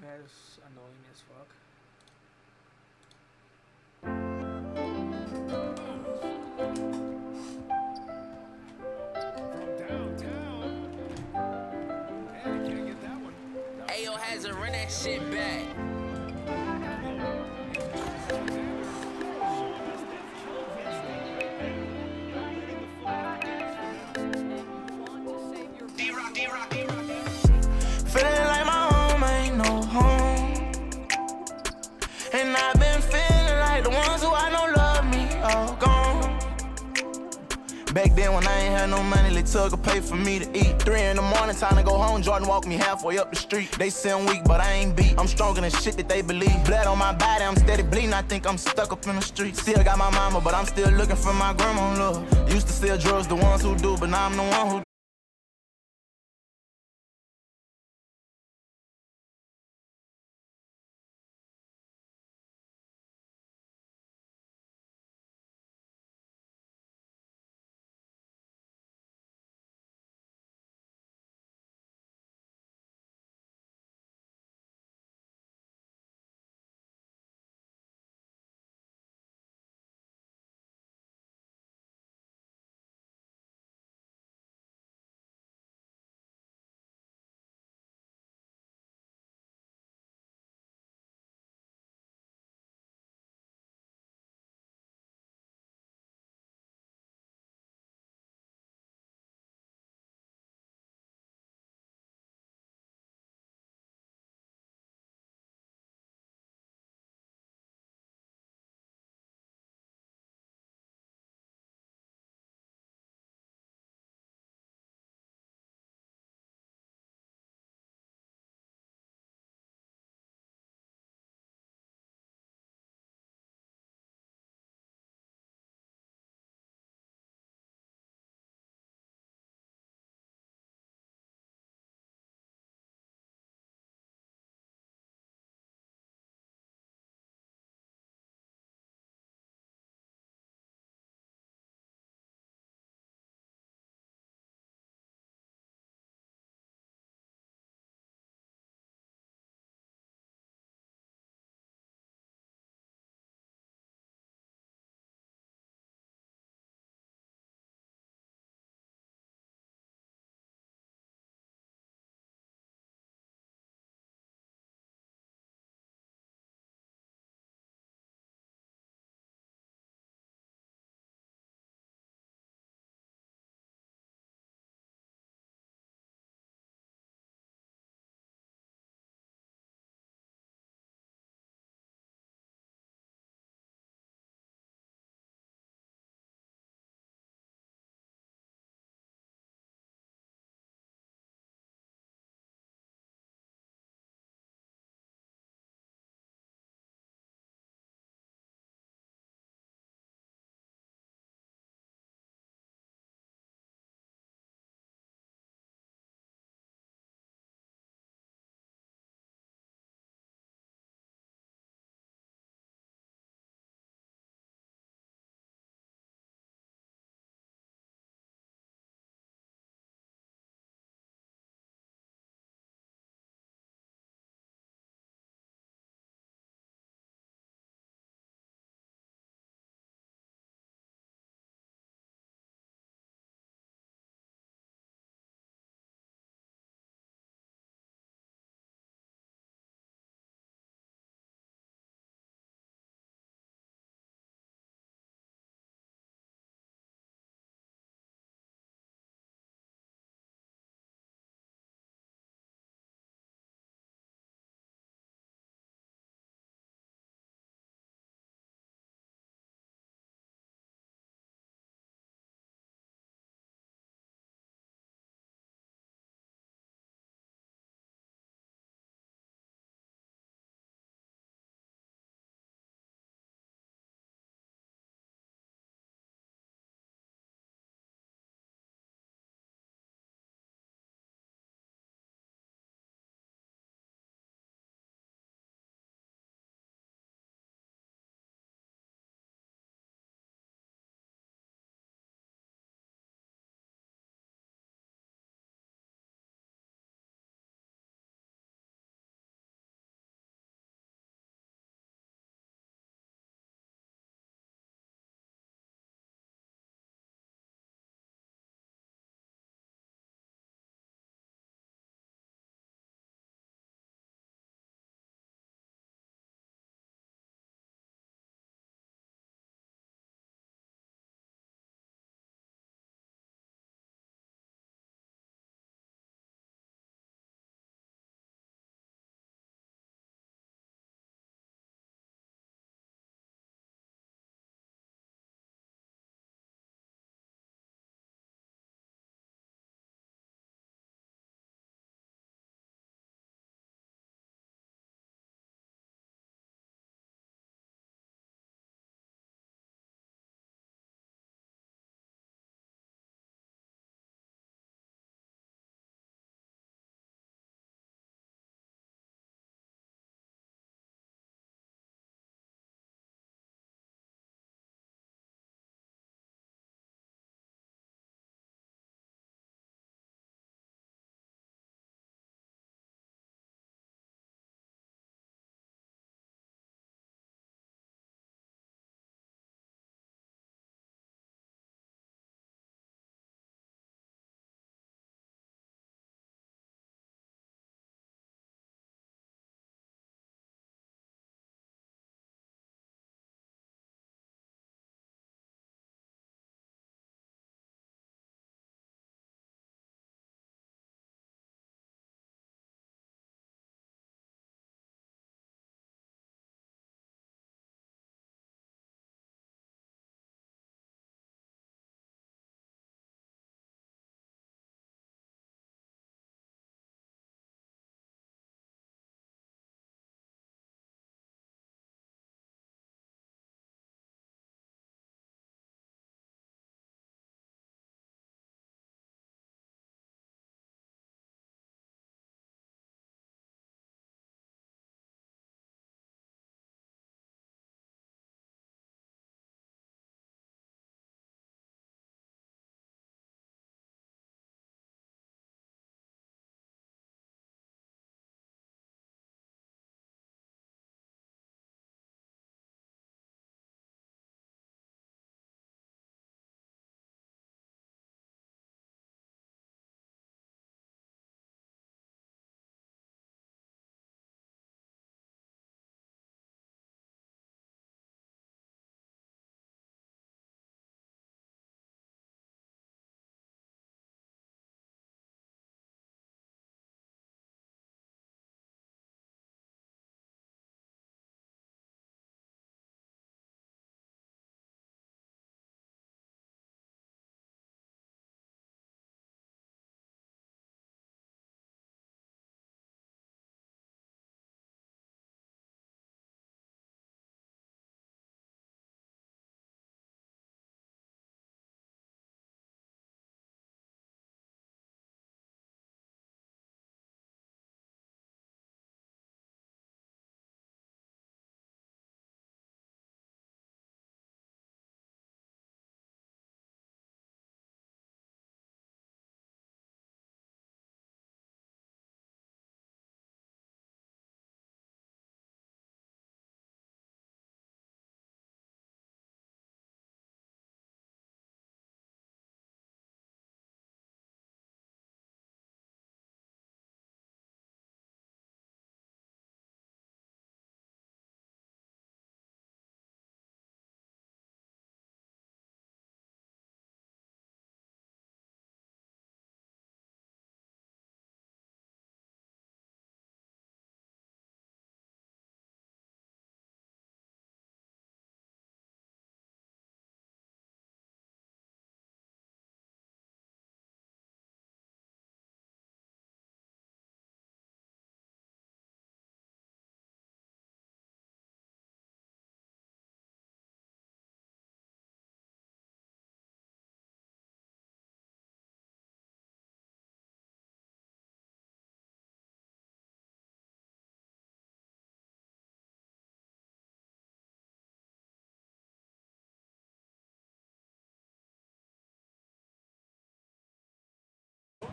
That's annoying as fuck. From downtown. And he can't get that one. Ayo has to run that shit back. Feeling like my home ain't no home. And I've been feeling like the ones who I know love me all gone. Back then when I ain't had no money, they took a pay for me to eat. 3 in the morning, time to go home. Jordan walked me halfway up the street. They say I'm weak, but I ain't beat. I'm stronger than shit that they believe. Blood on my body, I'm steady bleeding. I think I'm stuck up in the street. Still got my mama, but I'm still looking for my grandma love. Used to sell drugs, the ones who do, but now I'm the one who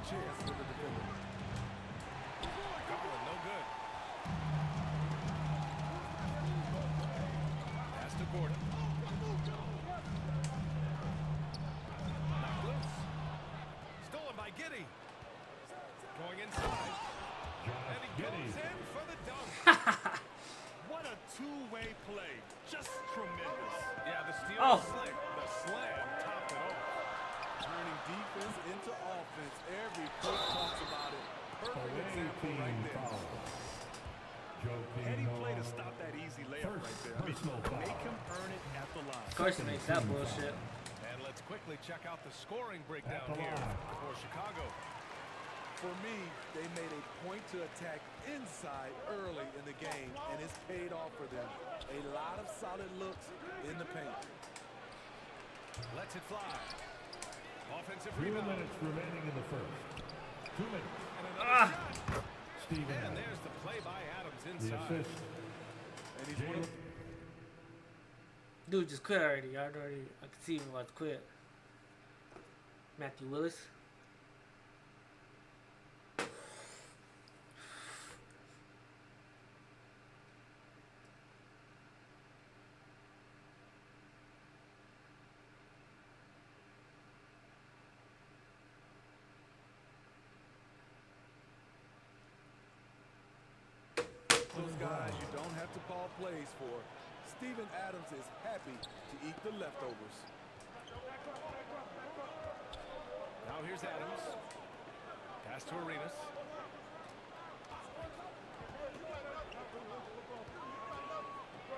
chance for the defender. Garland, no good. Pass to Gordon. Knocked loose. Stolen by Giddey. Going inside. And he goes in for the dunk. What a two-way play. Just tremendous. Yeah, the steal was slick. The slam topped it off. Turning defense into offense. Every coach talks about it. Perfect example right there. Heady play to stop that easy layup right there. I mean, make him earn it at the line. Of course, it makes that bullshit. And let's quickly check out the scoring breakdown here for Chicago. For me, they made a point to attack inside early in the game, and it's paid off for them. A lot of solid looks in the paint. Lets it fly. Offensive 2 rebound. minutes remaining in the first. 2 minutes. And another shot. Steven And Adams. there's the play by Adams The inside. assist. And he's one of Dude just quit already. I could see him about to quit. Matthew Willis. those guys you don't have to call plays for. Steven Adams is happy to eat the leftovers. Now here's Adams. Pass to Arenas.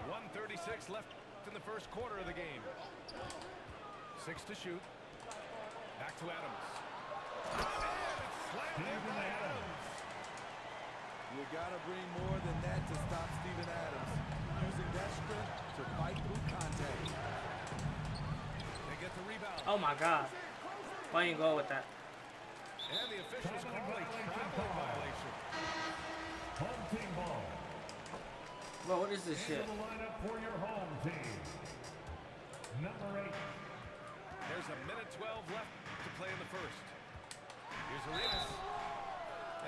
.136 left in the first quarter of the game. 6 to shoot. Back to Adams. And it's slammed in by Adams. You gotta bring more than that to stop Steven Adams. Using that strength to fight through contact. They get the rebound. Oh my god. Why you go with that? And the officials call a traveling violation. Home team ball. Bro, what is this shit? Into the lineup for your home team. Number 8. There's a minute 12 left to play in the first. Here's Arenas.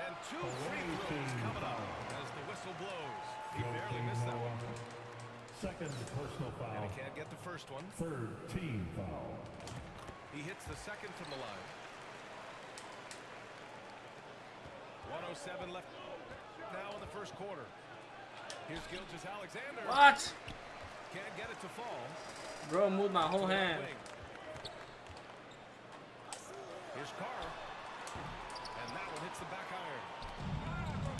And 2 free throws coming up as the whistle blows. He barely missed that one. Second personal And foul. he can't get the first one. Third team foul. He hits the second from the line. 1:07 left now in the first quarter. Here's Gilgeous-Alexander. What? Can't get it to fall. Bro, move my whole hand. Here's Carr. And that one hits the back iron.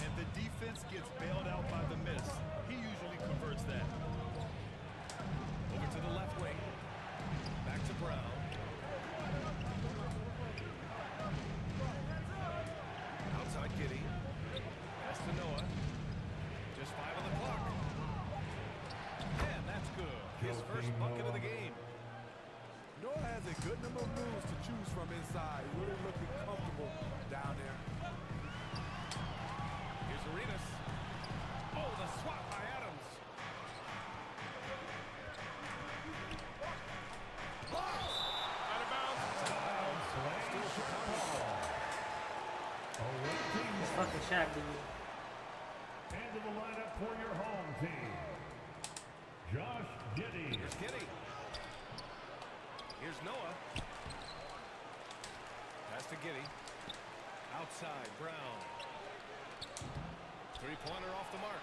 And the defense gets bailed out by the miss. He usually converts that. Over to the left wing. Back to Brown. Outside Giddey. Pass to Noah. Just 5 on the clock. And that's good. His first bucket of the game. Noah has a good number of moves to choose from inside. Really looking comfortable down there. Here's Arenas. Oh, the swat by Adams. Out of bounds. Still Chicago. This fucking Shaq, dude. Into the lineup for your home team. Josh Giddey. Here's Giddey. Here's Noah. Pass to Giddey. Outside, Brown. Three-pointer off the mark.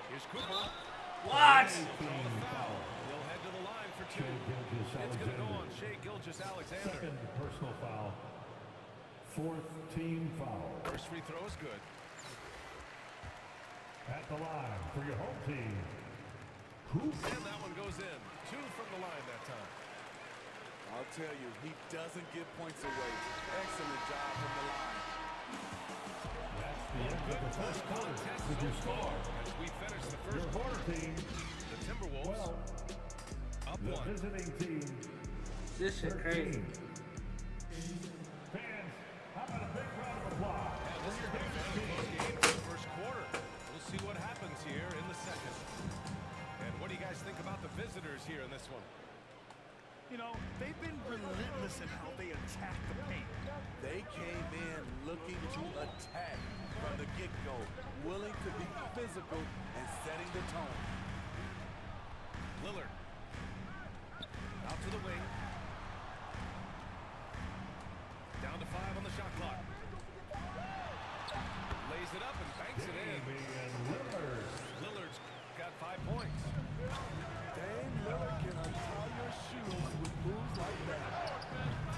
Here's Cooper. What? Call the foul. He'll head to the line for 2. It's going to go on Shai Gilgeous-Alexander. Second personal foul. Fourth team foul. First free throw is good. At the line for your home team. And that one goes in. 2 from the line that time. I'll tell you, he doesn't give points away. Excellent job from the line. That's the end of the first quarter. Contest Did you so score? far as we finish the Your first home quarter. team, The Timberwolves 12. up The 1. visiting team, This shit 13. crazy. Fans, how about a big round of applause? And this is going to be a close game for the first quarter. We'll see what happens here in the second. And what do you guys think about the visitors here in this one? You know, they've been relentless in how they attack get-go, willing to be physical and setting the tone. Lillard. Out to the wing. Down to 5 on the shot clock. Lays it up and banks it in. Lillard's got 5 points. Dame Lillard can untie your shoes with moves like that.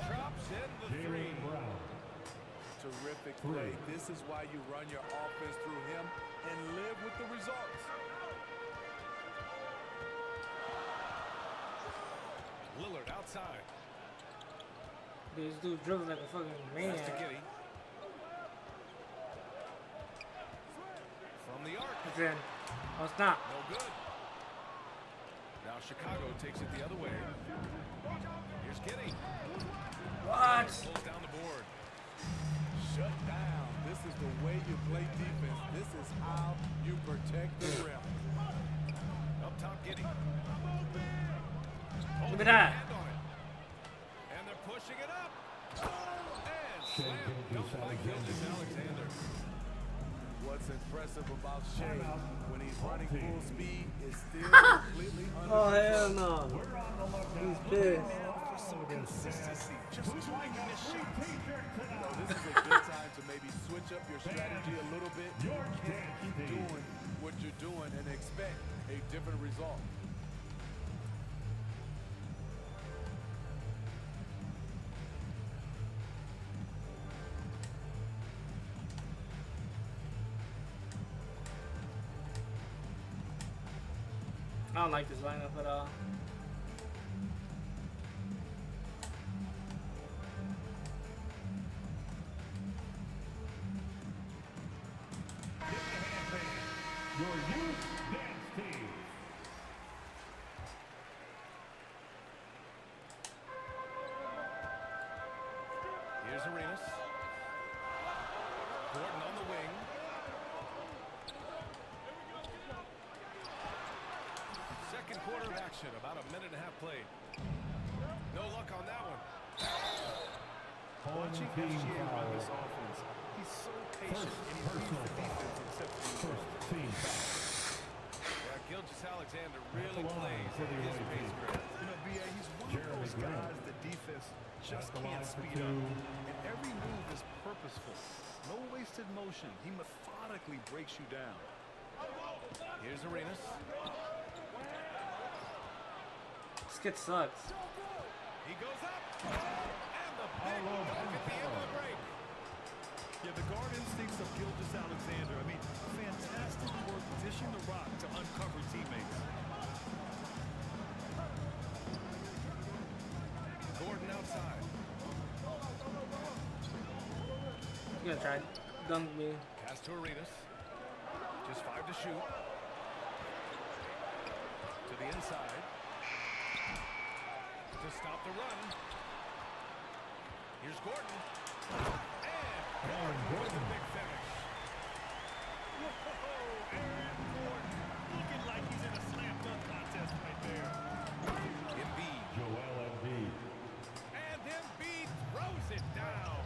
Drops in the 3. Terrific play. This is why you run your offense through him and live with the results. Lillard outside. This dude dribbles like a fucking man. Pass to Giddey. From the arc. It's in. Oh, it's not. No good. Now Chicago takes it the other way. Here's Giddey. What? Pulls down the board. Shut down. This is the way you play defense. This is how you protect the rim. Up top, Giddey. Look at that. Hand on it. And they're pushing it up. And slam dunked by Gilgeous-Alexander. What's impressive about Shea when he's running full speed is still completely under Oh, control. hell no. He's pissed. For some consistency, just trying to miss shots. This is a good time to maybe switch up your strategy a little bit. You can't keep doing what you're doing and expect a different result. I don't like this lineup at all. Your youth dance team. Here's Arenas. Gordon on the wing. Second quarter of action, about a minute and a half played. No luck on that one. Home Watching team SGA run foul. this offense, he's so patient and he reads the defense exceptionally well. First team foul. Yeah, Gilgeous-Alexander really That's the line plays for the at his away pace team. grade. You know, B.A., he's one of Jeremy those Grant. guys the defense just the line can't for speed two. up. And every move is purposeful. No wasted motion. He methodically breaks you down. Here's Arenas. This kid sucks. He goes up. And the big dunk at the end of the break. Yeah, the guard instincts of Gilgeous-Alexander. I mean, fantastic work dishing the rock to uncover teammates. Gordon outside. You gonna try to dunk me. Pass to Arenas. Just 5 to shoot. To the inside. To stop the run. Here's Gordon. And Gordon with the big finish. Whoa, Aaron Gordon looking like he's in a slam dunk contest right there. Embiid. Joel Embiid. And Embiid throws it down.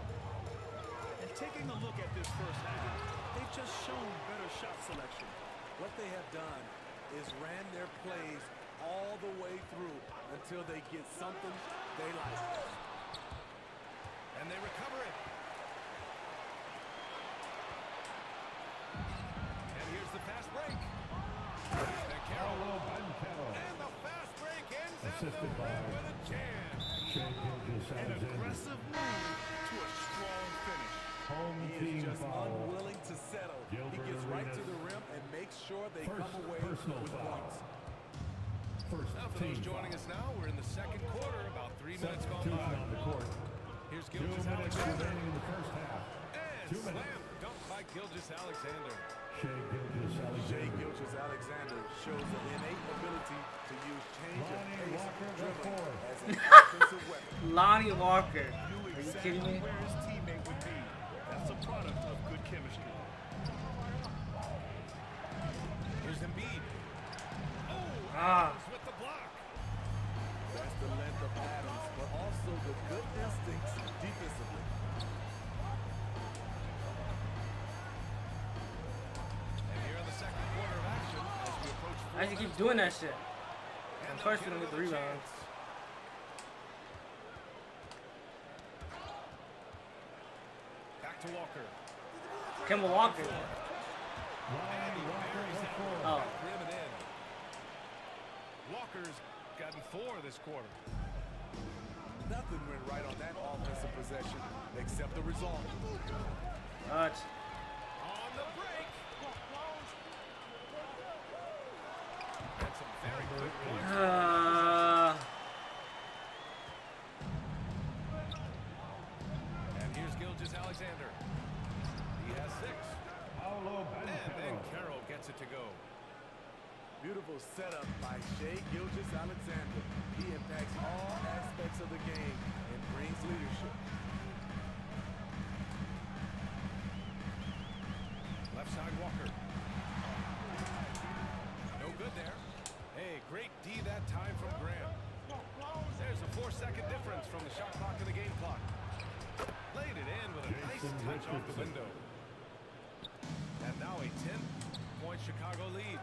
And taking a look at this first half, they've just shown better shot selection. What they have done is ran their plays all the way through until they get something they like. And they recover it. And here's the fast break. And Carroll. And the fast break ends at the Assisted by rim with a jam. Shea An Gilgeous-Alexander. aggressive move to a strong finish. Home He team is just foul. unwilling to settle. He Gilbert gets right to Arenas. the rim and makes sure they First come away personal with foul. points. First Now for team those joining foul. us now, we're in the second quarter, about 3 minutes gone Substitution by. on the court. Here's 2 minutes Gilgeous-Alexander. remaining in the first half. And 2 minutes. slam dunk by Gilgeous-Alexander. Shea Shea Gilgeous-Alexander. Gilgeous-Alexander shows an innate ability to use change of Lonnie pace Walker, the dribbling fourth. as an offensive weapon. Lonnie Walker. Knew Are you exactly kidding me? where his teammate would be. That's a product of good chemistry. Here's Embiid. Oh, Ah. Adams with the block. That's the length of Adams, but also the good instincts defensively. Why does he keep doing that shit? And Of course we they'll don't get the another rebound. chance. Back to Walker. Kemba Walker. And he buries that one. Oh. Rim and in. Walker's gotten 4 this quarter. Nothing went right on that offensive possession except the result. Touch. On the break. That's some very good points. And here's Gilgeous-Alexander. He has 6. Paolo And then Banchero. Carroll gets it to go. Beautiful setup by Shai Gilgeous-Alexander. He impacts all aspects of the game and brings leadership. Left side Walker. No good there. Hey, great D that time from Graham. There's a 4-second difference from the shot clock to the game clock. Laid it in with a nice touch off the window. And now a 10-point Chicago lead.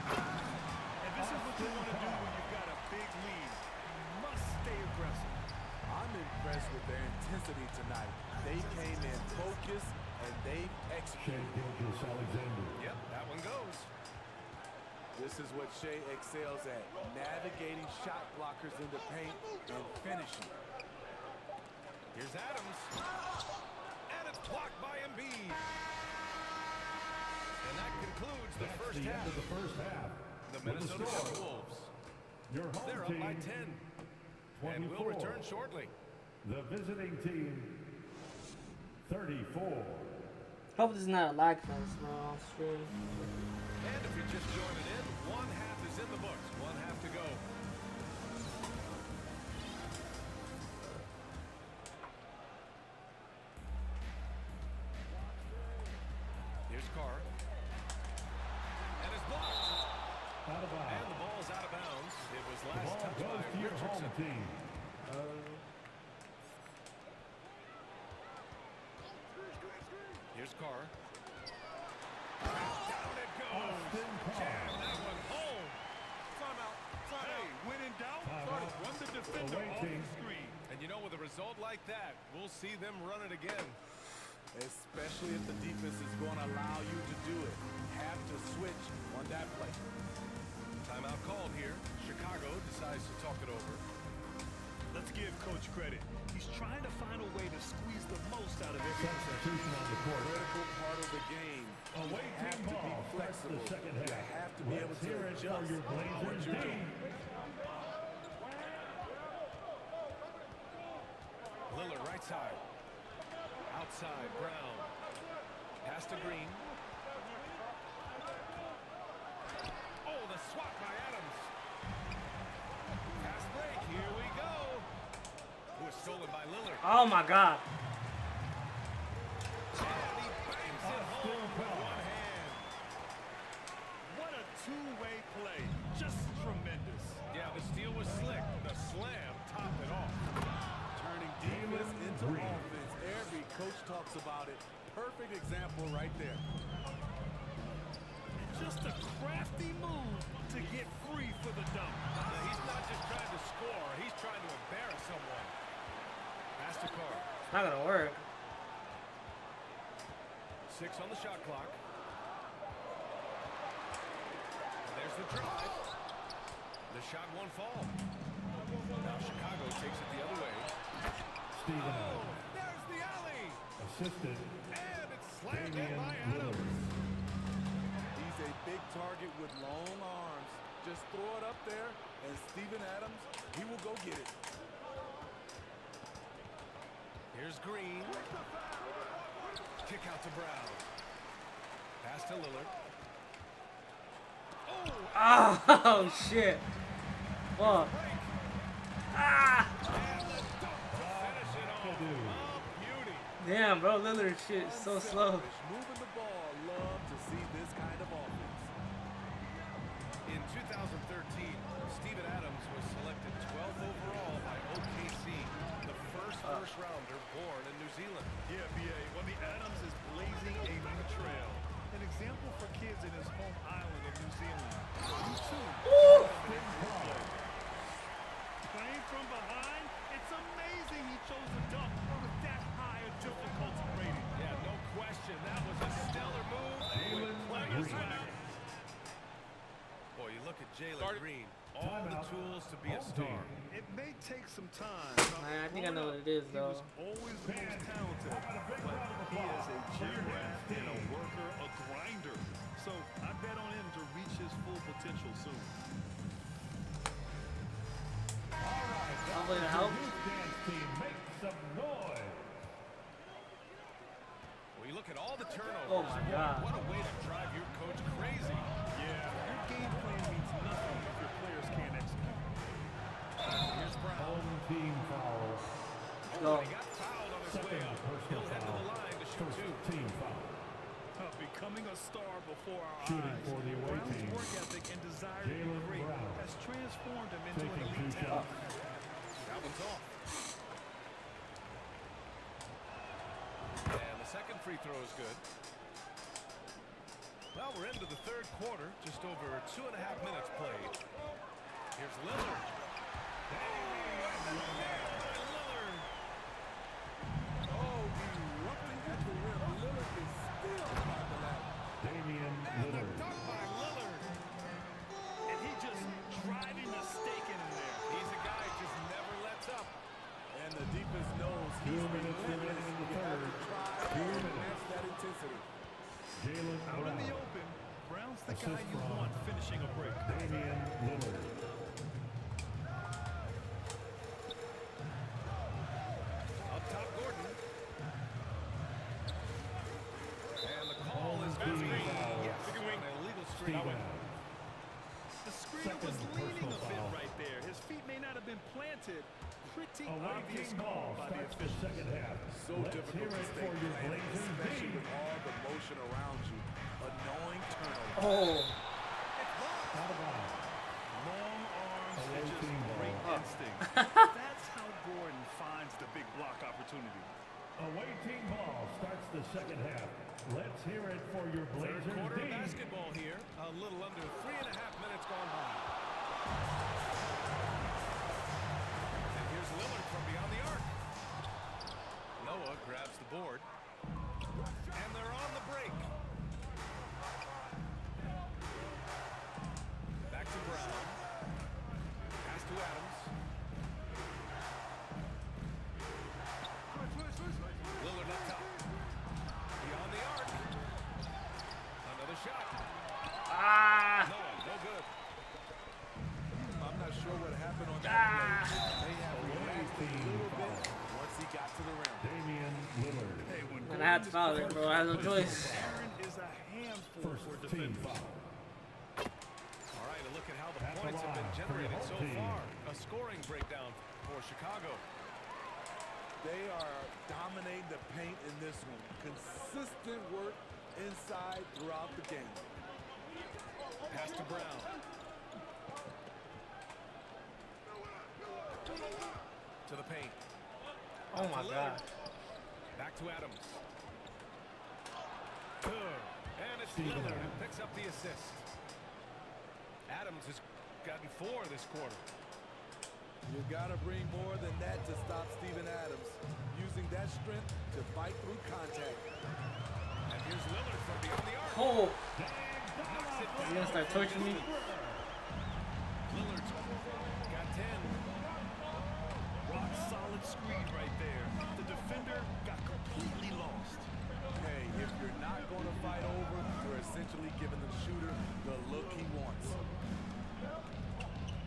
And this is what you want to do when you've got a big lead. You must stay aggressive. I'm impressed with their intensity tonight. They came in focused and they Shai executed. Gilgeous-Alexander. Yep, that one goes. This is what Shai excels at, navigating shot blockers in the paint and finishing. Here's Adams. And it's blocked by Embiid. And that concludes the That's first the half. end of the first half. The With Minnesota score, Timberwolves. your home They're up team, by 10. And 24. will return shortly. The visiting team, 34. Hope this is not a lag fest, bro, on stream. And if you're just joining in, 1 half is in the books. 1 half to go. Here's Carr. And it's blocked. Out of And bounds. the ball's out of bounds. It was The last ball touched by goes to your home Richardson. team. Here's Carr. Down it goes. Austin Carr. Jam that one home. Hey, when in doubt, Timeout. run the defender off Awaiting. the screen. And you know, with a result like that, we'll see them run it again. Especially if the defense is going to allow you to do it. Have to switch on that play. Timeout called here. Chicago decides to talk it over. Let's give Coach credit. He's trying to find a way to squeeze the most out of every possession. Substitution on the court. Critical part of the game. Away You have team to be ball starts the flexible. second You half. have to be able Let's to hear it for adjust your what Blazers you're team. doing. Lillard right side. Outside, Brown. Pass to Green. Oh, the swat by Adams. Pass break, here we go. It was stolen by Lillard. Oh my god. And he bangs it home with one hand. What a two-way play. Just tremendous. Yeah, the steal was slick. The slam topped it off. Turning defense into Green. offense. Every coach talks about it. Perfect example right there. Just a crafty move to get free for the dunk. Now, he's not just trying to score. He's trying to embarrass someone. Pass to Carr. It's not gonna work. 6 on the shot clock. There's the drive. The shot won't fall. Now Chicago takes it the other way. Steven Oh, Adams. there's the alley. Assisted And it's slammed in Damian by Lillard. Adams. He's a big target with long arms. Just throw it up there, and Steven Adams, he will go get it. Here's Green. Kick out to Brown. Pass to Lillard. Oh, Oh shit. Fuck. break. Ah. And the dunk to finish it off. McAdoo. Oh, beauty. Damn, bro. Lillard shit is so slow. Unselfish, moving the ball. Love to see this kind of offense. In 2013, Steven Adams was selected 12th overall by OKC, the first rounder born in New Zealand. Yeah, B.A. Well, the Adams is blazing a new trail. an example for kids in his home island of New Zealand. You too. Playing from behind, it's amazing he chose a dunk with that high a difficulty rating. Yeah, no question. That was a stellar move. With plenty of swagger. Boy, you look at Jalen Green. All the tools to be a star. It may take some time. I think I know what it is, He though. was always the most talented, but he is a gym rat and a worker, a grinder. So I bet on him to reach his full potential soon. Probably to help. Dance team, make some noise. Well, you look at all the turnovers. Oh my God. What a way to drive your coach crazy. Yeah, your game plan means nothing if your players can't execute. Here's Brown. Home team foul. Go. He got fouled on his way Second up. personal He'll head to foul. the line to shoot First two. team foul. Becoming a star before our Shooting eyes. for the away Brown's team. work ethic and desire to be Jalen great Brown. has transformed him into an Taking elite two talent. shots. That one's off. And the second free throw is good. Well, we're into the third quarter. Just over 2.5 minutes played. Here's Lillard. Lillard. Oh, erupting at the rim. Lillard is still on the ladder. Damian And the Lillard. dunk by Lillard. And he just driving the stake in him there. He's a guy who just never lets up. And the defense knows 2 he's minutes relentless. remaining in the You have third. to try 2 and minutes. match that intensity. Jalen Out in the Brown. open, Brown's the Assist guy you from want finishing a break. Damian Lillard. Up top, Gordon. And the call is Team good. foul. Yes, an illegal screen. Stevens. The screener was Second leaning a personal bit foul. right there. His feet may not have been planted. Pretty Away obvious team call ball by the starts the officials. second half. So Let's difficult hear to it stay for your planted, Blazers especially D. with all the motion around you. Annoying turnover. Oh. Out of bounds. Long arms Away and just team ball. great Oh. instinct. That's how Gordon finds the big block opportunity. Away team ball starts the second half. Let's hear it for your Third Blazers quarter of D. basketball here. A little under 3.5 minutes gone by. And here's Lillard from beyond the arc. Noah grabs the board. And they're on the break. Back to Brown. Pass to Adams. Lillard up top. Beyond the arc. Another shot. Ah. Noah, no good. I'm not sure what happened on that play. They have relaxed a little bit once he got to the rim. Damian Lillard. Hey, when And I had to foul it, bro. I had no choice. Aaron is a handful First for team defenders. foul. All right, a look at how the At the points have been line for your generated so home team. far. A scoring breakdown for Chicago. They are dominating the paint in this one. Consistent work inside throughout the game. Pass to Brown. To the paint. Oh my God. Back to Adams. Good. And it's Lillard who picks up the assist. Adams has gotten 4 this quarter. You gotta bring more than that to stop Steven Adams. Using that strength to fight through contact. And here's Lillard from beyond the arc. Oh. Knocks it You down. gonna start torturing me? Lillard's got 10. Rock solid screen right there. The defender got completely lost. Hey, if you're not going to fight over, you're essentially giving the shooter the look he wants.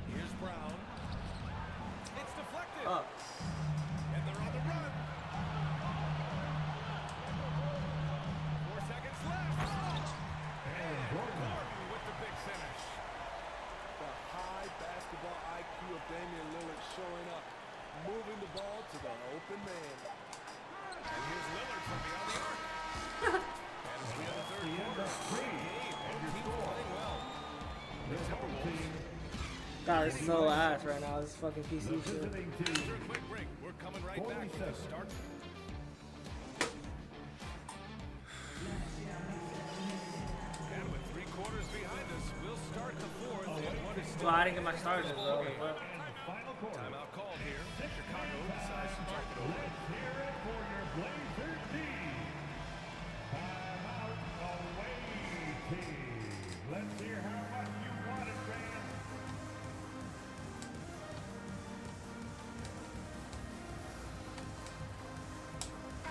Here's Brown. It's deflected. Up. And they're on the run. 4 seconds left. And Gordon with the big finish. The high basketball IQ of Damian Lillard showing up, moving the ball to the open man. And here's Lillard from beyond the arc. And as we have the third quarter, great game. Both teams playing well. The Timberwolves. God, it's so ass right now. This fucking PC shit. Visiting After team. a quick break, we're coming right back with the 47. start. why I didn't get my starters, though. Like, what? Final quarter. Timeout called here. Chicago decides to check it over. Let's hear it for your Blazer team. Timeout away team. Let's hear how much you want it, fans.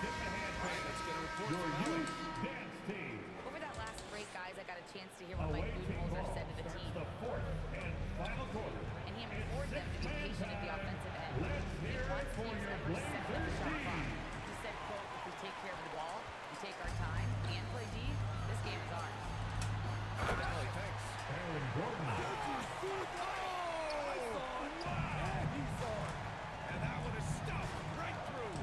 Tip the hand Right, let's get a report your from youth Holly. dance team. Over that last break, guys, I got a chance to hear what Away Mike team Budenholzer ball said to the starts team. the fourth and final quarter. And he implored them to be patient at the offensive end. Let's He hear it wants for teams your that respect the Blazer shot clock. team. He said, quote, if we take care of the ball, we take our time, and play D, this game is ours. Evidently, thanks. Aaron Gordon. And that one is stuffed right through.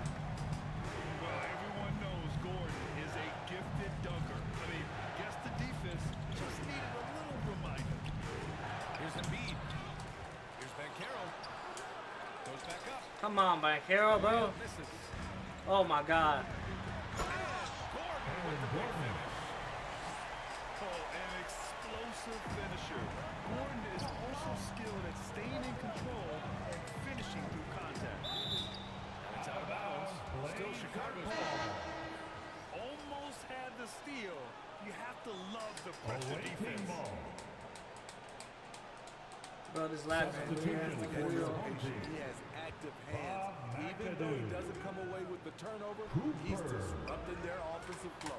Well, everyone knows Gordon is a gifted dunker. I mean, guess the defense just needed a little reminder. Here's Embiid. Here's Banchero. Goes back up. Come on, Banchero, bro. Misses. Oh my God. Gordon with the big finish. Oh, an explosive finisher. Gordon is also skilled at staying in control and finishing through contact. And it's out of bounds. Still Chicago's ball. Almost had the steal. You have to love the pressure Away team defense. ball. Bro, this lag is Substitution weird. for your Real. home team. He has active hands. Bob Even though he McAdoo. doesn't come away with the turnover, Cooper. he's disrupting their offensive flow.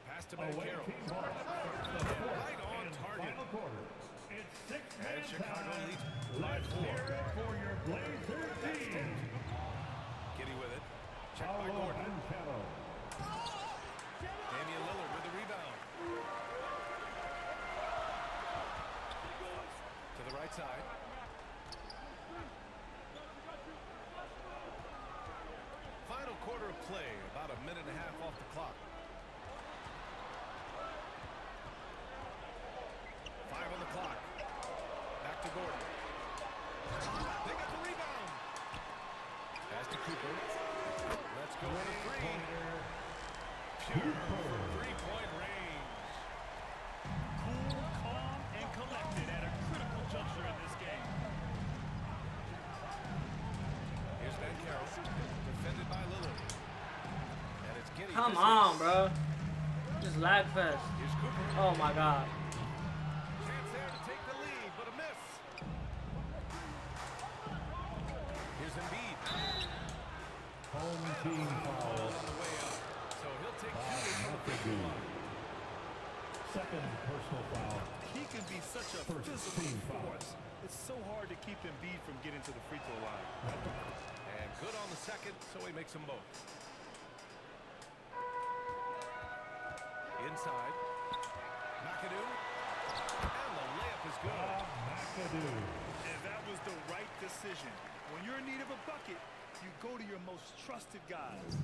Pass to Away Banchero. team ball starts the fourth Right on and target. final quarter. It's six-man And Chicago time. leads by Let's 4. hear it for your Blazer team. Giddy with it. Check by Paolo Gordon. Banchero. Damian Lillard with the rebound. To the right side. Final quarter of play, about a minute and a half off the clock. 5 on the clock. Back to Gordon. They got the rebound. Pass to Cooper. Let's go with a three. Pure from three-point range. Cool, calm, and collected at a critical juncture in this game. Here's Banchero, defended by Lillard. And it's Giddy. Come misses. on, bro. Just lag fest. Here's Cooper. Oh my God. Chance there to take the lead, but a miss. Here's Embiid. Home team foul. On the way up. So he'll take Bob 2 from the free throw McAdoo. line. Second personal foul. He can be such a First physical team foul. force. It's so hard to keep Embiid from getting to the free throw line. And good on the second, so he makes them both. Inside. McAdoo. And the layup is good. Bob McAdoo. And that was the right decision. When you're in need of a bucket, you go to your most trusted guys.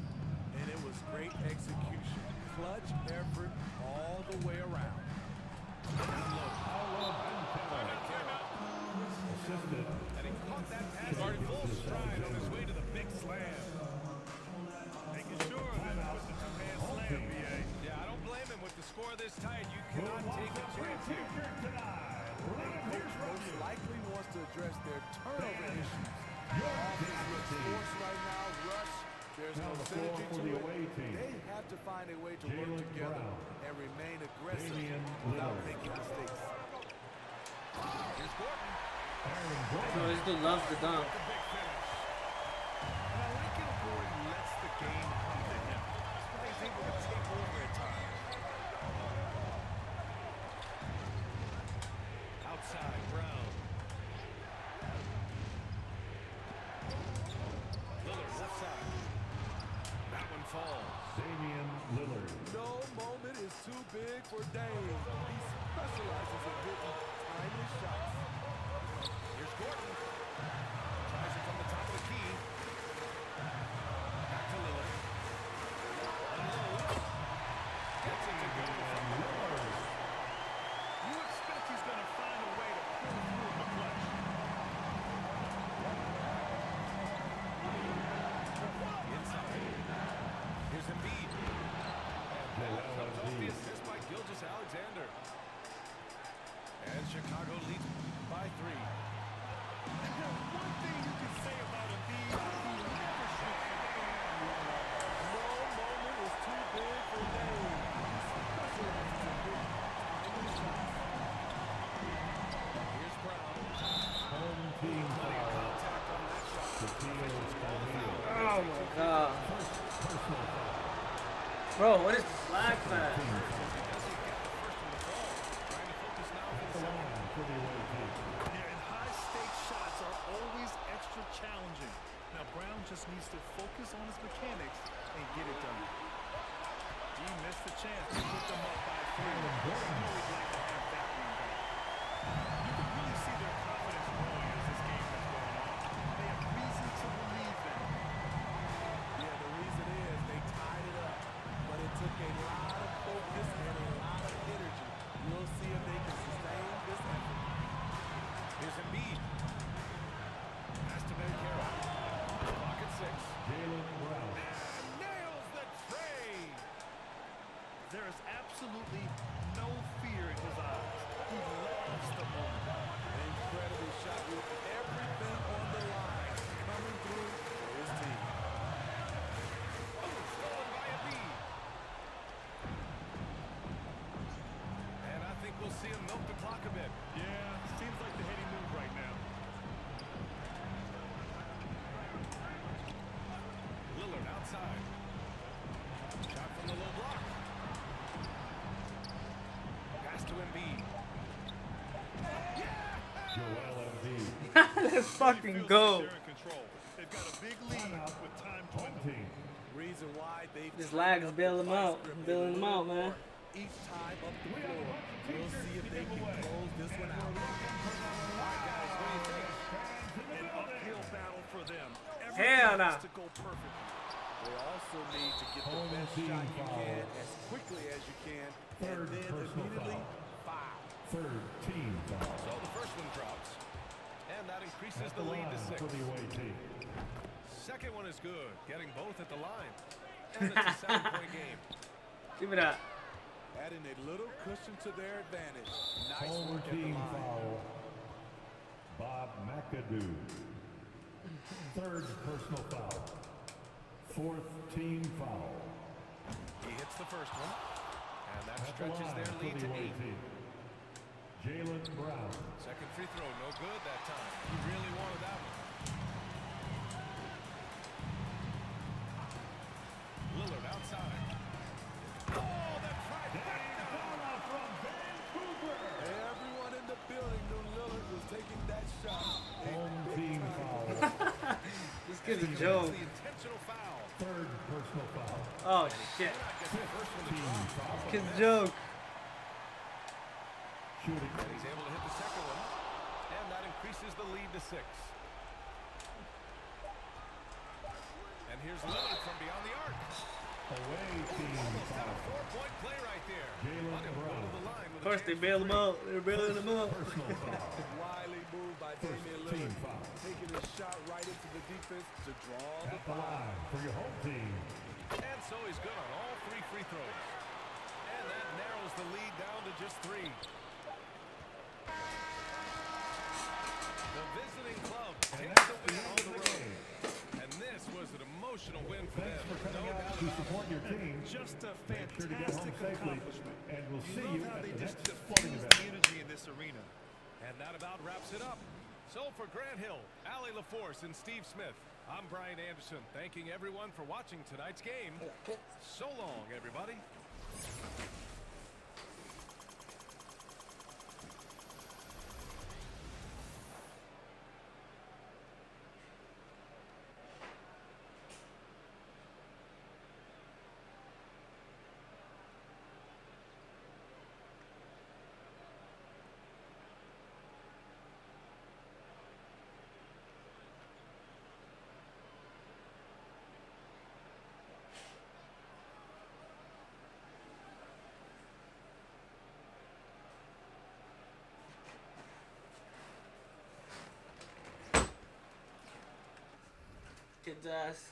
And it was great execution. Clutch effort all the way around. Paolo Banchero. Assisted. And he caught that pass in full stride on his way to the big slam. Making sure that it was the two-hand slam, BA. Yeah, I don't blame him with the score this tight. You Who cannot wants take a a free chance here. t-shirt tonight? Let him hear Coach from most you. likely wants to address their turnover issues. Your Offense looks team. forced right now. Rush. There's Now no the floor synergy for to the it. away team. They have to find a way to work Jaylen together Brown. and remain aggressive Damian without Lillard. making mistakes. Here's Gordon. Aaron Bro, Gordon. this dude loves the dunk. The big finish. And I like how Gordon lets the game come to him. That's why he's able to take over at times. Outside, Brown. Lillard, left side. That one falls. Damian Lillard. No moment is too big for Dame. He specializes in hitting timely shots. Here's Gordon. Tries it from the top of the key. Back to Lillard. Unloads. Gets it to go from the corner. You expect he's going to find a way to pull through in the clutch. Inside. Here's Embiid. And that comes off the assist by Gilgeous-Alexander. And Chicago leads by foul. Bro, what is this flag fast? Yeah, and high-stakes shots are always extra challenging. Now, Brown just needs to focus on his mechanics and get it done. He missed the chance to put them up by 3. Really glad to have that one back. You can really see their confidence growing as this game has gone on. They have reason to believe that. Yeah, the reason is they tied it up, but it took a lot of focus and a lot of energy. We'll see if they can sustain this effort. Here's Embiid. Has to make care of. Clock at 6. Jalen Brown. And nails the trade. There is absolutely no fear in his eyes. He loves the moment. An incredible shot with everything on the line coming through for his team. Stolen by Embiid. And I think we'll see him milk the clock a bit. Yeah, seems like the heady move right now. Lillard outside. Shot from the low block. Pass to Embiid. Joel Embiid. Let's fucking Feels go. like they're in control. They've got a big lead with time Home dwindling. team. Reason why they This lag is bailing them out. Bailing them out, man. each time up the floor. We'll see if they can close this one out. All right, guys, what do you think? An uphill battle for them. Hell Everything nah. has to go perfectly. They also need to get the Home best team shot you foul. can as quickly as you can, Third and then personal immediately foul. foul. Third team foul. So the first one drops. And that increases At the the lead line to 6. for the away team. Second one is good. Getting both at the line. And it's a 7-point game. Give it up. Adding a little cushion to their advantage. Nice Home work at the team line. foul. Bob McAdoo. Third personal foul. Fourth team foul. He hits the first one. And that At the stretches line their for lead the to away 8. team. Jalen Brown. Second free throw, no good that time. He really wanted that one. Lillard outside. Oh, the trifecta! Everyone in the building knew Lillard was taking that shot. Home team foul. This kid's a It's joke. the intentional foul. Third personal foul. Oh shit. Not get the first one to Team drop. foul. This kid's a joke. Shooting. And he's able to hit the second one. And that increases the lead to 6. And here's Lillard from beyond the arc. Away team Almost had a foul. 4-point play right there. Jalen Let him go Brown. to the line with Of course a they chance bail for him out. They're bailing him out. Personal foul. Wily move by First Damian team Lillard, foul. taking a shot right into the defense to draw the At the foul. line for your home team. And so he's good on all 3 free throws. And that narrows the lead down to just 3. The visiting club takes the win on the road. And this was an emotional win for Thanks them. for coming No out doubt to about it. support your team. Just a Make sure to get home fantastic safely, accomplishment. and we'll You see love you how at they the just next sporting diffuse event. the energy in this arena. And that about wraps it up. So for Grant Hill, Allie LaForce, and Steve Smith, I'm Brian Anderson, thanking everyone for watching tonight's game. So long, everybody. Kid's ass.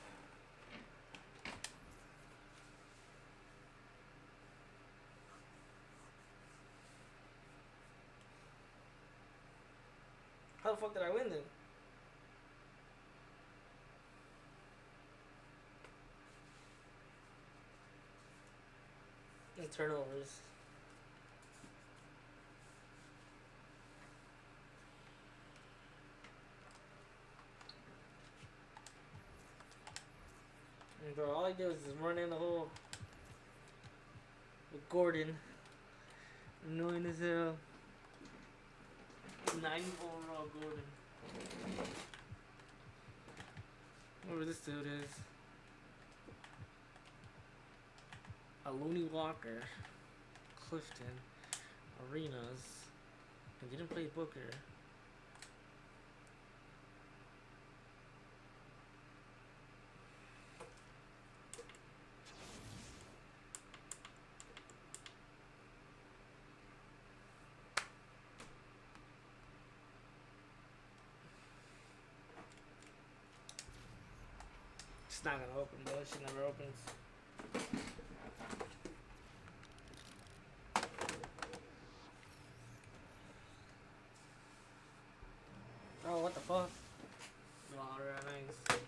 How the fuck did I win then? And turnovers. And bro, all he does is run in the hole with Gordon. Annoying as hell. 90 overall Gordon. Whoever this dude is. A Looney Walker. Clifton. Arenas. And didn't play Booker. It's not gonna open, bro. She never opens. Oh, what the fuck? Oh, nice.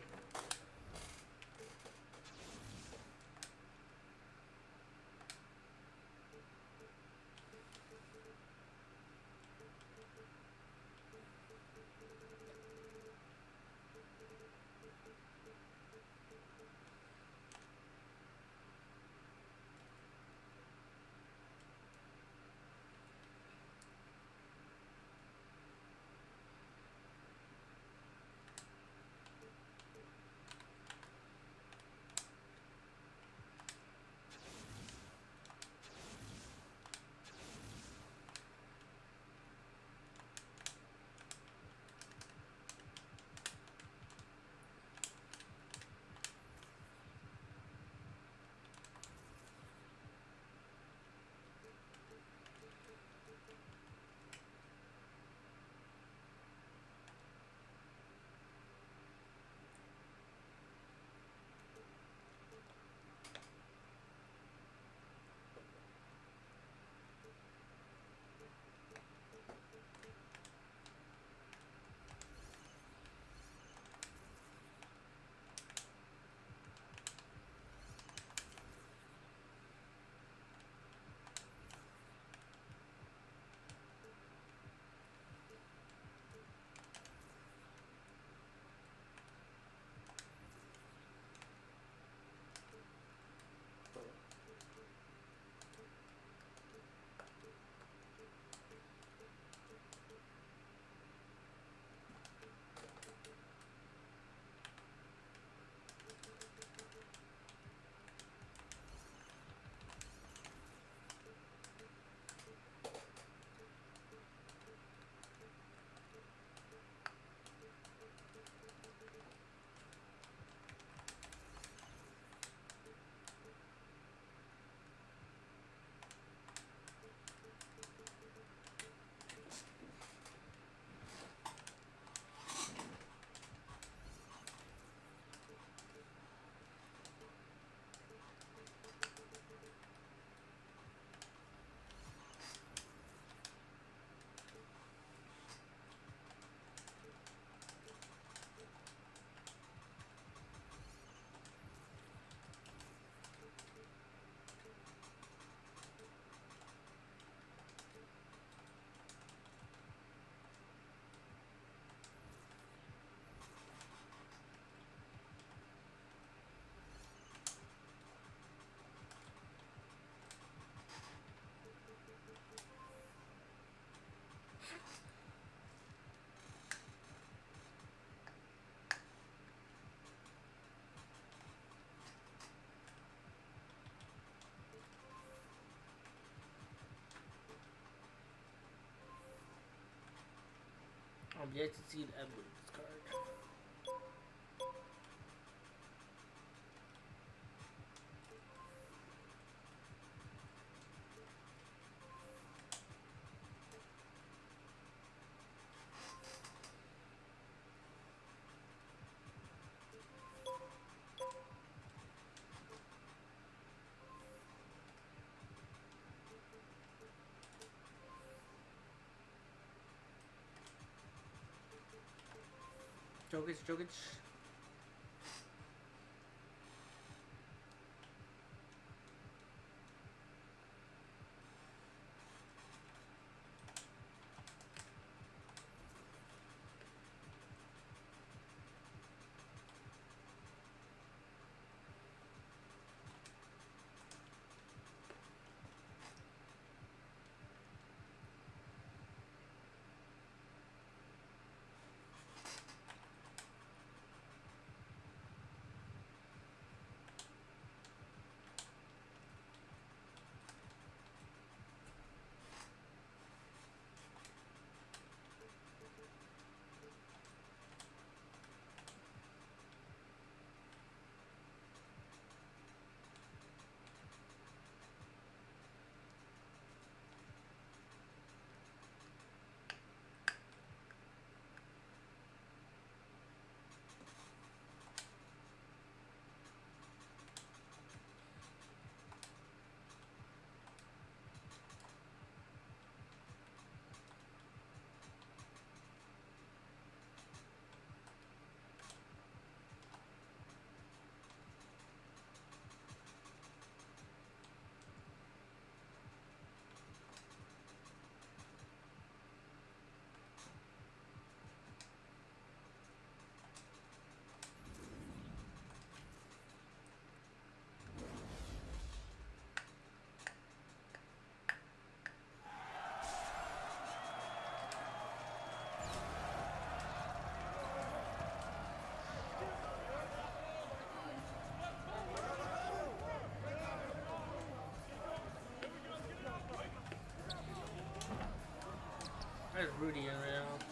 I'm yet to see the Edwards card. Jokic. Rudy in right now.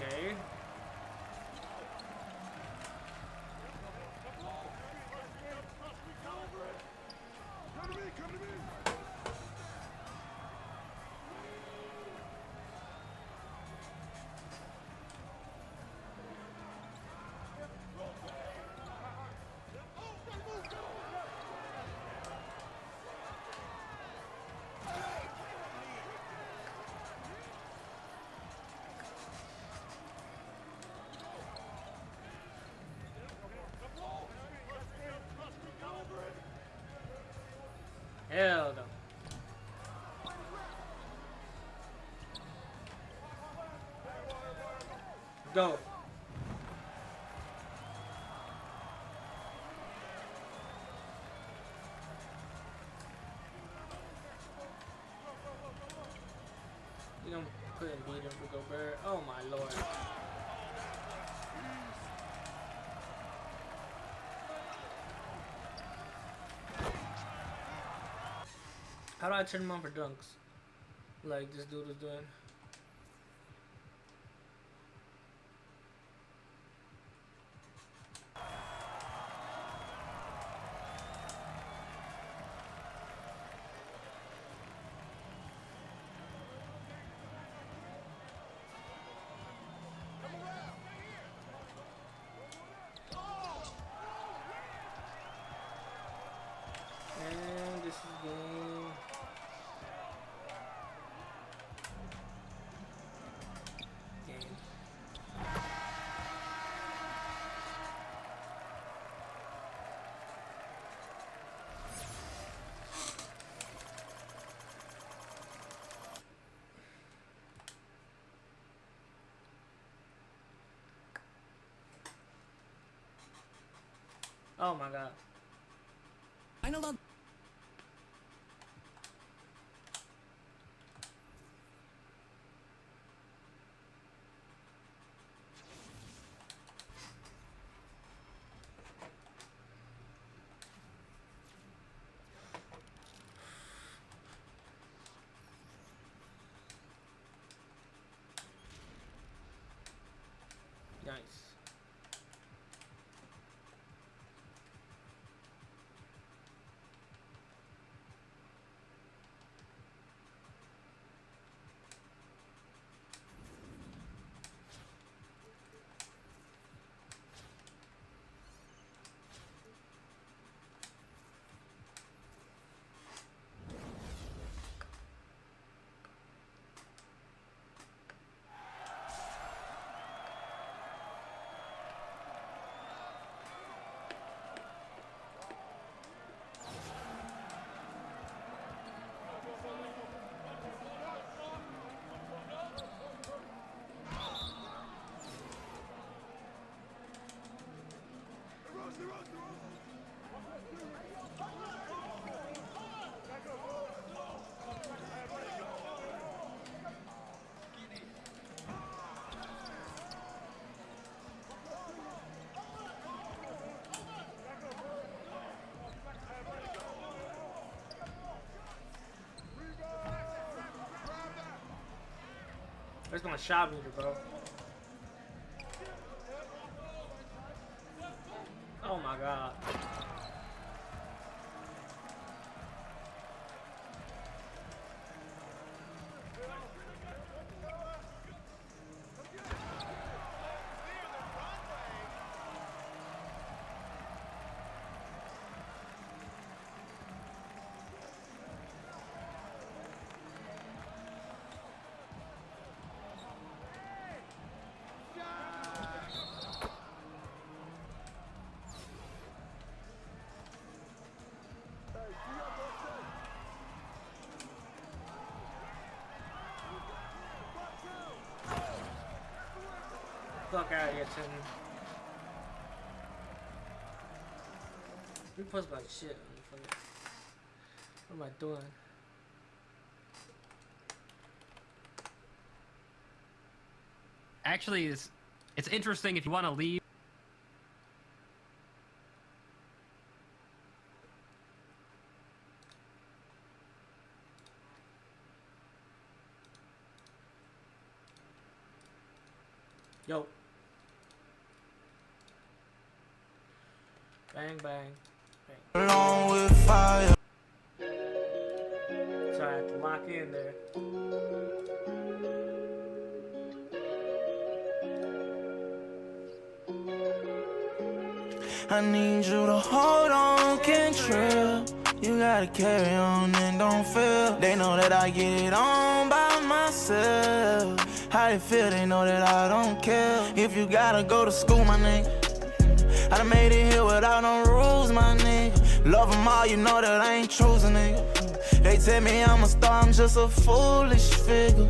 Okay. Hell no. Go. You don't couldn't beat him for Gobert. Oh my lord. How do I turn him on for dunks? Like this dude is doing. And this is game. Oh my god. I know that. Nice. Where's my shot meter, bro? Oh my god. Fuck out of here, Tim. Repost my shit. What am I doing? Actually, it's interesting if you want to leave. Yo. Bang, bang, bang. Along with fire. So I have to lock in there. I need you to hold on, Kentrell. You gotta carry on and don't fail. They know that I get it on by myself. How they feel, they know that I don't care. If you gotta go to school, my nigga, I done made it here without no rules, my nigga. Love them all, you know that I ain't choosing, nigga. They tell me I'm a star, I'm just a foolish figure.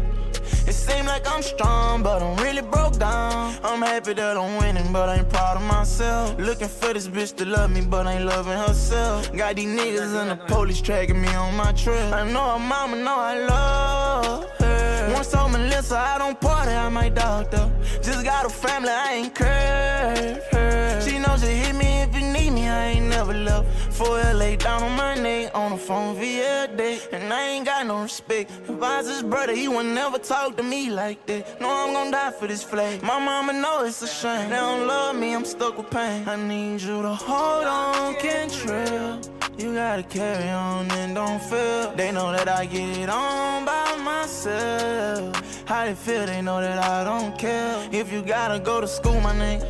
It seem like I'm strong, but I'm really broke down. I'm happy that I'm winning, but I ain't proud of myself. Looking for this bitch to love me, but ain't loving herself. Got these niggas and the police tracking me on my trail. I know her mama know I love her. Once told Melissa I don't party, I might doctor. Just got a family, I ain't curved her. She knows you hit me if you need me, I ain't never left. For her lay down on my neck, on the phone via day. And I ain't got no respect. If I was his brother, he would never talk to me like that. No, I'm gon' die for this flag. My mama know it's a shame. They don't love me, I'm stuck with pain. I need you to hold on, Kentrell. You gotta carry on and don't fail. They know that I get it on by myself. How they feel, they know that I don't care. If you gotta go to school, my nigga,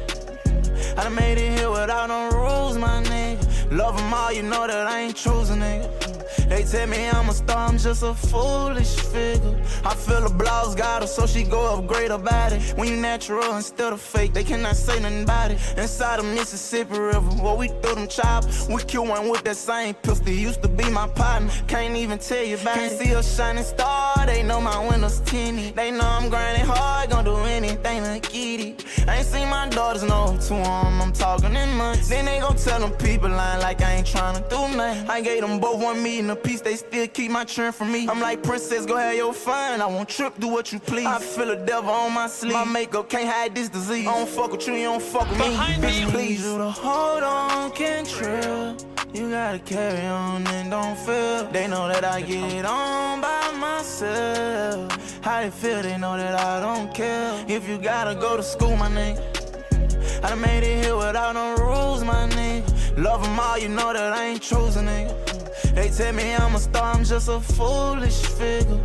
I done made it here without no rules, my nigga. Love them all, you know that I ain't choosing, nigga. They tell me I'm a star, I'm just a foolish figure. I feel the blouse got her, so she go upgrade her body. When you natural instead of fake, they cannot say nothing about it. Inside the Mississippi River, where we threw them choppers. We kill one with that same pistol, used to be my partner. Can't even tell you about it. Can't see a shining star, they know my windows tinted. They know I'm grinding hard, gon' do anything to get it. I ain't seen my daughters, no, to them, I'm talking in months. Then they gon' tell them people lying like I ain't tryna do nothing. I gave them both 1 million a piece, they still keep my trend from me. I'm like, princess, go have your fun, I won't trip, do what you please. I feel the devil on my sleeve, my makeup can't hide this disease. I don't fuck with you, you don't fuck with me. Bitch, please you to hold on, Kentrell. You gotta carry on and don't fail. They know that I get it on by myself. How they feel, they know that I don't care. If you gotta go to school, my nigga, I done made it here without no rules, my nigga. Love them all, you know that I ain't choosing, nigga. They tell me I'm a star, I'm just a foolish figure.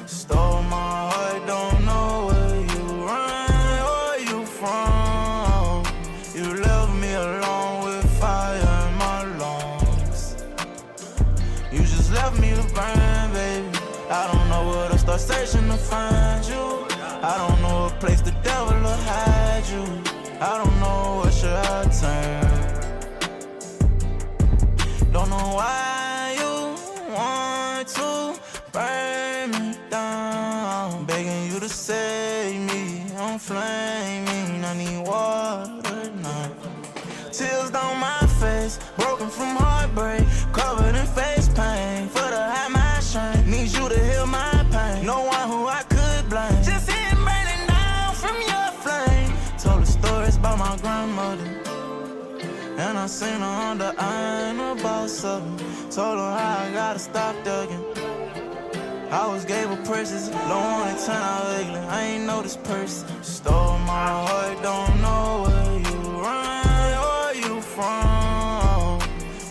Stole my heart, don't know where you run, where you from. You left me alone with fire in my lungs. You just left me to burn, baby. I don't know where to start searching to find you. I don't know what place the devil will hide you. I don't know where should I turn. Don't know why you want to burn me down. Begging save me. I'm flaming, I need water now. Tears down my face, broken from heartbreak, covered in face pain. For the high my shame, need you to heal my pain. No one who I could blame. Just sitting burning down from your flame. Told her stories about my grandmother, and I seen her under iron about something. Told her how I gotta stop thugging. I was gave her purses, don't wanna turn out ugly. I ain't know this person. Stole my heart, don't know where you run or you from.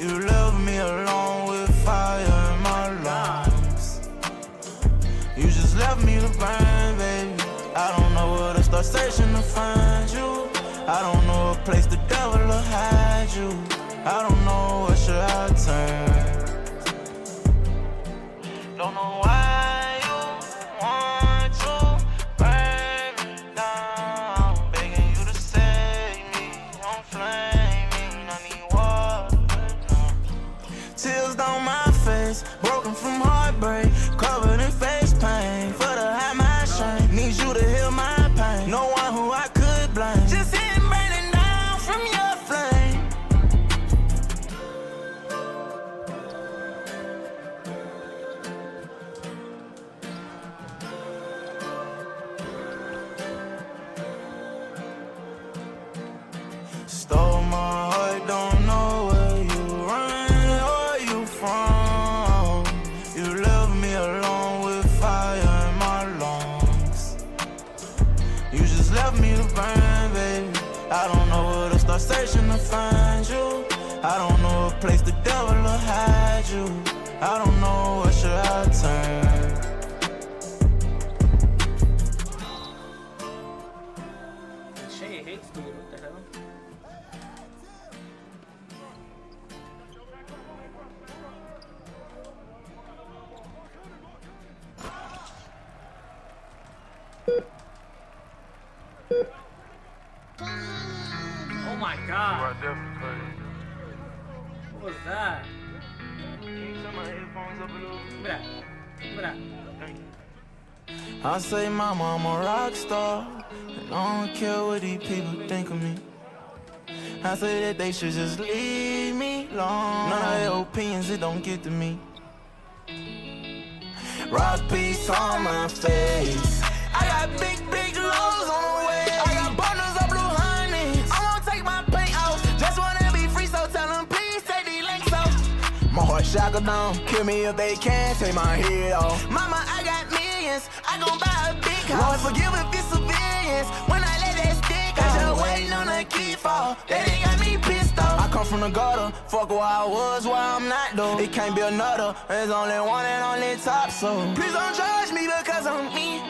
You left me alone with fire in my lungs. You just left me to burn, baby. I don't know where to start searching to find you. I don't know a place the devil will hide you. I don't know where should I turn. Don't know why you want to burn me down. Begging you to save me. I'm flaming, I need water now. Tears down my face, broken from heartbreak, covered in face pain. For the high my shame, need you to heal my pain. No one who I could blame. Just sitting burning down from your flame. Stole my heart, don't know where you run or you from. You left me alone with fire in my lungs. You just left me to burn, baby. I don't know where to start searching to find you. I don't know a place the devil will hide you. I don't know where should I turn. Shay hates dude, what the hell? Oh my god. What was that? Look at that. Look at that. I say, mama, I'm a rock star, and I don't care what these people think of me. I say that they should just leave me alone. None of their opinions, it don't get to me. Rock piece on my face. I got big lows on the way. I got bundles of blue honey. I won't take my paint off. Just wanna be free, so tell them please take these links off. My heart shackled down. Kill me if they can. Take my head off. Mama, I got millions. I gon' buy a big house. Lord, forgive if it's civilians. When I let that stick out, just waiting on a key fall. That ain't got me pissed off. I come from the gutter. Fuck where I was, where I'm not though. It can't be another. There's only one and only top, so please don't judge me because I'm me.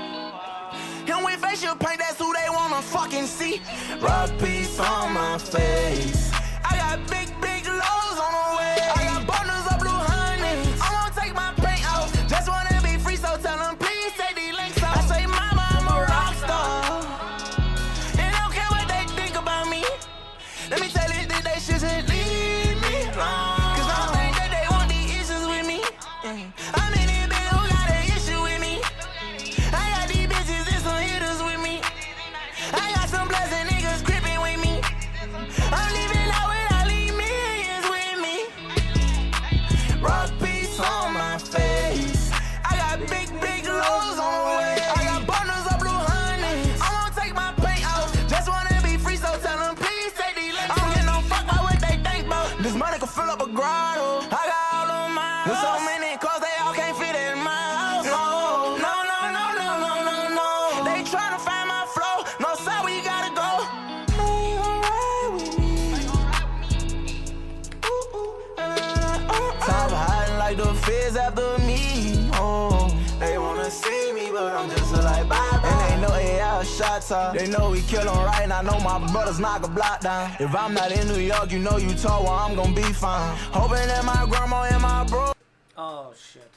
And with facial paint, that's who they wanna fucking see. Rock piece on my face. I got big lows on the way. I got bundles of blue honey. I won't take my paint off. Just wanna be free, so tell them please take these links off. I say, mama, I'm a rock star. They don't care what they think about me. Let me tell you that they should just leave me alone. Cause I don't think that they want these issues with me. I'm in this bitch who got an issue with me. I got these bitches and some hitters with me. I got some blessed niggas creeping with me. I'm leaving out without leaving millions with me. Rock piece on my face. I got big lows on the way. I got bundles of blue honey. I won't take my paint off. Just wanna be free, so tell them please take these links. I don't get no fuck about what they think about. This money can fill up a grotto. I got all of mine. There's so many cars, they all can't fit in my house. No. They tryna find my flow. No, sir, we gotta go. No, you gon' ride with me. Time for hiding like the feds after me. Oh, they wanna see me, but I'm just like bye-bye. And they know AI shots up. They know we kill 'em right, and I know my brothers knock a block down. If I'm not in New York, you know you told, well, I'm gon' be fine. Hoping that my grandma and my bro. Oh shit.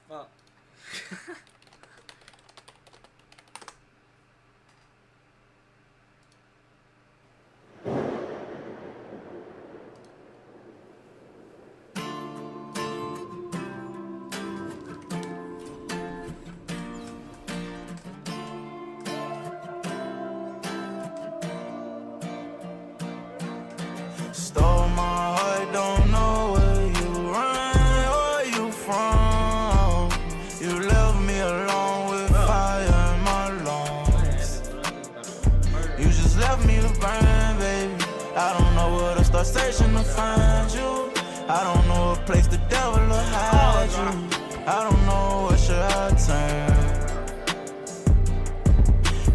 Fuck. I don't know what should I turn.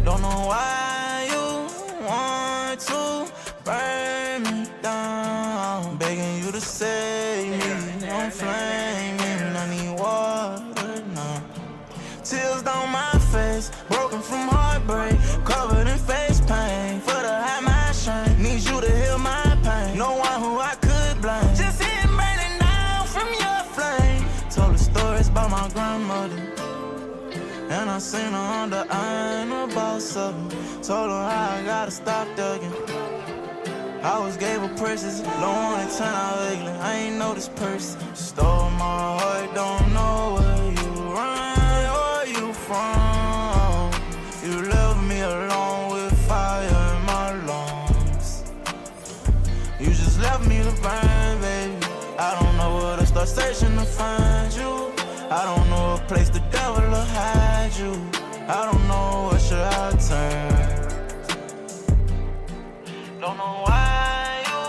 Don't know why you want to burn me down. Begging you to save me, don't flame me. I need water now. Tears down my face, broken from heartbreak, covered in face pain. For to hide my shame, need you to heal my pain. No one who I could blame. Just him burning down from your flame. Told the stories about my grandmother, and I seen her under iron about something. Told her how I gotta stop thugging. I was gave her precious, don't wanna turn out ugly. I ain't know this person. Stole my heart, don't know where you run or you from. You left me alone with fire in my lungs. You just left me to burn, baby. I don't know where to start searching to find you. I don't know a place the devil will hide you. I don't know what should I turn. Don't know why you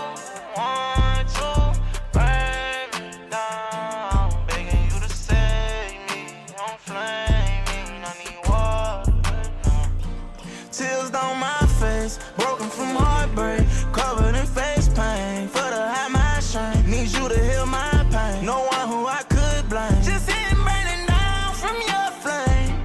want to burn me down. Begging you to save me, don't flame me. I need water now. Tears down my face, broken from heartbreak, covered in face pain. For to hide my shame, need you to heal my pain. No one who I could blame. Just him burning down from your flame.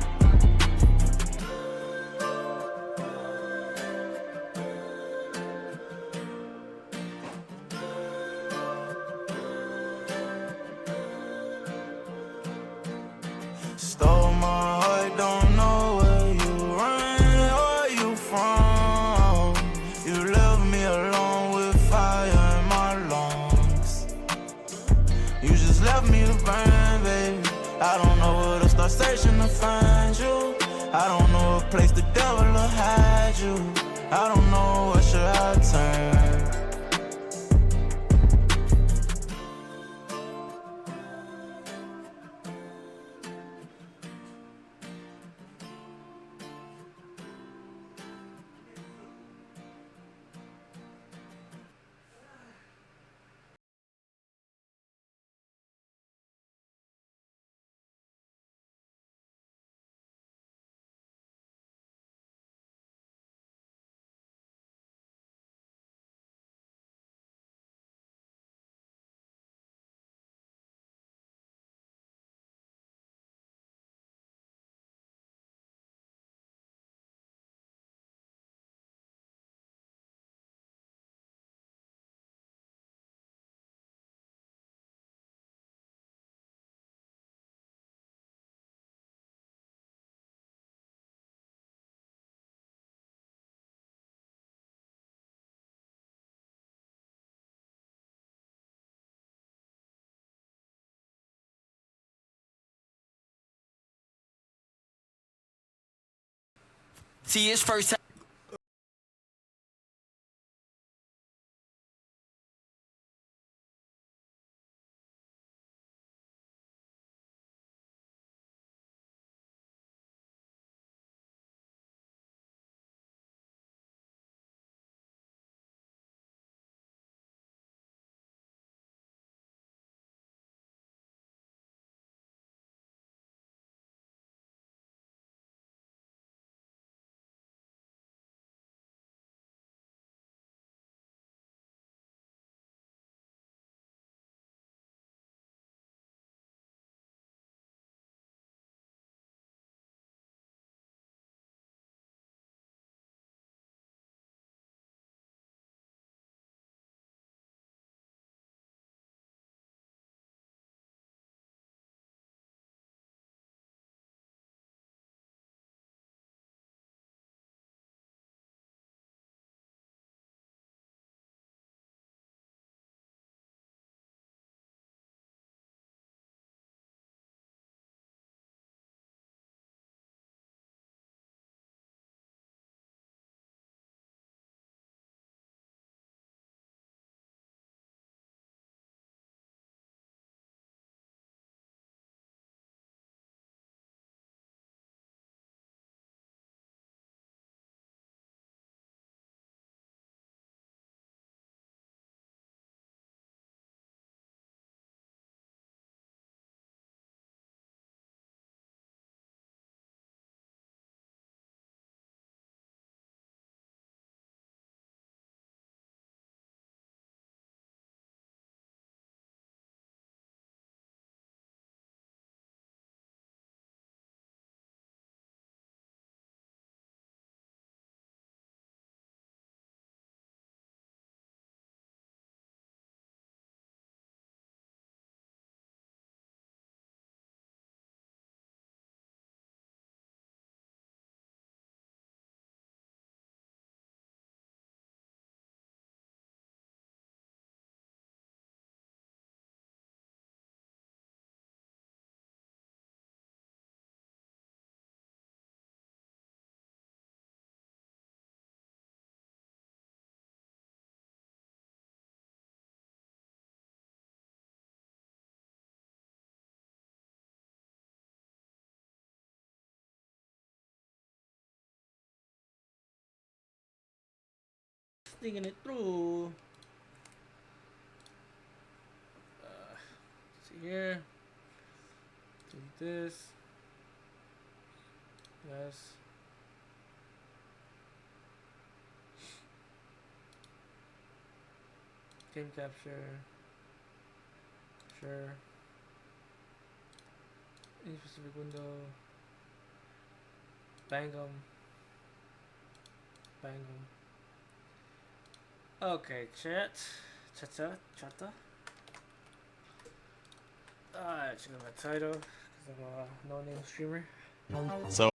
Stole my heart, don't know where you run or you from. You left me alone with fire in my lungs. You just left me to burn, baby. I don't know where to start searching to find you. I don't know a place the devil will hide you. I don't know what should I turn. See, his first time. thinking it through. See here. Delete this. Yes. Game capture. Sure. Any specific window. Bang 'em. Bang 'em. Okay, chat. Chatta. Check out my title, because I'm a no-name streamer. So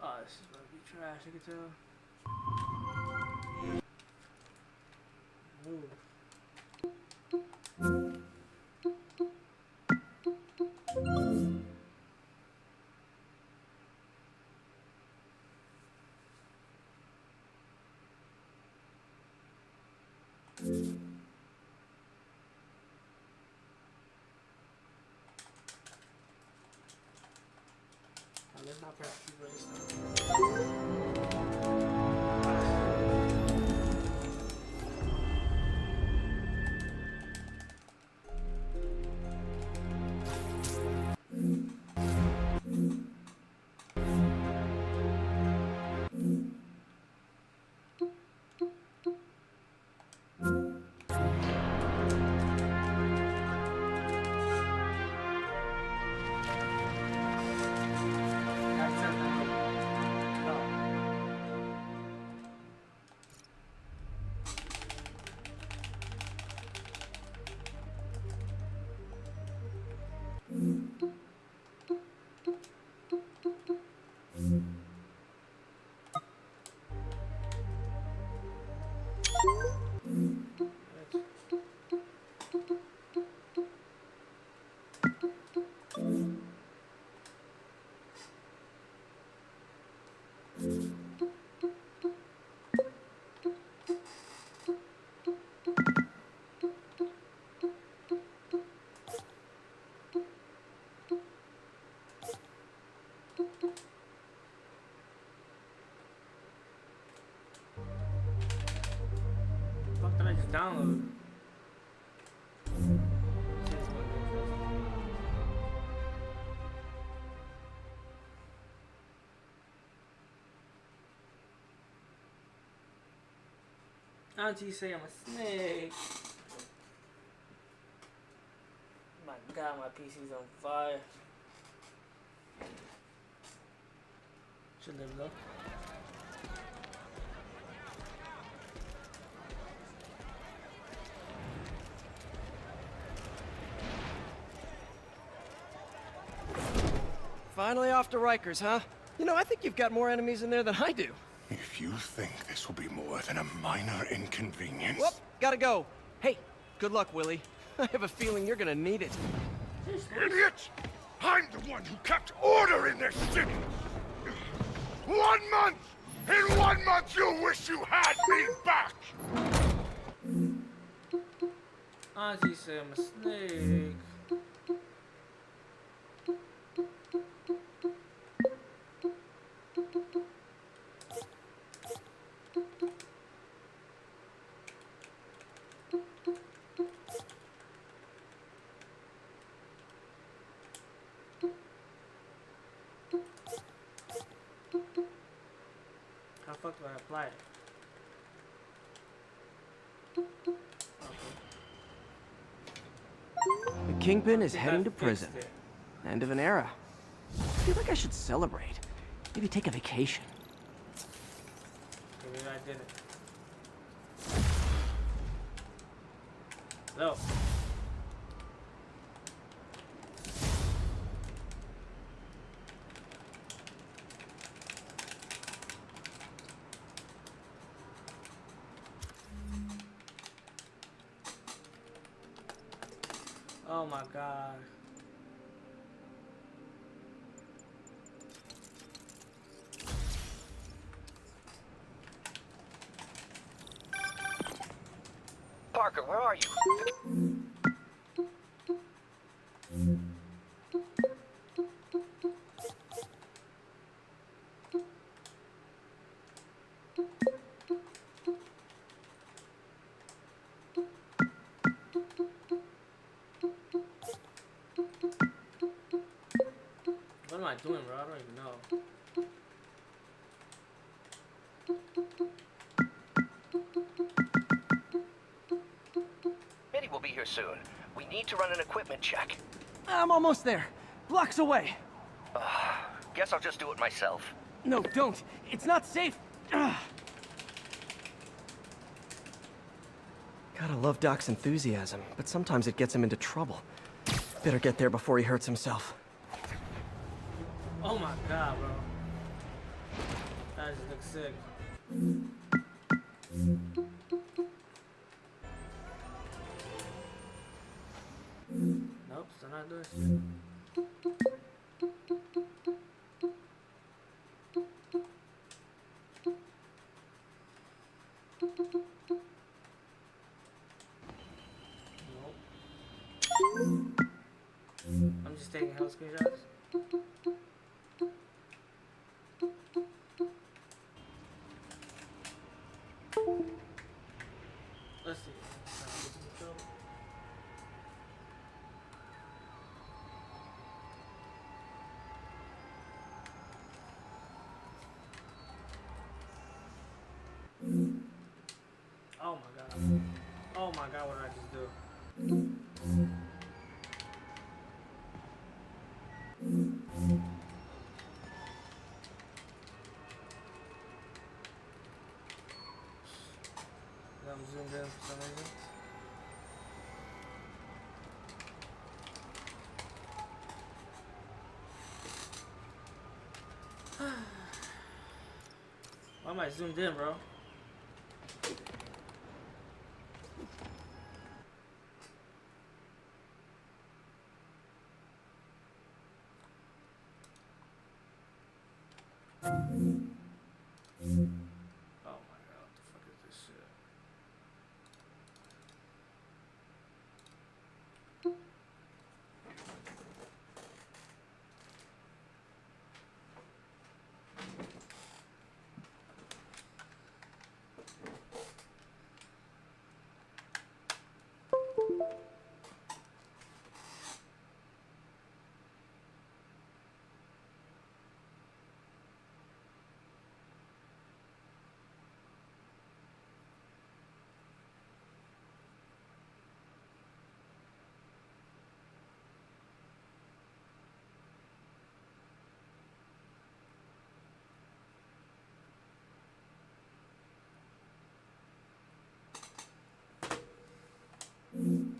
Oh, this is gonna be trash, I can tell. Move. Let's not press keep race download. Auntie say I'm a snake. My God, my PC's on fire. Should live though. Finally off to Rikers, huh? You know, I think you've got more enemies in there than I do. If you think this will be more than a minor inconvenience... Whoop, gotta go. Hey, good luck, Willie. I have a feeling you're gonna need it. Idiot! I'm the one who kept order in this city! 1 month! In 1 month you'll wish you had me back! Auntie say I'm a snake. How the fuck do I apply it? The Kingpin is I think heading I to fixed prison. it. End of an era. I feel like I should celebrate. Maybe take a vacation. Maybe I did it. No. Oh my God. Parker, where are you? What am I doing, bro? I don't even know. Mitty will be here soon. We need to run an equipment check. I'm almost there. Blocks away. Guess I'll just do it myself. No, don't. It's not safe. Gotta love Doc's enthusiasm, but sometimes it gets him into trouble. Better get there before he hurts himself. Oh my God, bro. That just looks sick. Nope, still not doing shit. Nope. I'm just taking health screenshots. Let's see. Oh my God. Oh my God, what did I just do? I'm zoomed in for some reason. Why am I zoomed in, bro? Oh my God, what the fuck is this shit?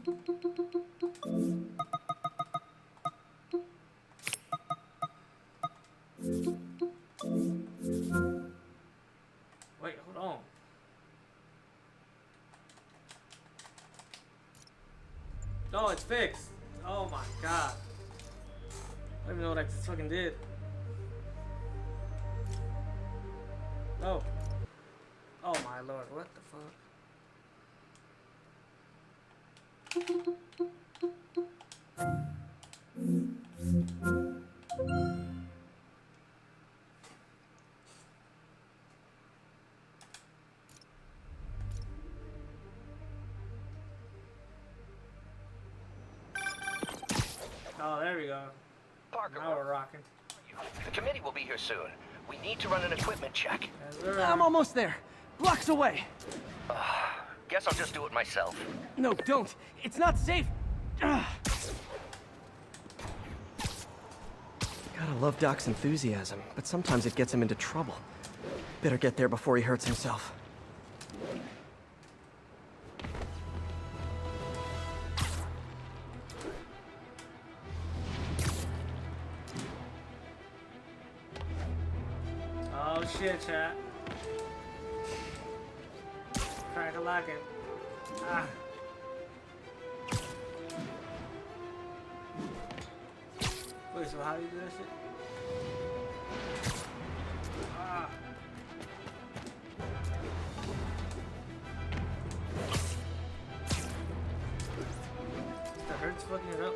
Wait, hold on. No, it's fixed. Oh my god. I don't even know what I just fucking did. Oh. Oh my lord, what the fuck? Oh, there we go. Parker, Now we're rocking. the committee will be here soon. We need to run an equipment check. I'm almost there. Blocks away. Guess I'll just do it myself. No, don't. It's not safe. Gotta love Doc's enthusiasm, but sometimes it gets him into trouble. Better get there before he hurts himself. Oh shit, chat. Crack a lacking. Ah. Wait, so how do you do that shit? Ah. That hurts fucking it up.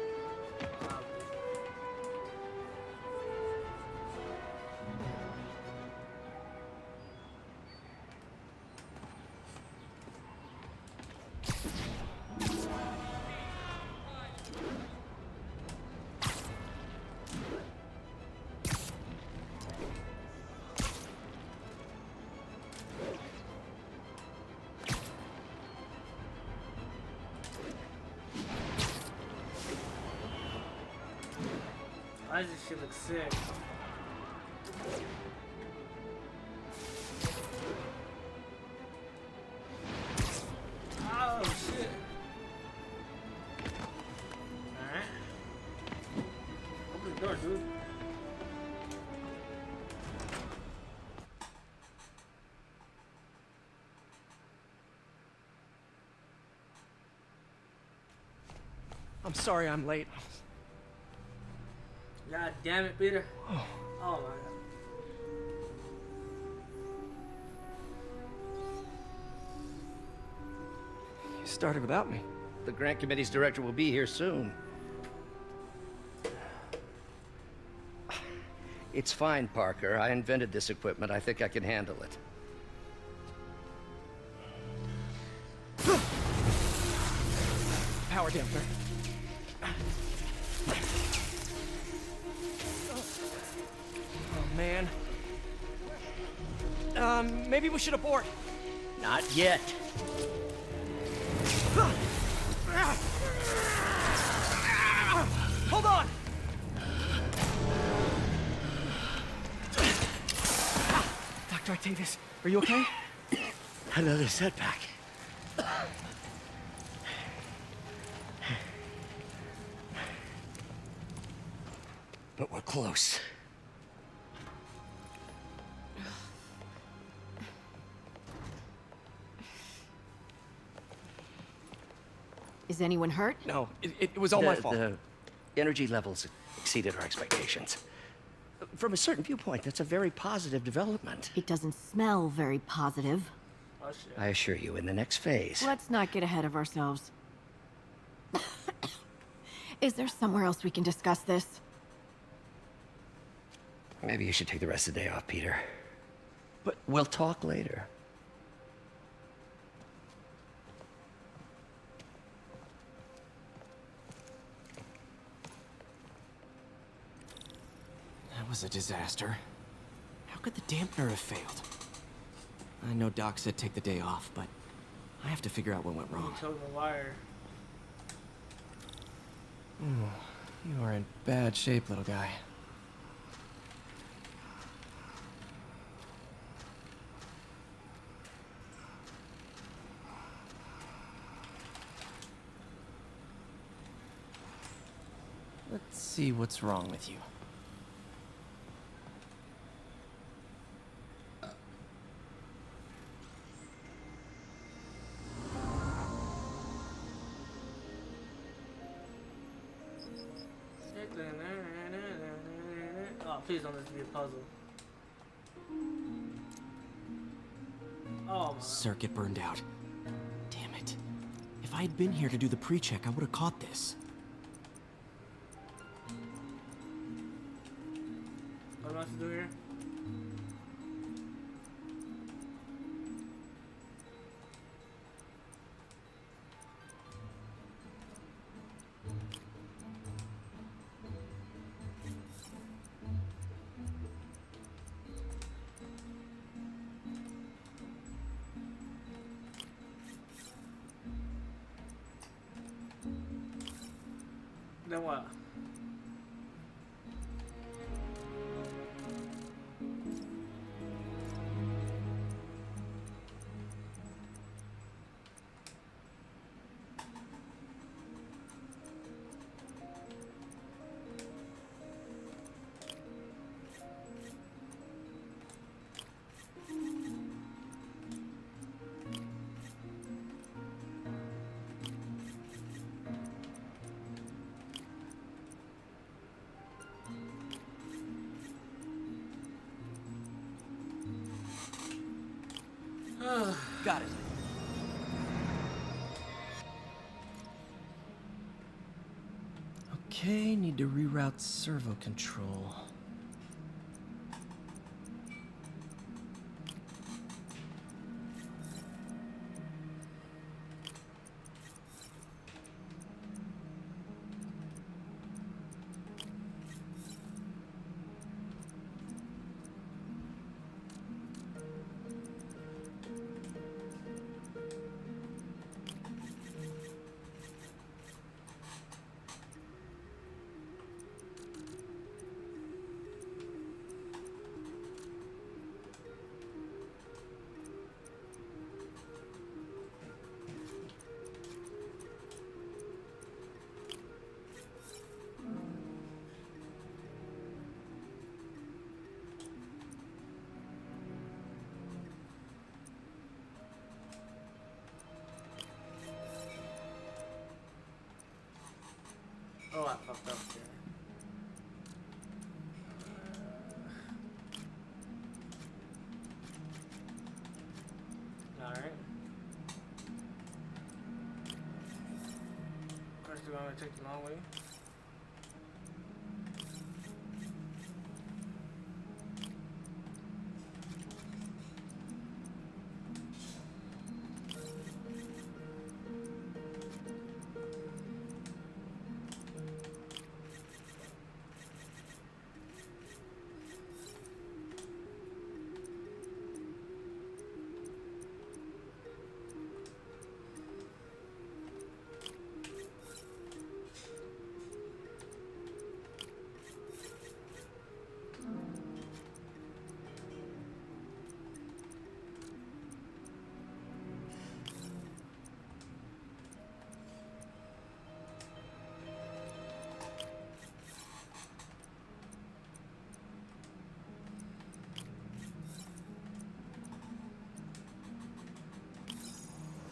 Why does this shit look sick? Oh shit. Alright. Open the door, dude. I'm sorry I'm late. God damn it, Peter. Oh my god. You started without me. The grant committee's director will be here soon. It's fine, Parker. I invented this equipment. I think I can handle it. Power damper. Oh, man. Maybe we should abort. Not yet. Hold on! Dr. Octavius, are you okay? Another setback. But we're close. Is anyone hurt? No, it was all my fault. The energy levels exceeded our expectations. From a certain viewpoint, that's a very positive development. It doesn't smell very positive. Oh shit. I assure you, in the next phase. Let's not get ahead of ourselves. Is there somewhere else we can discuss this? Maybe you should take the rest of the day off, Peter. But we'll talk later. that was a disaster. How could the dampener have failed? I know Doc said take the day off, but I have to figure out what went You wrong. told the wire. You are in bad shape, little guy. Let's see what's wrong with you. Oh, please don't let this be a puzzle. Oh my. Circuit burned out. Damn it. If I had been here to do the pre-check, I would have caught this. What am I supposed to do here? Then what? Got it. Okay, need to reroute servo control. Oh, I fucked up here. Alright. First, do I want to take the long way?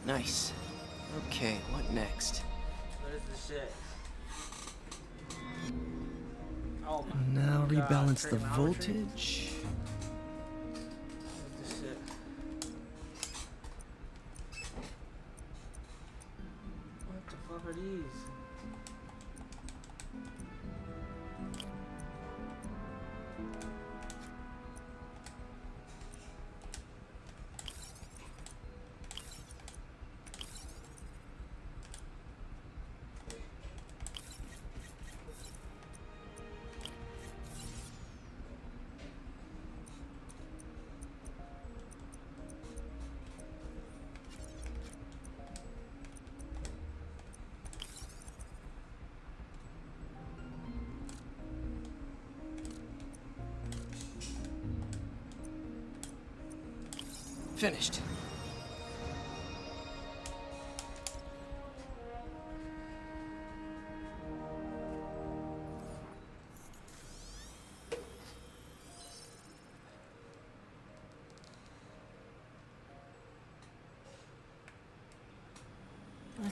Nice. Okay, what next? What is this shit? Oh my Now God, rebalance the trigonometry. voltage. What is this shit? What the fuck are these? Finished.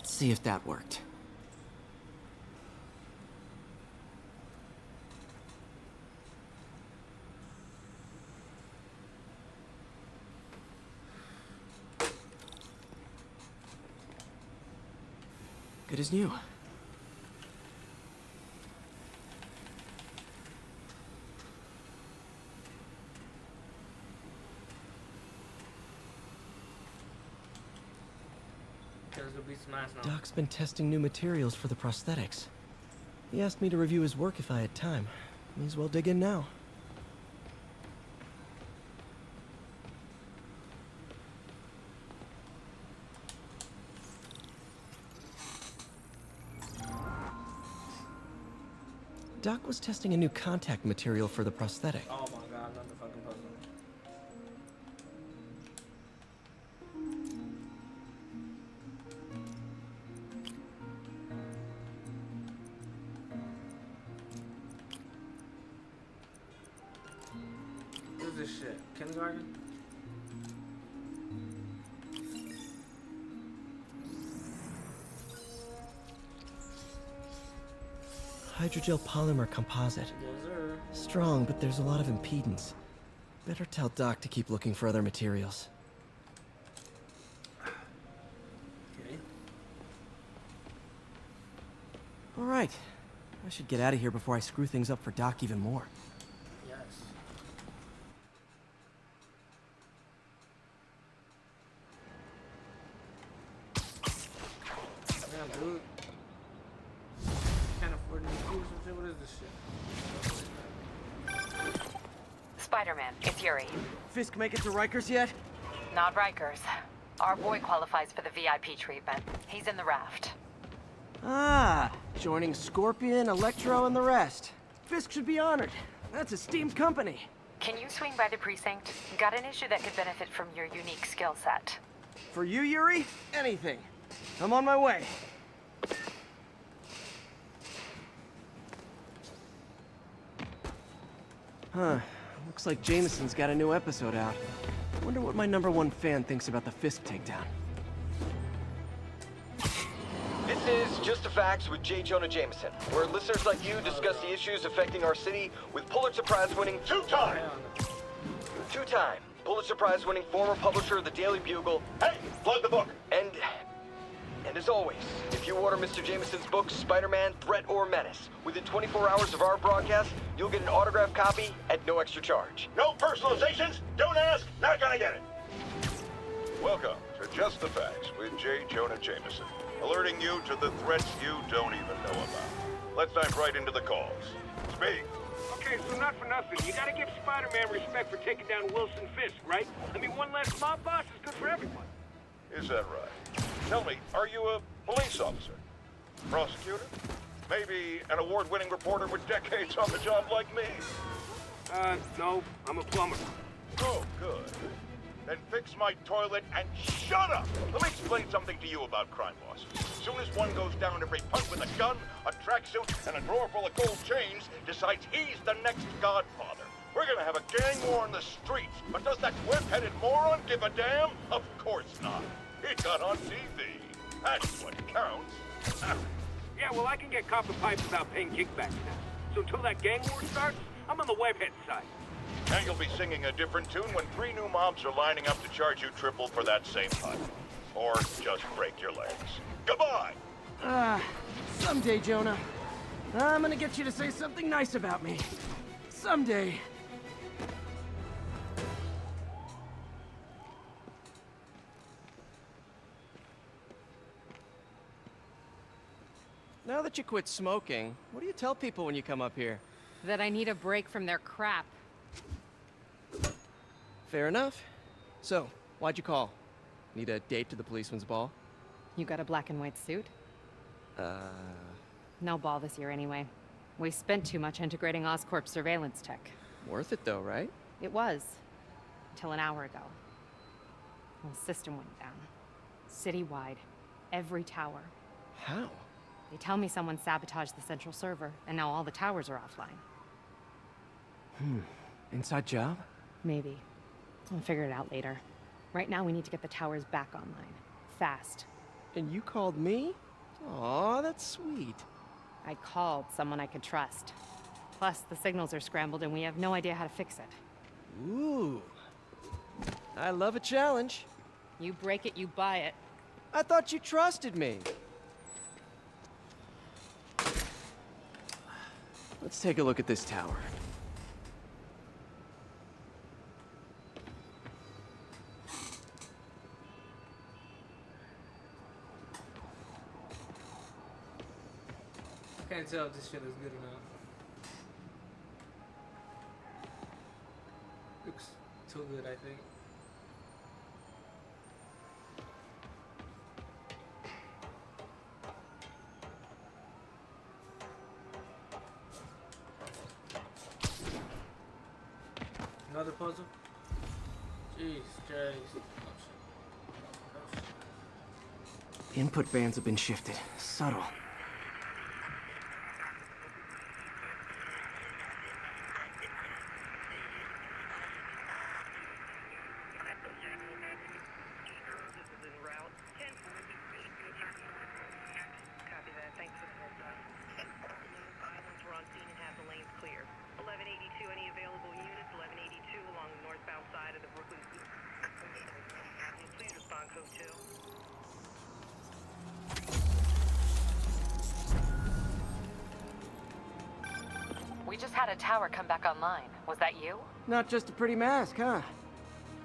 Let's see if that worked. Good as new. Doc's been testing new materials for the prosthetics. He asked me to review his work if I had time. May as well dig in now. Doc was testing a new contact material for the prosthetic. Oh my god, not the fucking puzzle. What is this shit? Kindergarten? Hydrogel polymer composite. Yes, sir. Strong, but there's a lot of impedance. Better tell Doc to keep looking for other materials. Okay. All right. I should get out of here before I screw things up for Doc even more. Yes. Damn, dude. Can't afford new shoes and shit. What is this shit? Spider-Man, it's Yuri. Fisk make it to Rikers yet? Not Rikers. Our boy qualifies for the VIP treatment. He's in the raft. Ah, joining Scorpion, Electro, and the rest. Fisk should be honored. That's esteemed company. Can you swing by the precinct? Got an issue that could benefit from your unique skill set. For you, Yuri? Anything. I'm on my way. Huh. Looks like Jameson's got a new episode out. Wonder what my #1 fan thinks about the Fisk takedown. This is Just the Facts with J. Jonah Jameson, where listeners like you discuss the issues affecting our city with Pulitzer Prize-winning two-time Pulitzer Prize-winning former publisher of the Daily Bugle. Hey, plug the book. And as always, if you order Mr. Jameson's book, Spider-Man, Threat or Menace, within 24 hours of our broadcast, you'll get an autographed copy at no extra charge. No personalizations. Don't ask. Not gonna get it. Welcome to Just the Facts with J. Jonah Jameson, alerting you to the threats you don't even know about. Let's dive right into the calls. Speak. Okay, so not for nothing. You gotta give Spider-Man respect for taking down Wilson Fisk, right? I mean, one less mob boss is good for everyone. Is that right? Tell me, are you a police officer? Prosecutor? Maybe an award-winning reporter with decades on the job like me? No, I'm a plumber. Oh, good. Then fix my toilet and shut up! Let me explain something to you about crime bosses. As soon as one goes down, every punk with a gun, a tracksuit, and a drawer full of gold chains decides he's the next godfather. We're gonna have a gang war in the streets, but does that whip-headed moron give a damn? Of course not. He got on TV. That's what counts. Yeah, well, I can get copper pipes without paying kickbacks now. So until that gang war starts, I'm on the webhead side. And you'll be singing a different tune when 3 new mobs are lining up to charge you triple for that same pipe. Or just break your legs. Goodbye! Someday, Jonah. I'm gonna get you to say something nice about me. Someday. Now that you quit smoking, what do you tell people when you come up here? That I need a break from their crap. Fair enough. So, why'd you call? Need a date to the policeman's ball? You got a black and white suit? No ball this year anyway. We spent too much integrating Oscorp's surveillance tech. Worth it though, right? It was. Until an hour ago. The system went down. Citywide. Every tower. How? They tell me someone sabotaged the central server, and now all the towers are offline. Inside job? Maybe. I'll figure it out later. Right now, we need to get the towers back online. Fast. And you called me? Aw, that's sweet. I called someone I could trust. Plus, the signals are scrambled and we have no idea how to fix it. Ooh. I love a challenge. You break it, you buy it. I thought you trusted me. Let's take a look at this tower. I can't tell if this shit is good or not. Looks too good, I think. Another puzzle? Jeez, jeez. Oh, shit. Input bands have been shifted. Subtle. We just had a tower come back online. Was that you? Not just a pretty mask, huh?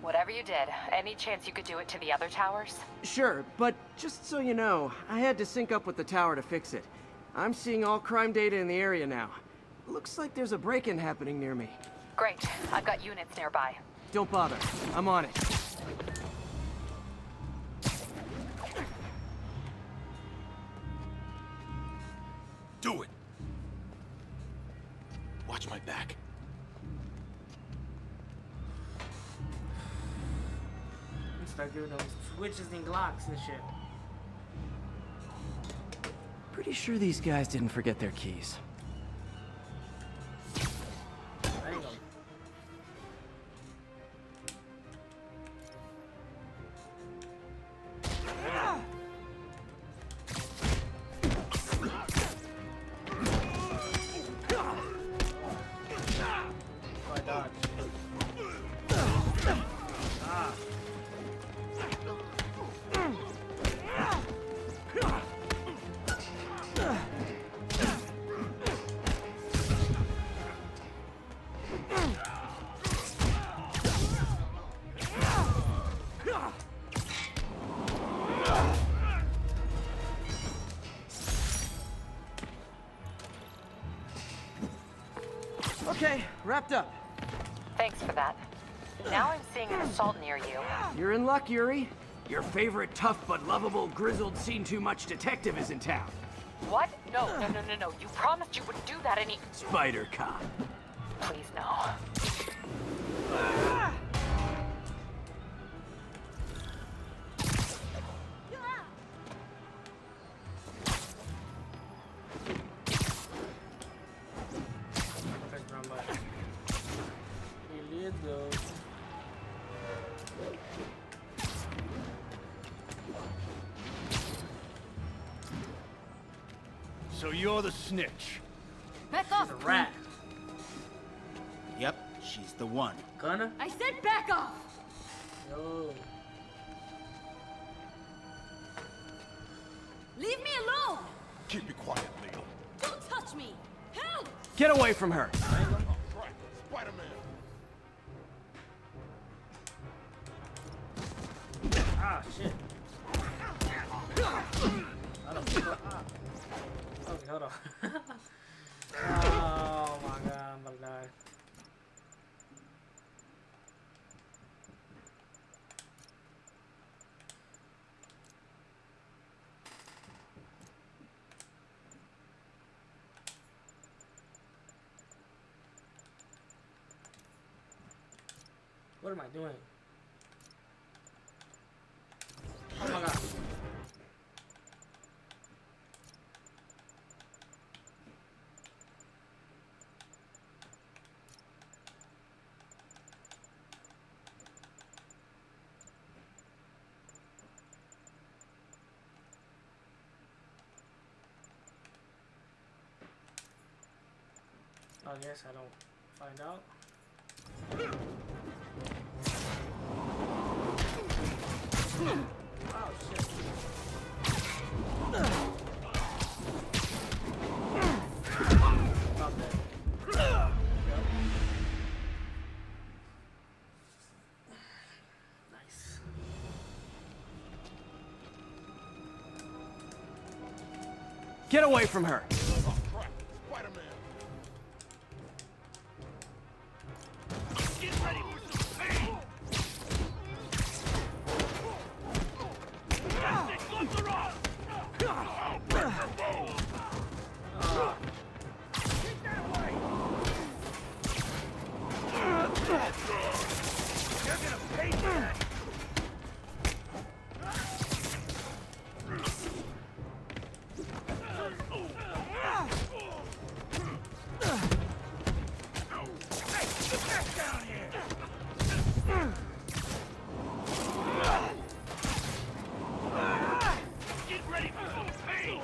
Whatever you did, any chance you could do it to the other towers? Sure, but just so you know, I had to sync up with the tower to fix it. I'm seeing all crime data in the area now. Looks like there's a break-in happening near me. Great. I've got units nearby. Don't bother. I'm on it. Do it. Watch my back. Start doing those switches and glocks and shit. Pretty sure these guys didn't forget their keys. Hang on. Oh, I dodged. Ah. Okay, wrapped up. Thanks for that. Now I'm seeing an assault near you. You're in luck, Yuri. Your favorite tough but lovable, grizzled, seen-too-much detective is in town. What? No. You promised you wouldn't do that any— Spider Cop. Please, no. Beleza. So you're the snitch. Back off! She's a rat. Yep, she's the one. Gonna? I said back off! Yo. Leave me alone! Keep it quiet, Leo. Don't touch me! Help! Get away from her. Right, Spider-Man. Ah, shit. I don't know. Okay, hold on. Oh my god, I'm gonna die. What am I doing? Oh my god. I guess I don't find out. Oh shit. About that. Nice. Get away from her! Oh, crap. Spider-Man. Get ready for some pain! Fantastic! Gloves are off! I'll break her bones! Keep that away! You're gonna pay for that! Hey, get back down here! Get ready for some pain!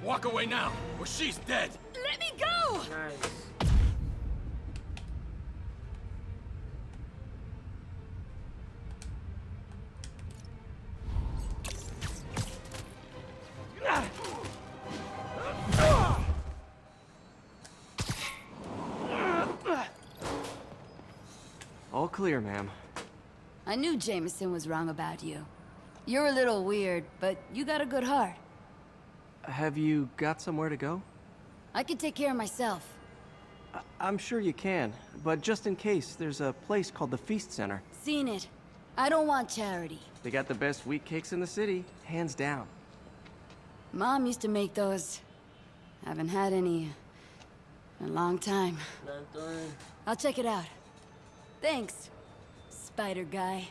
Walk away now, or she's dead. Let me go! Nice. All clear, ma'am. I knew Jameson was wrong about you. You're a little weird, but you got a good heart. Have you got somewhere to go? I can take care of myself. I'm sure you can, but just in case, there's a place called the Feast Center. Seen it. I don't want charity. They got the best wheat cakes in the city, hands down. Mom used to make those. Haven't had any in a long time. I'll check it out. Thanks, Spider Guy.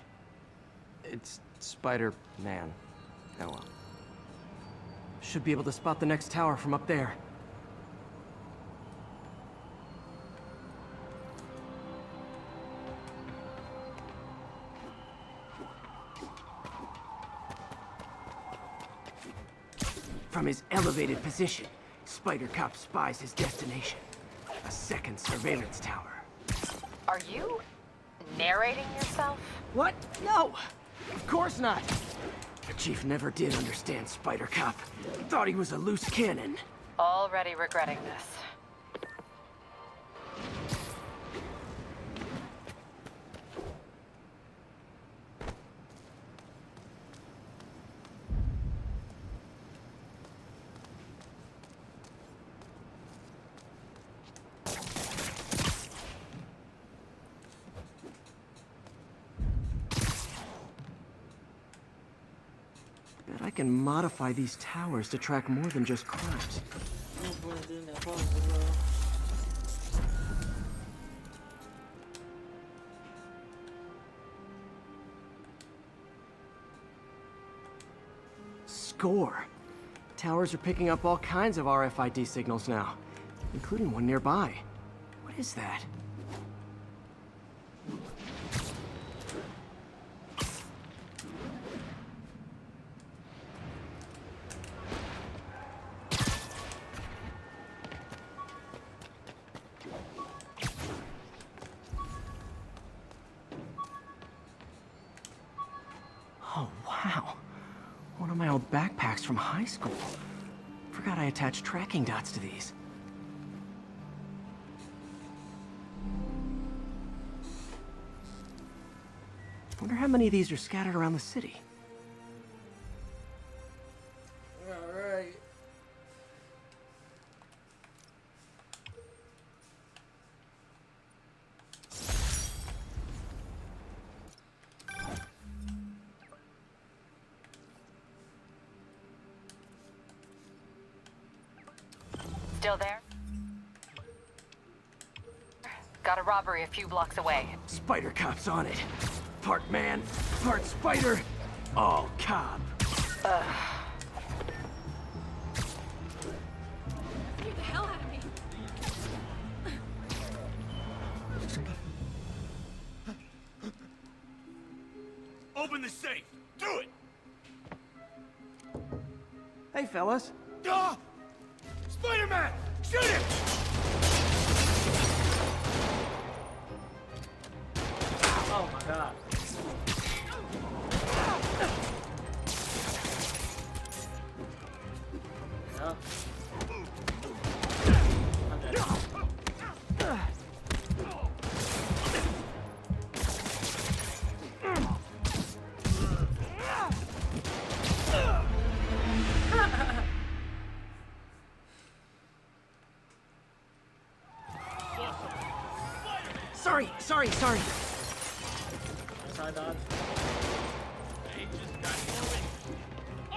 It's Spider-Man. Oh well. Should be able to spot the next tower from up there. From his elevated position, Spider Cop spies his destination. A second surveillance tower. Are you narrating yourself? What? No! Of course not! The Chief never did understand Spider Cop. Thought he was a loose cannon. Already regretting this. Bet I can modify these towers to track more than just crimes. Score! Towers are picking up all kinds of RFID signals now, including one nearby. What is that? Oh, wow. One of my old backpacks from high school. Forgot I attached tracking dots to these. Wonder how many of these are scattered around the city. Alright. Still there? Got a robbery a few blocks away. Spider Cop's on it. Part man, part spider, all cop. Scared the hell out of me. Open the safe! Do it! Hey, fellas. Ah! Spider-Man! Shoot him! Oh my god. Yeah. Sorry. Side dodge. They just got more in.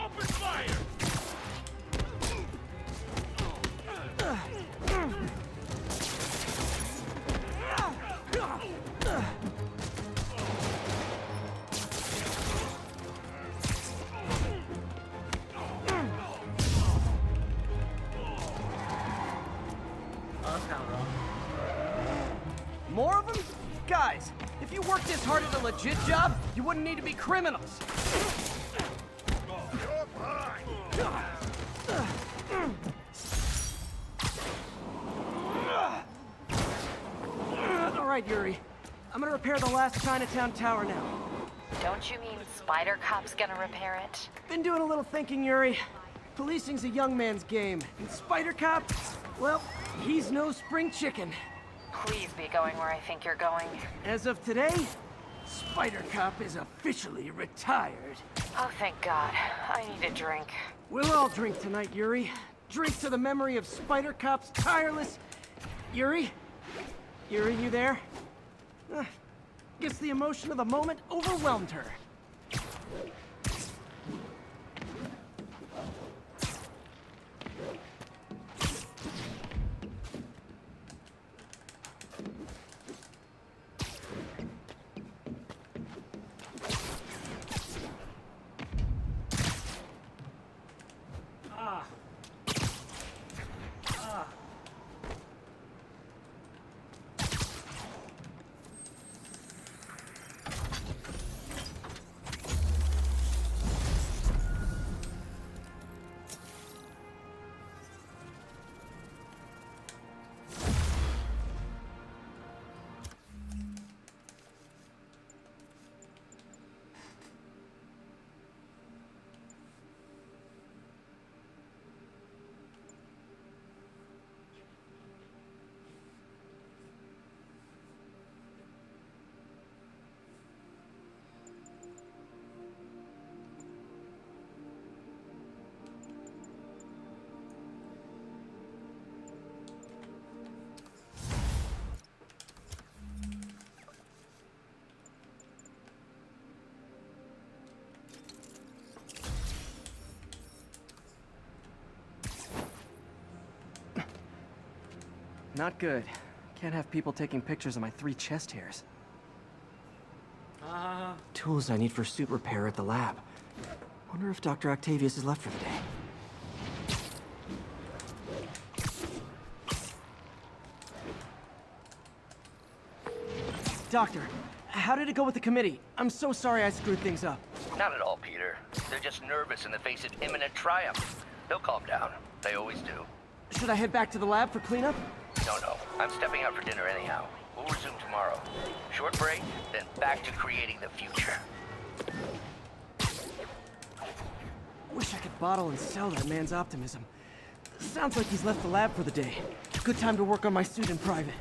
Open fire! Oh, that's kind of rough. More of them? Guys, if you worked this hard at a legit job, you wouldn't need to be criminals. All right, Yuri. I'm gonna repair the last Chinatown tower now. Don't you mean Spider Cop's gonna repair it? Been doing a little thinking, Yuri. Policing's a young man's game, and Spider Cop, well, he's no spring chicken. Please be going where I think you're going. As of today, Spider Cop is officially retired. Oh, thank God. I need a drink. We'll all drink tonight, Yuri. Drink to the memory of Spider Cop's tireless... Yuri? Yuri, you there? Guess the emotion of the moment overwhelmed her. Not good. Can't have people taking pictures of my 3 chest hairs. Tools I need for suit repair at the lab. Wonder if Dr. Octavius is left for the day. Doctor, how did it go with the committee? I'm so sorry I screwed things up. Not at all, Peter. They're just nervous in the face of imminent triumph. They'll calm down. They always do. Should I head back to the lab for cleanup? No. I'm stepping out for dinner anyhow. We'll resume tomorrow. Short break, then back to creating the future. Wish I could bottle and sell that man's optimism. Sounds like he's left the lab for the day. Good time to work on my suit in private.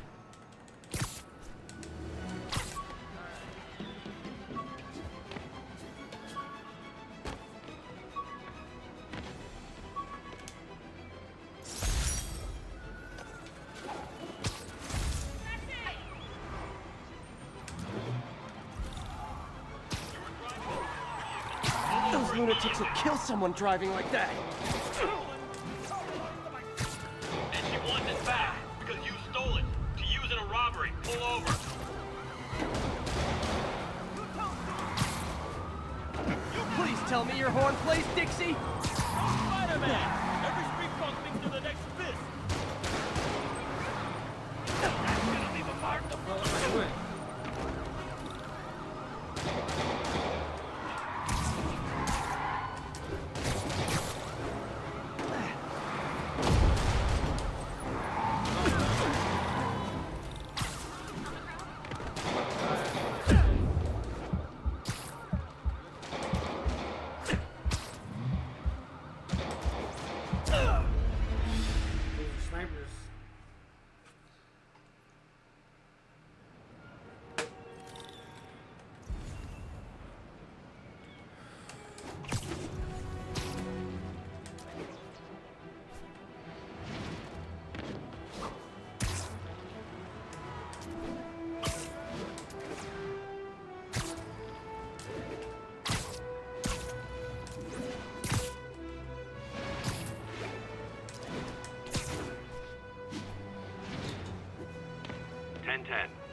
Those lunatics will kill someone driving like that. And she wants it back because you stole it to use in a robbery. Pull over. Please tell me your horn plays Dixie. Spider-Man! Every street punk thinks they're the next fist. That's gonna leave a mark.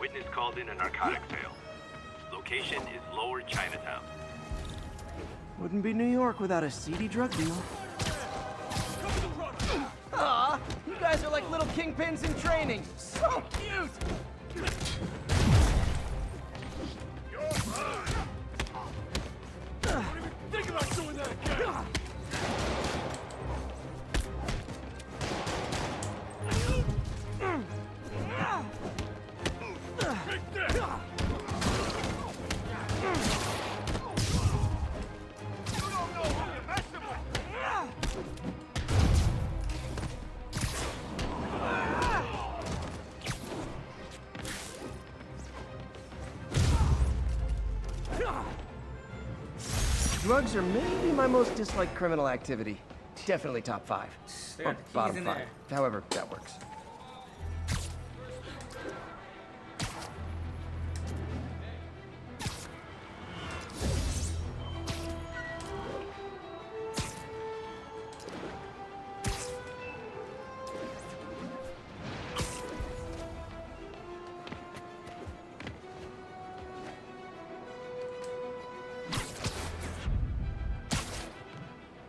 Witness called in a narcotics sale. Location is Lower Chinatown. Wouldn't be New York without a seedy drug deal. Aw, you guys are like little kingpins in training. So cute! Don't even think about doing that again! Take that! You don't know who you're messing with! Drugs are maybe my most disliked criminal activity. Definitely top 5. They Or got the keys bottom in 5. there. However, that works.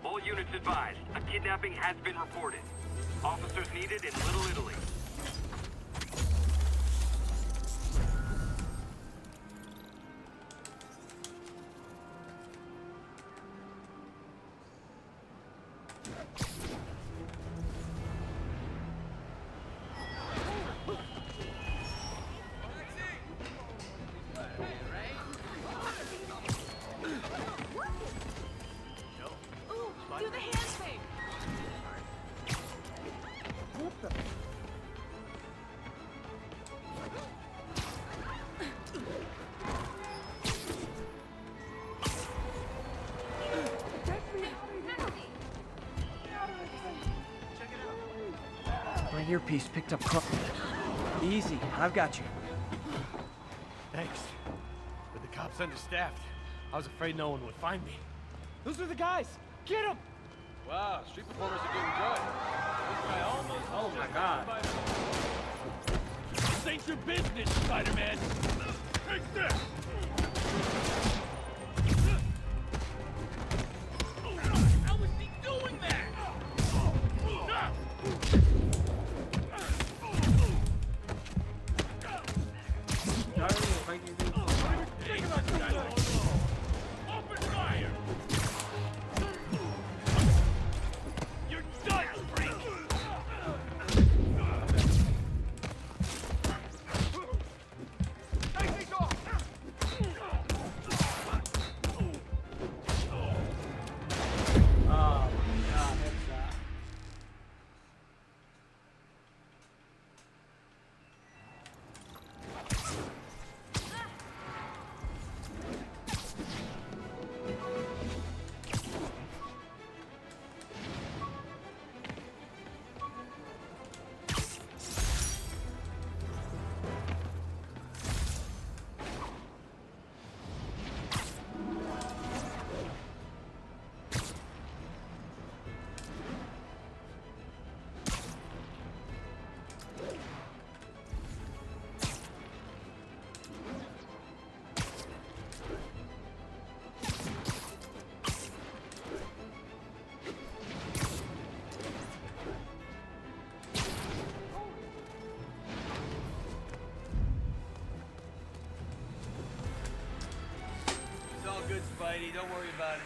All units advised, a kidnapping has been reported. Officers needed in Little Italy. Do the hand thing. My earpiece picked up Easy, I've got you. Thanks. With the cops understaffed, I was afraid no one would find me. Those are the guys! Get them! Wow, street performers are getting good. This guy almost... Oh my god. This ain't your business, Spider-Man. Take that! How is he doing that? Y'all don't even fight these dudes. Think about that. Open fire! You're done, freak! Take these off! Oh my god, headshot. It's all good, Spidey. Don't worry about it.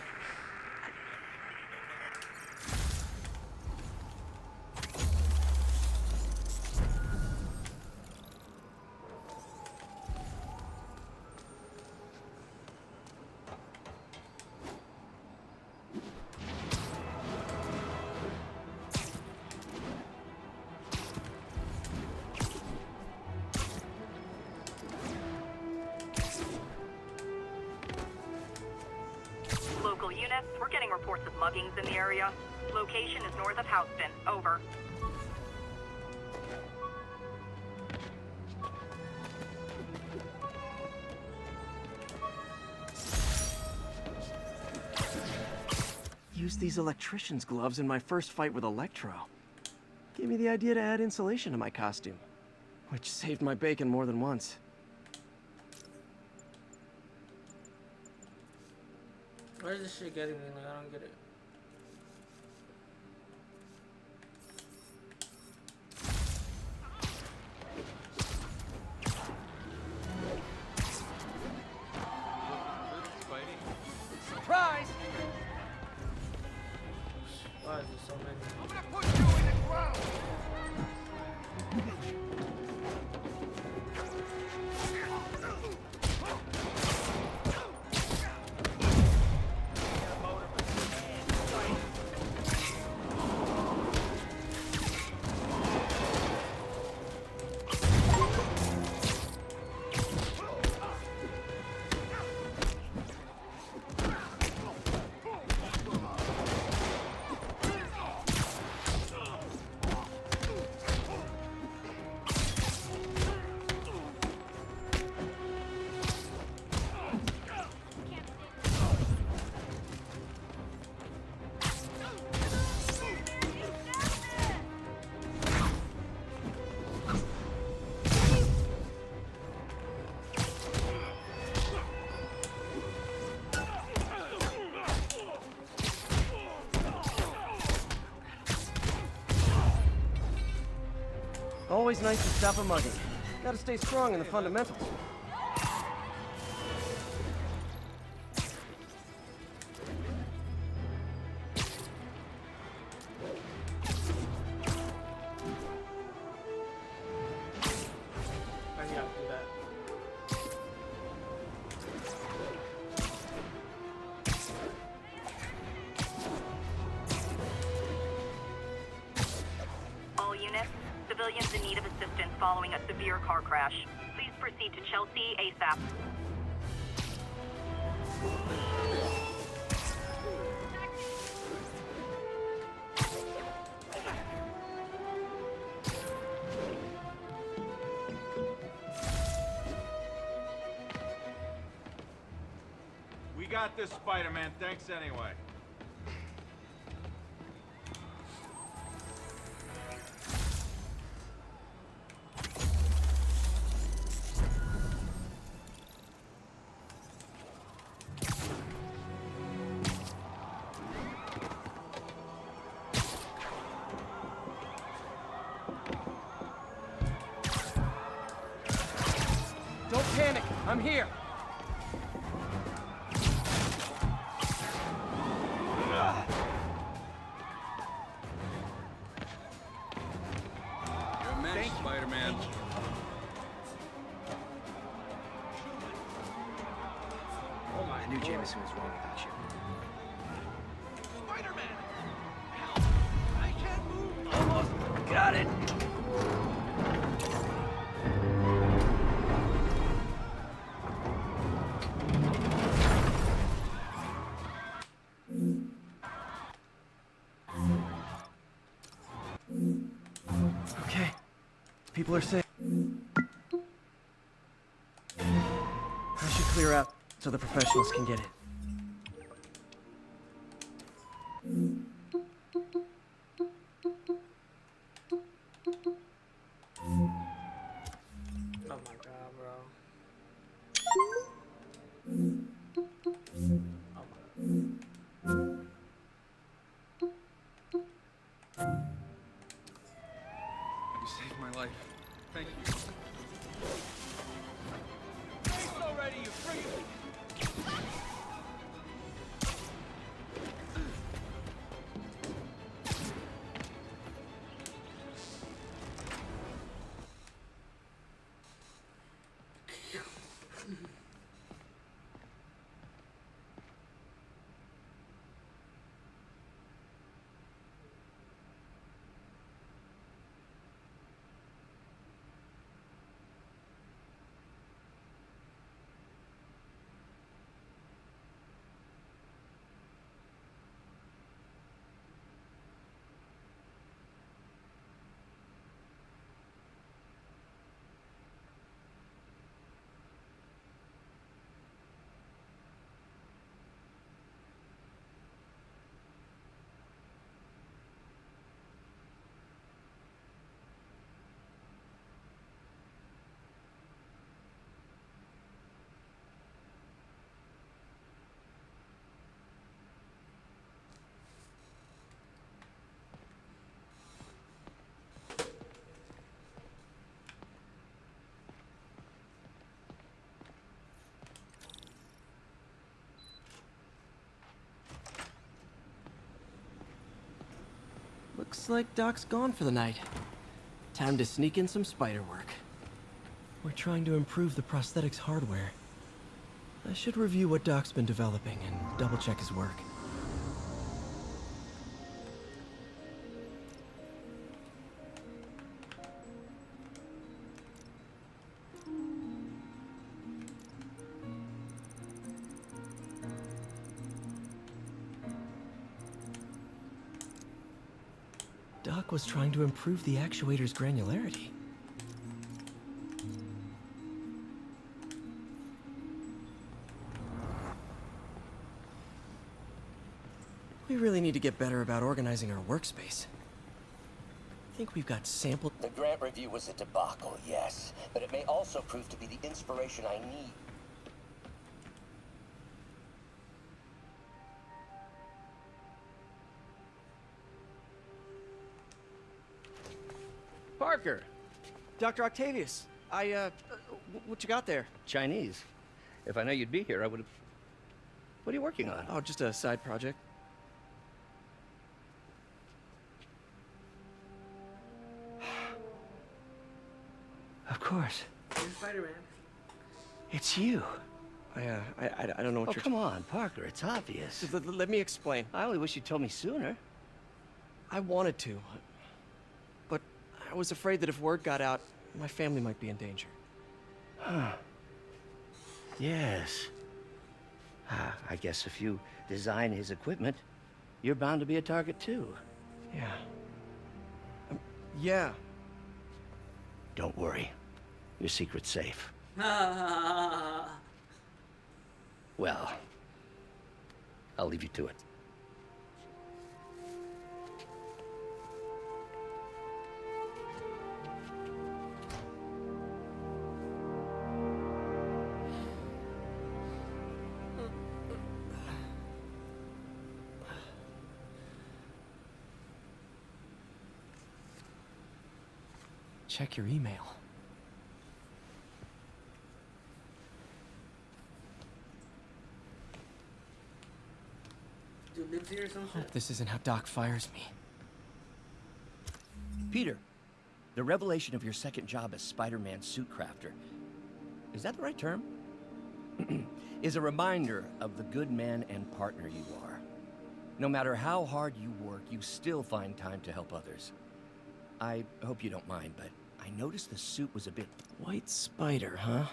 Local units, we're getting reports of muggings in the area. Location is north of Houston. Over. Used these electrician's gloves in my first fight with Electro. Gave me the idea to add insulation to my costume, which saved my bacon more than once. Where's this shit getting me? Like, I don't get it. Surprise! Why is there so many? I'm gonna put you in the ground. Always nice to stop a mugging. Gotta stay strong in the fundamentals. I gotta do that. All units, civilians in need of assistance following a severe car crash. Please proceed to Chelsea ASAP. We got this, Spider-Man. Thanks anyway. Don't panic. I'm here. You're a menace, Spider-Man. Oh my! I knew Jameson was wrong about you. Spider-Man! Help! I can't move! Almost got it. Okay. People are safe. I should clear out so the professionals can get in. Oh my god, bro. You saved my life. Thank you. Face already, you freak! Looks like Doc's gone for the night. Time to sneak in some spider work. We're trying to improve the prosthetics hardware. I should review what Doc's been developing and double-check his work. Doc was trying to improve the actuator's granularity. We really need to get better about organizing our workspace. I think we've got sample... The grant review was a debacle, yes, but it may also prove to be the inspiration I need. Parker! Dr. Octavius, what you got there? Chinese. If I know you'd be here, I would have... What are you working on? Oh, just a side project. Of course. You're Spider-Man. It's you. I don't know what you're... come on, Parker, it's obvious. Let me explain. I only wish you'd told me sooner. I wanted to, but I was afraid that if word got out, my family might be in danger. Huh. Yes. I guess if you design his equipment, you're bound to be a target too. Yeah. Yeah. Don't worry. Your secret's safe. Well, I'll leave you to it. Check your email. Dude lives here or some shit? Hope this isn't how Doc fires me. Peter, the revelation of your second job as Spider-Man suit crafter, is that the right term? Is a reminder of the good man and partner you are. No matter how hard you work, you still find time to help others. I hope you don't mind, but I noticed the suit was a bit... White spider, huh?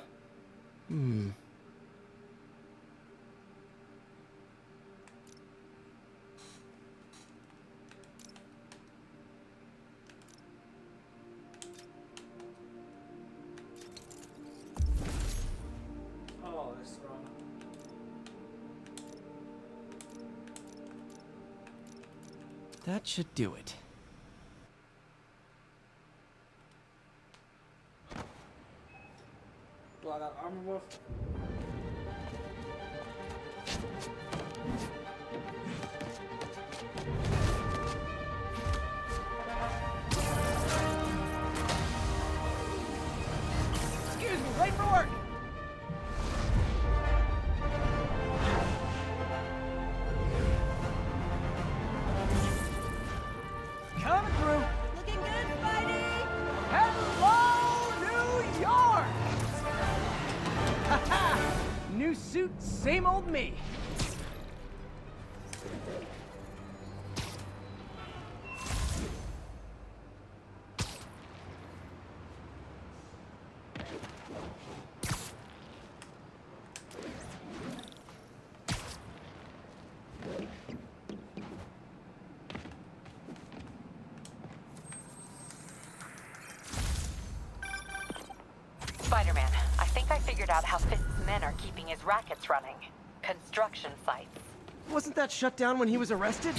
Oh, that's wrong. That should do it. Do I got armor wolf? Excuse me, late for work! Coming through! Looking good, Spidey! Hello, New York! Haha! New suit, same old me. Spider-Man, I think I figured out how Fist's men are keeping his rackets running. Construction sites. Wasn't that shut down when he was arrested?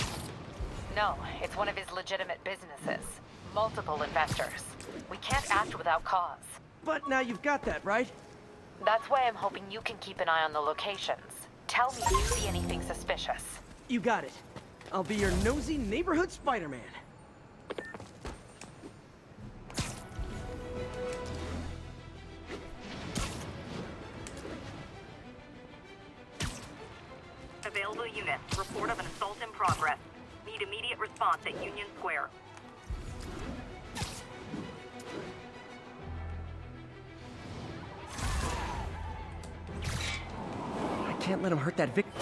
No, it's one of his legitimate businesses. Multiple investors. We can't act without cause. But now you've got that, right? That's why I'm hoping you can keep an eye on the locations. Tell me if you see anything suspicious. You got it. I'll be your nosy neighborhood Spider-Man. Available unit. Report of an assault in progress. Need immediate response at Union Square. can't let him hurt that victim.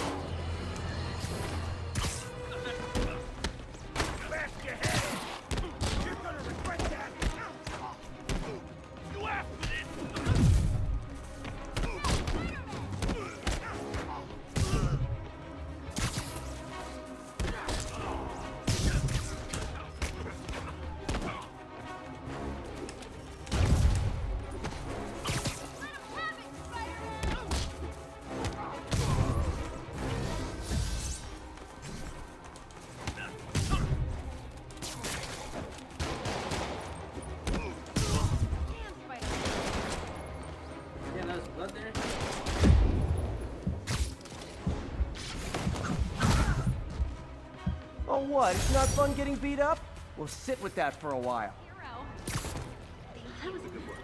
Oh, what? It's not fun getting beat up? We'll sit with that for a while. That was a good one.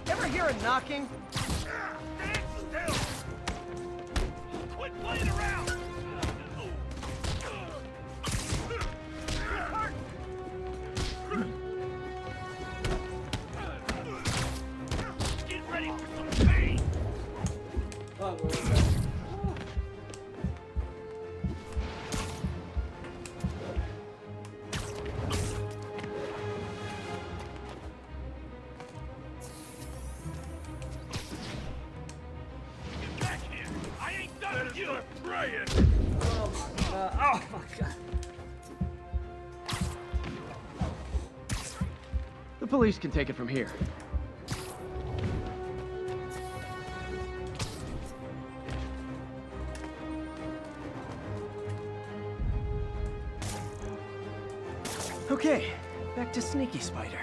Ever hear a knocking? Stand still! Quit playing around! Get ready for some pain! Get back here! I ain't done with you! Praying! Oh my god. The police can take it from here. Okay, back to Sneaky Spider.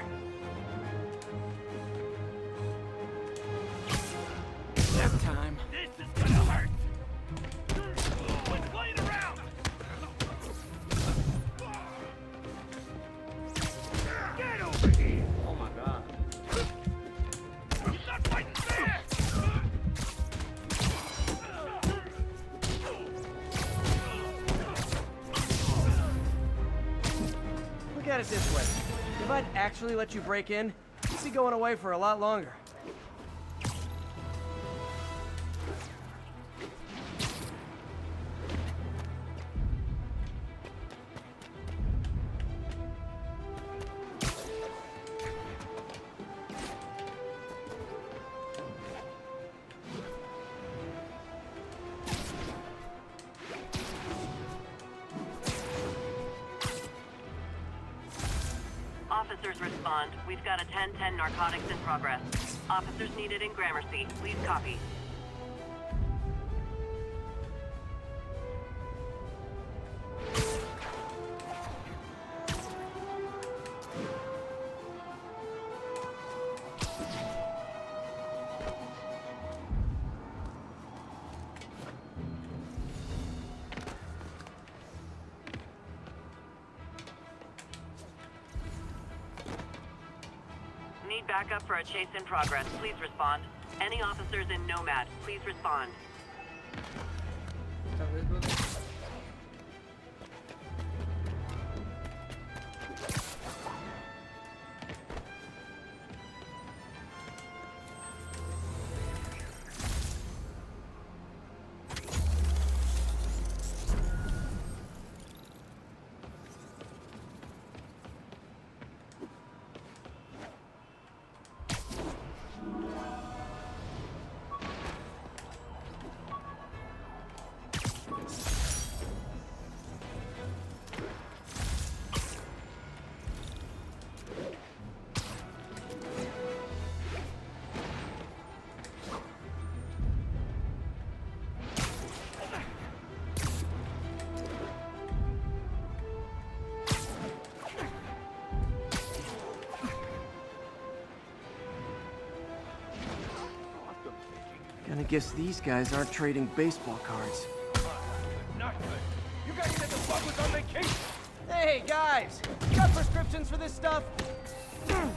Nap time. This is gonna hurt! Quit playing around! Get over here! Oh my god. You're not fighting fair! Look at it this way. If I'd actually let you break in, you'd be going away for a lot longer. Officers respond. We've got a 10-10 narcotics in progress. Officers needed in Gramercy. Please copy. Need backup for a chase in progress. Please respond. Any officers in Nomad, please respond. Guess these guys aren't trading baseball cards. Not good. You guys said the bug was on vacation. Hey, guys! You got prescriptions for this stuff? Not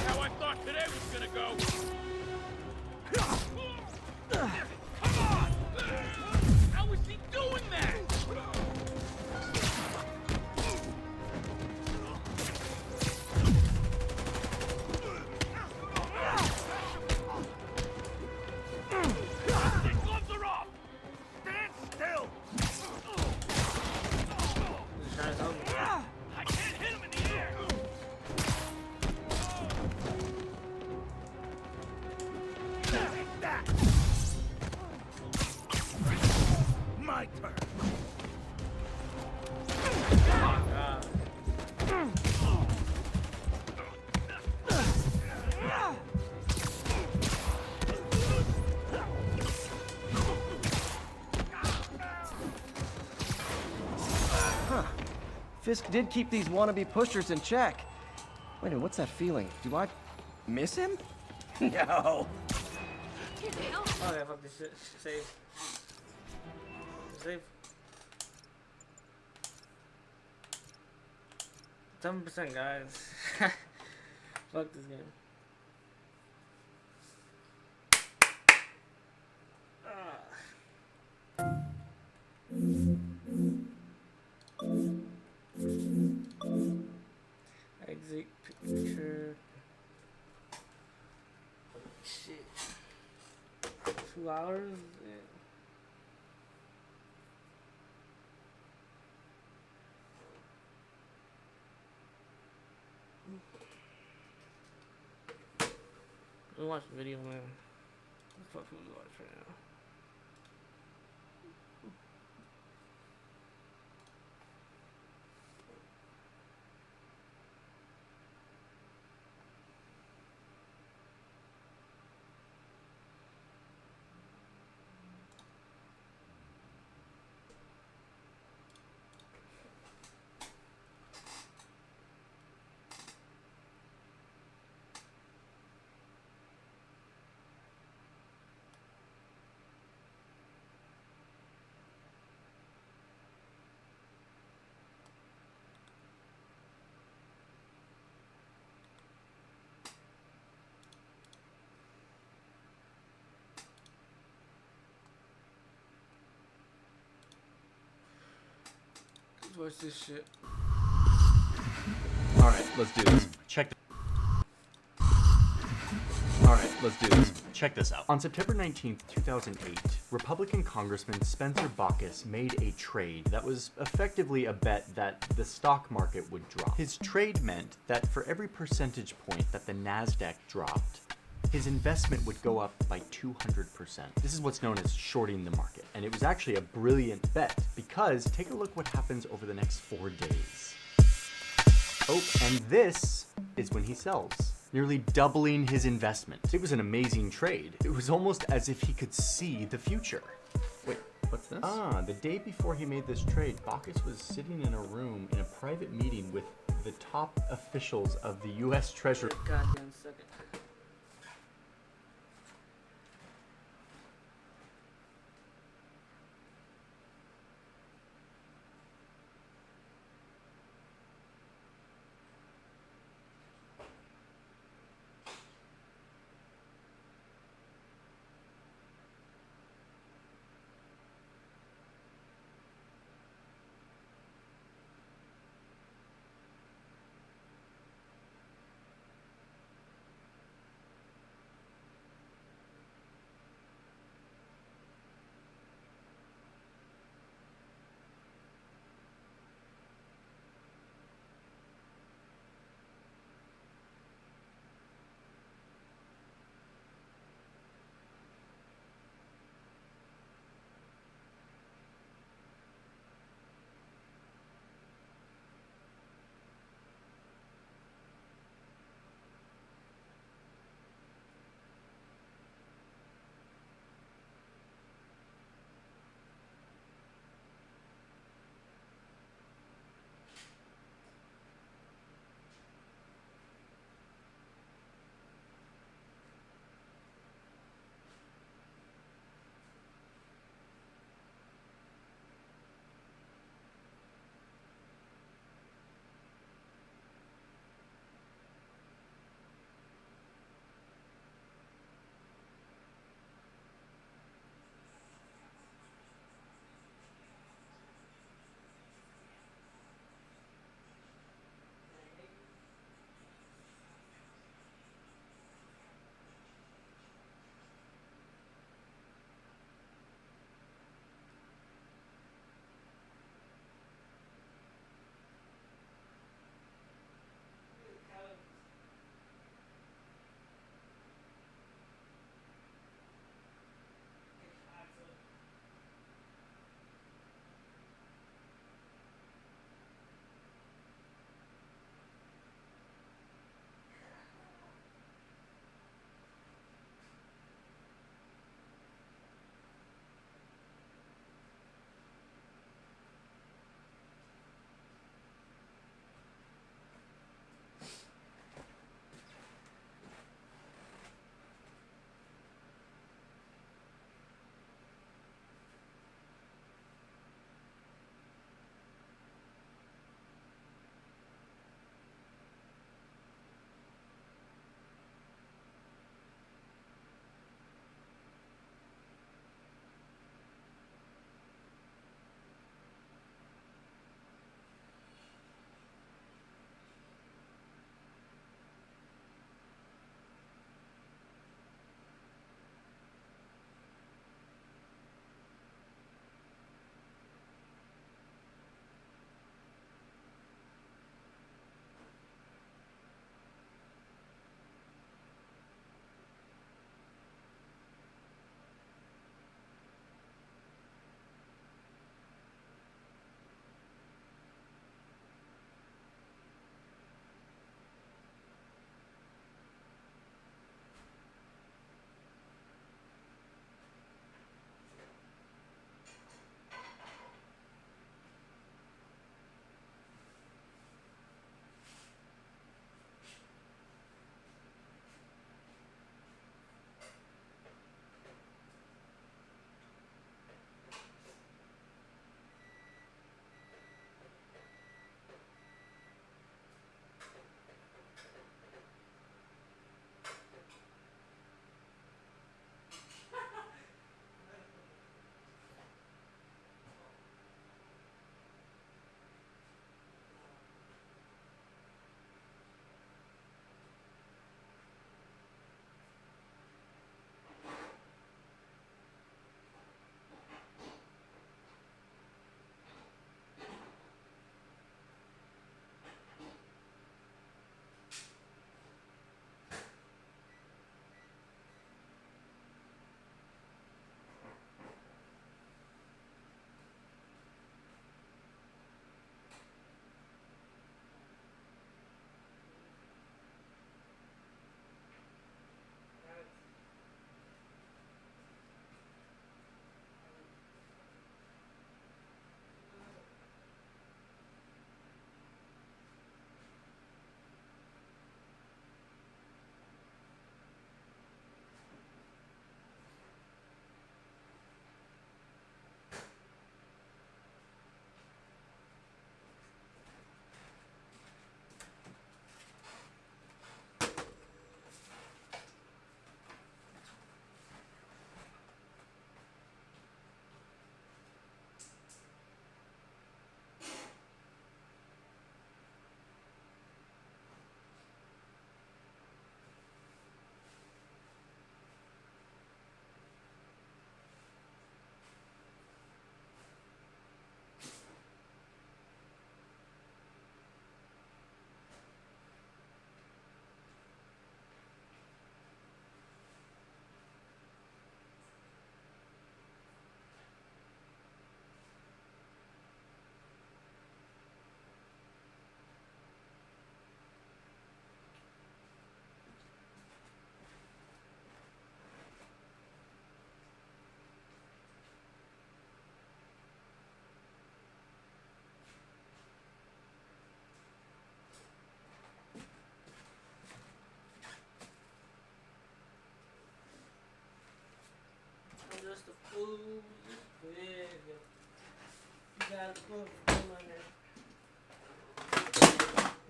how I thought today was gonna go. Come on! How is he doing that? The gloves are off! Stand still! I can't hit him in the air! Take that! My turn. Fisk did keep these wannabe pushers in check. Wait a minute, what's that feeling? Do I miss him? No. Oh yeah, fuck this shit. Save. Save. 7%, guys. Fuck this game. Exit picture. Shit. 2 hours? Yeah. Let's watch the video, man. What the fuck we watch right now? What's this shit? Alright, let's do this. Alright, let's do this. Check this out. On September 19th, 2008, Republican Congressman Spencer Baucus made a trade that was effectively a bet that the stock market would drop. His trade meant that for every percentage point that the NASDAQ dropped, his investment would go up by 200%. This is what's known as shorting the market. And it was actually a brilliant bet because take a look what happens over the next 4 days. Oh, and this is when he sells, nearly doubling his investment. It was an amazing trade. It was almost as if he could see the future. Wait, what's this? Ah, the day before he made this trade, Baucus was sitting in a room in a private meeting with the top officials of the US Treasury. Goddamn second.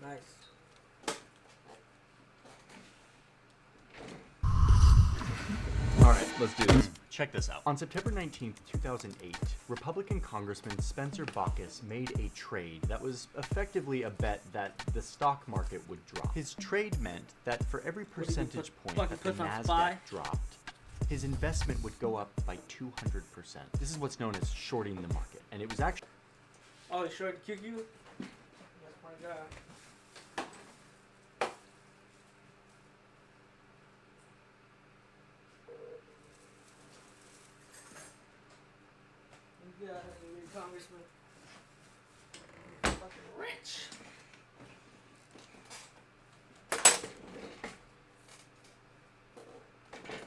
Nice. Alright, let's do this. Check this out. On September 19th, 2008, Republican Congressman Spencer Baucus made a trade that was effectively a bet that the stock market would drop. His trade meant that for every percentage point that the NASDAQ dropped, his investment would go up by 200%. This is what's known as shorting the market, and it was actually... Oh, he's trying to kick you? That's my guy. Yeah, Congressman. Fucking rich.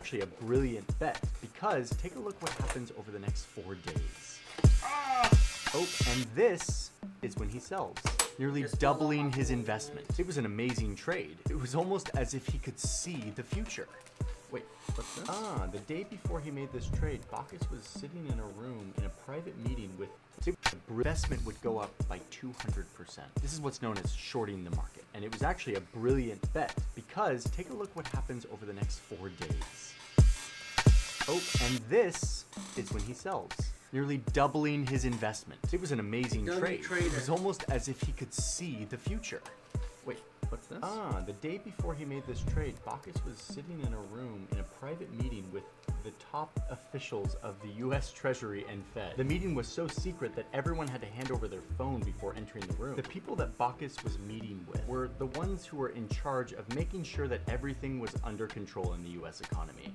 actually a brilliant bet, because take a look what happens over the next 4 days. Oh, and this is when he sells, nearly doubling his investment. It was an amazing trade. It was almost as if he could see the future. Wait, what's this? Ah, the day before he made this trade, Baucus was sitting in a room in a private meeting with investment would go up by 200%. This is what's known as shorting the market. And it was actually a brilliant bet, because take a look what happens over the next 4 days. Oh, and this is when he sells, nearly doubling his investment. It was an amazing trade. It was almost as if he could see the future. Wait, what's this? Ah, the day before he made this trade, Baucus was sitting in a room in a private meeting with the top officials of the US Treasury and Fed. The meeting was so secret that everyone had to hand over their phone before entering the room. The people that Baucus was meeting with were the ones who were in charge of making sure that everything was under control in the US economy.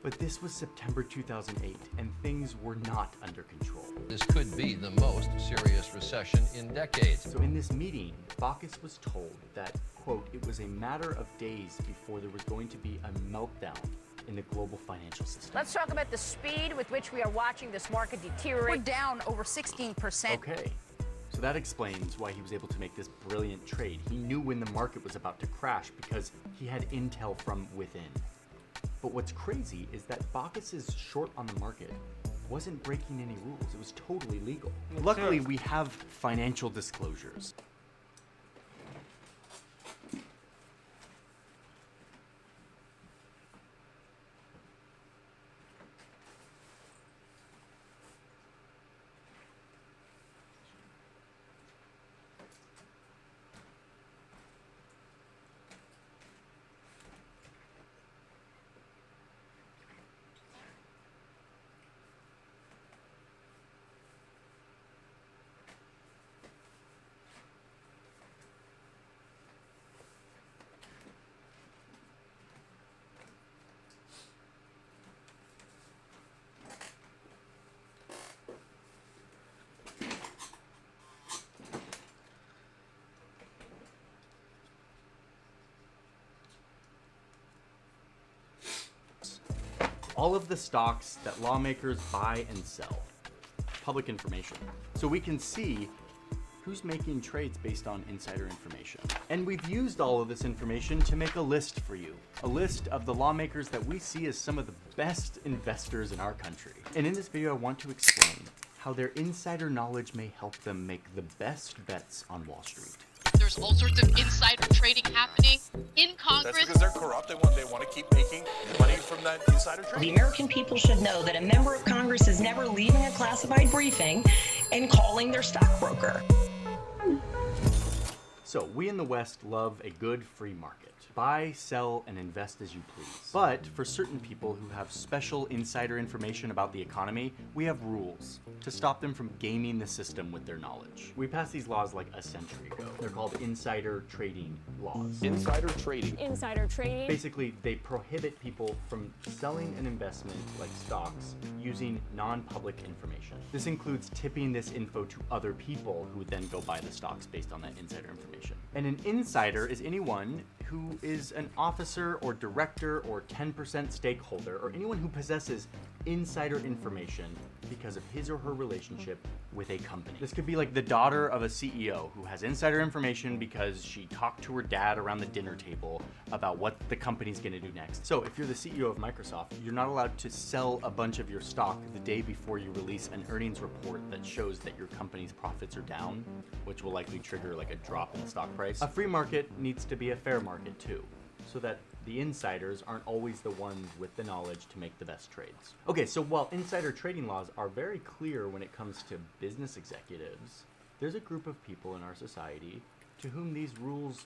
But this was September 2008, and things were not under control. This could be the most serious recession in decades. So in this meeting, Baucus was told that, quote, it was a matter of days before there was going to be a meltdown in the global financial system. Let's talk about the speed with which we are watching this market deteriorate. We're down over 16%. Okay. So that explains why he was able to make this brilliant trade. He knew when the market was about to crash because he had intel from within. But what's crazy is that Baucus's short on the market wasn't breaking any rules. It was totally legal. Luckily, we have financial disclosures. All of the stocks that lawmakers buy and sell. Public information. So we can see who's making trades based on insider information. And we've used all of this information to make a list for you. A list of the lawmakers that we see as some of the best investors in our country. And in this video, I want to explain how their insider knowledge may help them make the best bets on Wall Street. There's all sorts of insider trading happening in Congress. That's because they're corrupt. They want to keep making money from that insider trading. The American people should know that a member of Congress is never leaving a classified briefing and calling their stockbroker. So we in the West love a good free market. Buy, sell, and invest as you please. But for certain people who have special insider information about the economy, we have rules to stop them from gaming the system with their knowledge. We passed these laws like a century ago. They're called insider trading laws. Insider trading. Insider trading. Basically, they prohibit people from selling an investment like stocks using non-public information. This includes tipping this info to other people who would then go buy the stocks based on that insider information. And an insider is anyone who is an officer or director or 10% stakeholder or anyone who possesses insider information because of his or her relationship with a company. This could be like the daughter of a CEO who has insider information because she talked to her dad around the dinner table about what the company's gonna do next. So if you're the CEO of Microsoft, you're not allowed to sell a bunch of your stock the day before you release an earnings report that shows that your company's profits are down, which will likely trigger like a drop in the stock price. A free market needs to be a fair market too, so that the insiders aren't always the ones with the knowledge to make the best trades. Okay, so while insider trading laws are very clear when it comes to business executives, there's a group of people in our society to whom these rules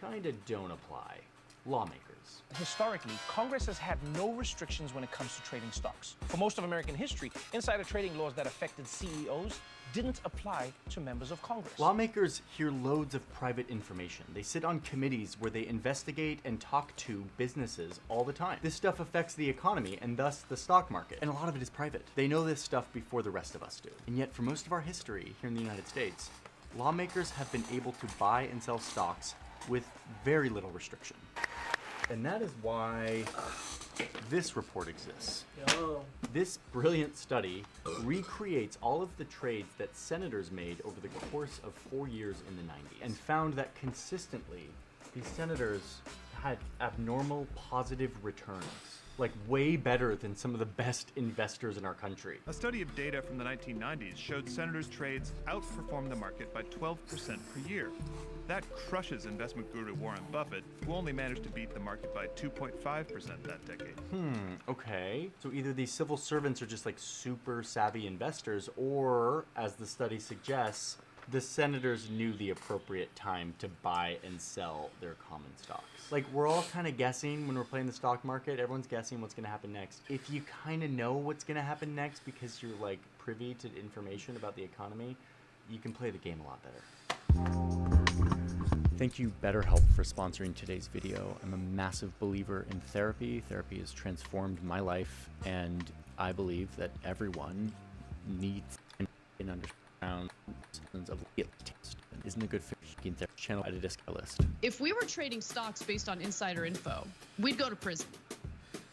kinda don't apply. Lawmakers. Historically, Congress has had no restrictions when it comes to trading stocks. For most of American history, insider trading laws that affected CEOs didn't apply to members of Congress. Lawmakers hear loads of private information. They sit on committees where they investigate and talk to businesses all the time. This stuff affects the economy and thus the stock market, and a lot of it is private. They know this stuff before the rest of us do. And yet for most of our history here in the United States, lawmakers have been able to buy and sell stocks with very little restriction. And that is why this report exists. Yo. This brilliant study recreates all of the trades that senators made over the course of 4 years in the 90s and found that consistently these senators had abnormal positive returns, like way better than some of the best investors in our country. A study of data from the 1990s showed senators' trades outperformed the market by 12% per year. That crushes investment guru Warren Buffett, who only managed to beat the market by 2.5% that decade. Okay. So either these civil servants are just like super savvy investors, or, as the study suggests, the senators knew the appropriate time to buy and sell their common stocks. Like, we're all kind of guessing when we're playing the stock market. Everyone's guessing what's going to happen next. If you kind of know what's going to happen next because you're like privy to information about the economy, you can play the game a lot better. Thank you, BetterHelp, for sponsoring today's video. I'm a massive believer in therapy. Therapy has transformed my life, and I believe that everyone needs and understands of taste. Isn't a good fit in their channel at a discount list. If we were trading stocks based on insider info, we'd go to prison.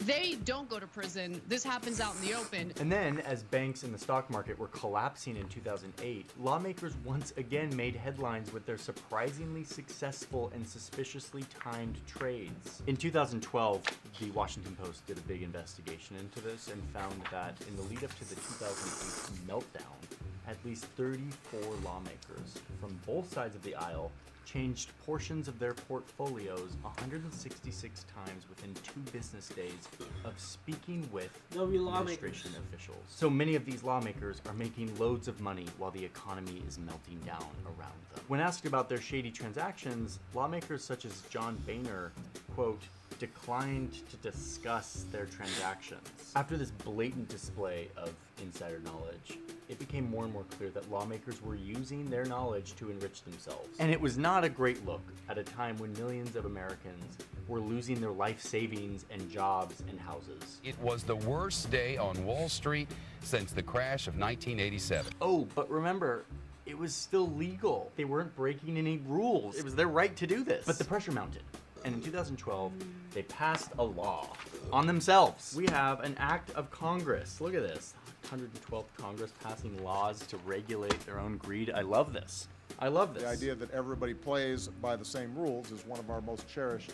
They don't go to prison. This happens out in the open. And then, as banks in the stock market were collapsing in 2008, lawmakers once again made headlines with their surprisingly successful and suspiciously timed trades. In 2012, the Washington Post did a big investigation into this and found that in the lead up to the 2008 meltdown, at least 34 lawmakers from both sides of the aisle changed portions of their portfolios 166 times within 2 business days of speaking with administration officials. So many of these lawmakers are making loads of money while the economy is melting down around them. When asked about their shady transactions, lawmakers such as John Boehner, quote, declined to discuss their transactions. After this blatant display of insider knowledge, it became more and more clear that lawmakers were using their knowledge to enrich themselves. And it was not a great look at a time when millions of Americans were losing their life savings and jobs and houses. It was the worst day on Wall Street since the crash of 1987. Oh, but remember, it was still legal. They weren't breaking any rules. It was their right to do this. But the pressure mounted. And in 2012, they passed a law on themselves. We have an act of Congress. Look at this. 112th Congress passing laws to regulate their own greed. I love this. I love this. The idea that everybody plays by the same rules is one of our most cherished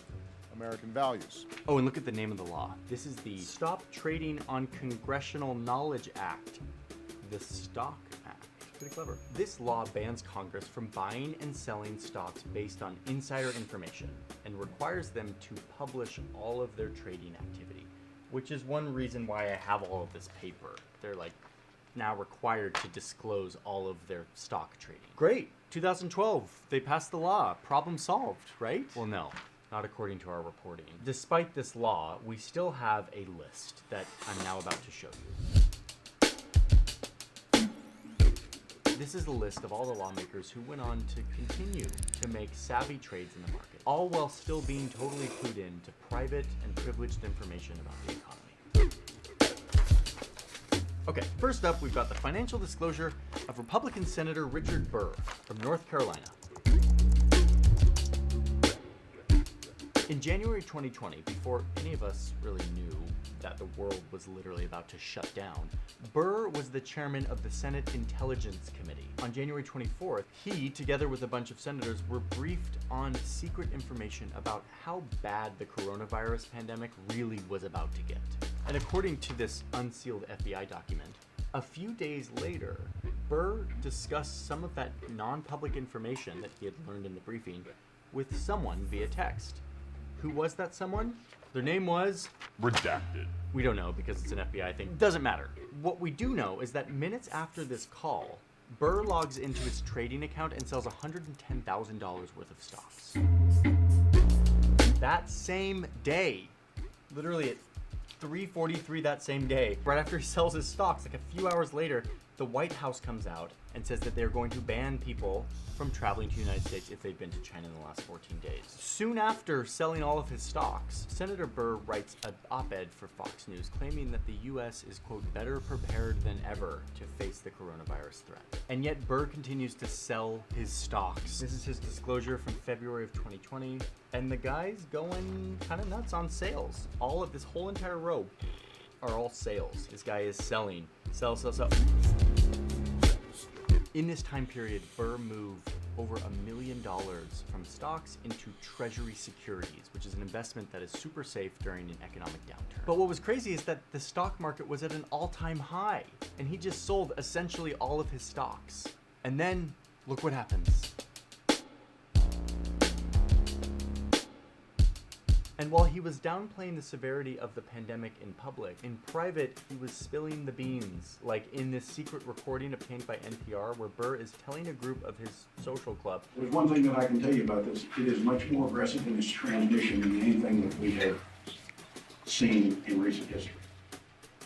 American values. Oh, and look at the name of the law. This is the Stop Trading on Congressional Knowledge Act. The Stock Act. Pretty clever. This law bans Congress from buying and selling stocks based on insider information and requires them to publish all of their trading activity, which is one reason why I have all of this paper. They're like now required to disclose all of their stock trading. Great. 2012, they passed the law. Problem solved, right? Well, no. Not according to our reporting. Despite this law, we still have a list that I'm now about to show you. This is a list of all the lawmakers who went on to continue to make savvy trades in the market, all while still being totally clued in to private and privileged information about the economy. Okay, first up, we've got the financial disclosure of Republican Senator Richard Burr from North Carolina. In January 2020, before any of us really knew that the world was literally about to shut down, Burr was the chairman of the Senate Intelligence Committee. On January 24th, he, together with a bunch of senators, were briefed on secret information about how bad the coronavirus pandemic really was about to get. And according to this unsealed FBI document, a few days later, Burr discussed some of that non-public information that he had learned in the briefing with someone via text. Who was that someone? Their name was... redacted. We don't know because it's an FBI thing. Doesn't matter. What we do know is that minutes after this call, Burr logs into his trading account and sells $110,000 worth of stocks. That same day, literally at 3:43 that same day, right after he sells his stocks, like a few hours later, the White House comes out and says that they're going to ban people from traveling to the United States if they've been to China in the last 14 days. Soon after selling all of his stocks, Senator Burr writes an op-ed for Fox News claiming that the US is, quote, better prepared than ever to face the coronavirus threat. And yet Burr continues to sell his stocks. This is his disclosure from February of 2020, and the guy's going kind of nuts on sales. All of this whole entire row are all sales. This guy is selling. Sell. In this time period, Burr moved over $1 million from stocks into treasury securities, which is an investment that is super safe during an economic downturn. But what was crazy is that the stock market was at an all-time high, and he just sold essentially all of his stocks. And then, look what happens. And while he was downplaying the severity of the pandemic in public, in private, he was spilling the beans, like in this secret recording obtained by NPR where Burr is telling a group of his social club. There's one thing that I can tell you about this. It is much more aggressive in its transmission than anything that we have seen in recent history.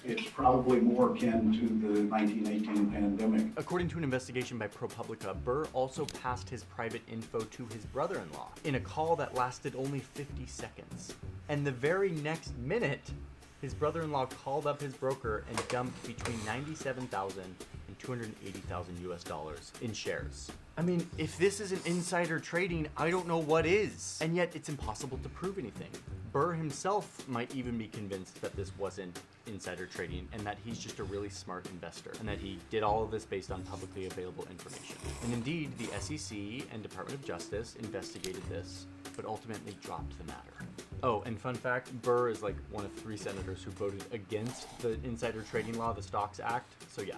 It's probably more akin to the 1918 pandemic. According to an investigation by ProPublica, Burr also passed his private info to his brother-in-law in a call that lasted only 50 seconds. And the very next minute, his brother-in-law called up his broker and dumped between $97,000 and $280,000 US in shares. I mean, if this isn't insider trading, I don't know what is. And yet, it's impossible to prove anything. Burr himself might even be convinced that this wasn't insider trading and that he's just a really smart investor and that he did all of this based on publicly available information. And indeed, the SEC and Department of Justice investigated this, but ultimately dropped the matter. Oh, and fun fact, Burr is like one of 3 senators who voted against the insider trading law, the Stocks Act. So yeah,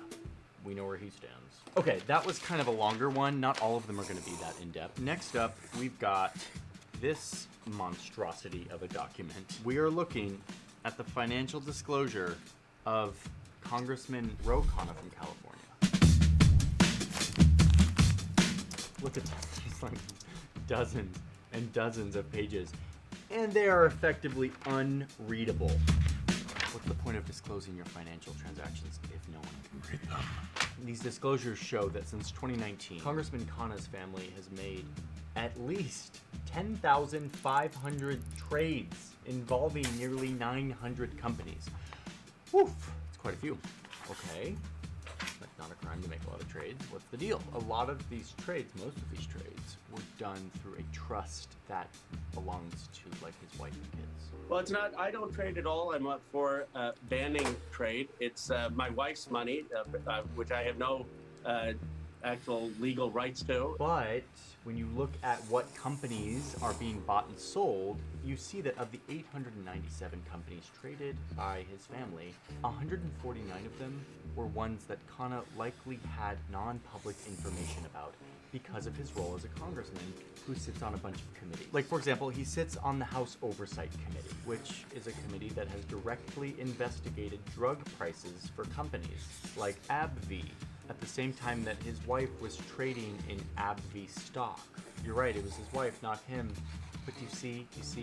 we know where he stands. Okay, that was kind of a longer one. Not all of them are going to be that in-depth. Next up, we've got this monstrosity of a document. We are looking at the financial disclosure of Congressman Ro Khanna from California. Look at that. It's like dozens and dozens of pages, and they are effectively unreadable. What's the point of disclosing your financial transactions if no one can read them? These disclosures show that since 2019, Congressman Khanna's family has made at least 10,500 trades involving nearly 900 companies. Woof, it's quite a few. Okay, that's not a crime to make a lot of trades. What's the deal? A lot of these trades, most of these trades, were done through a trust that belongs to like his wife and kids. Well, it's not, I don't trade at all. I'm up for banning trade. It's my wife's money, which I have no actual legal rights to. But when you look at what companies are being bought and sold, you see that of the 897 companies traded by his family, 149 of them were ones that Khanna likely had non-public information about because of his role as a congressman who sits on a bunch of committees. Like, for example, he sits on the House Oversight Committee, which is a committee that has directly investigated drug prices for companies like AbbVie, at the same time that his wife was trading in AbbVie stock. You're right, it was his wife, not him. But you see, it's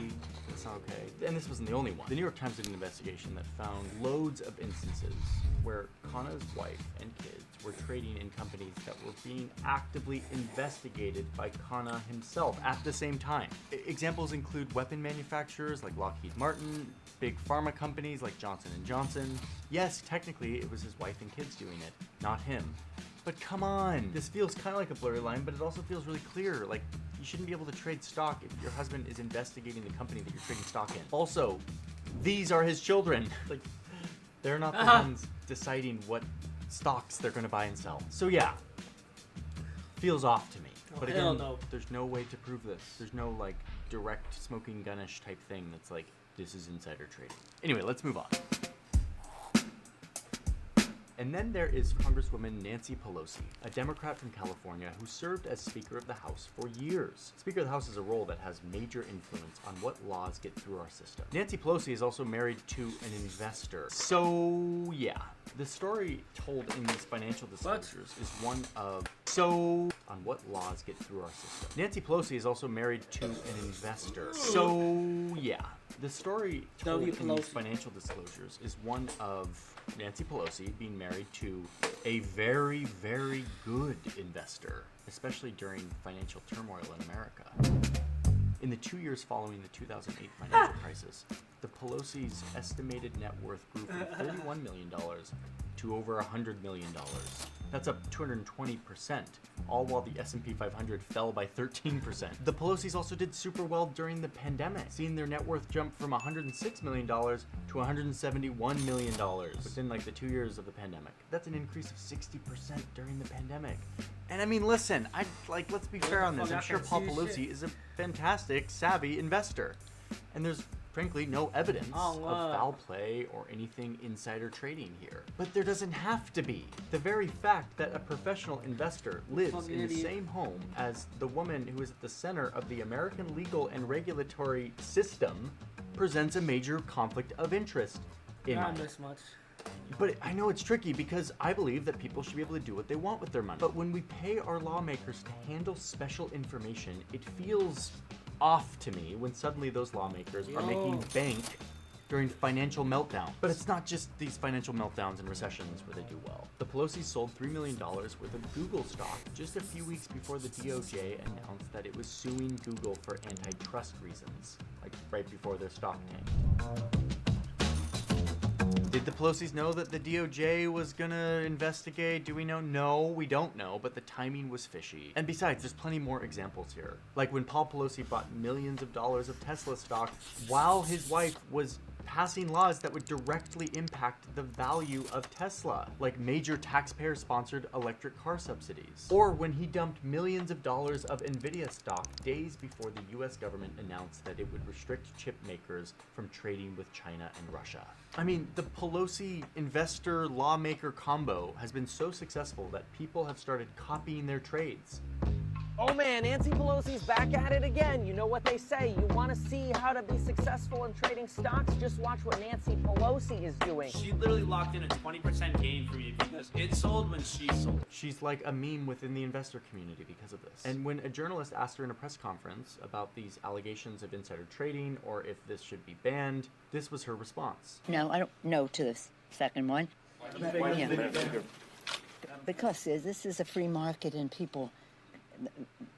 not okay. And this wasn't the only one. The New York Times did an investigation that found loads of instances where Khanna's wife and kids were trading in companies that were being actively investigated by Khanna himself at the same time. Examples include weapon manufacturers like Lockheed Martin, big pharma companies like Johnson & Johnson. Yes, technically it was his wife and kids doing it, not him. But come on, this feels kind of like a blurry line, but it also feels really clear. Like, you shouldn't be able to trade stock if your husband is investigating the company that you're trading stock in. Also, these are his children. Like, they're not the ones deciding what stocks they're going to buy and sell. So yeah, feels off to me. Oh, But hell again, no. there's no way to prove this. There's no like direct smoking gunish type thing that's like, this is insider trading. Anyway, let's move on. And then there is Congresswoman Nancy Pelosi, a Democrat from California who served as Speaker of the House for years. Speaker of the House is a role that has major influence on what laws get through our system. Nancy Pelosi is also married to an investor. So yeah, the story told in these financial disclosures is one of on what laws get through our system. Nancy Pelosi is also married to an investor. So yeah, the story told in these financial disclosures is one of Nancy Pelosi being married to a very, very good investor, especially during financial turmoil in America. In the 2 years following the 2008 financial crisis, the Pelosi's estimated net worth grew from $31 million to over $100 million. That's up 220%, all while the S&P 500 fell by 13%. The Pelosi's also did super well during the pandemic, seeing their net worth jump from $106 million to $171 million within like the 2 years of the pandemic. That's an increase of 60% during the pandemic. And I mean, listen, let's be fair on this. I'm sure Paul Pelosi is a fantastic, savvy investor. And there's frankly no evidence of foul play or anything insider trading here. But there doesn't have to be. The very fact that a professional investor lives in the same home as the woman who is at the center of the American legal and regulatory system presents a major conflict of interest in my Not this much. But I know it's tricky because I believe that people should be able to do what they want with their money. But when we pay our lawmakers to handle special information, it feels off to me when suddenly those lawmakers are making bank during financial meltdown. But it's not just these financial meltdowns and recessions where they do well. The Pelosi's sold $3 million worth of Google stock just a few weeks before the DOJ announced that it was suing Google for antitrust reasons, like right before their stock tanked. Did the Pelosi's know that the DOJ was gonna investigate? Do we know? No, we don't know, but the timing was fishy. And besides, there's plenty more examples here. Like when Paul Pelosi bought millions of dollars of Tesla stock while his wife was passing laws that would directly impact the value of Tesla, like major taxpayer-sponsored electric car subsidies. Or when he dumped millions of dollars of Nvidia stock days before the US government announced that it would restrict chip makers from trading with China and Russia. I mean, the Pelosi investor lawmaker combo has been so successful that people have started copying their trades. Oh man, Nancy Pelosi's back at it again. You know what they say, you want to see how to be successful in trading stocks? Just watch what Nancy Pelosi is doing. She literally locked in a 20% gain for me because it sold when she sold. She's like a meme within the investor community because of this. And when a journalist asked her in a press conference about these allegations of insider trading or if this should be banned, this was her response. No, I don't know to the second one. Yeah. Because this is a free market and people,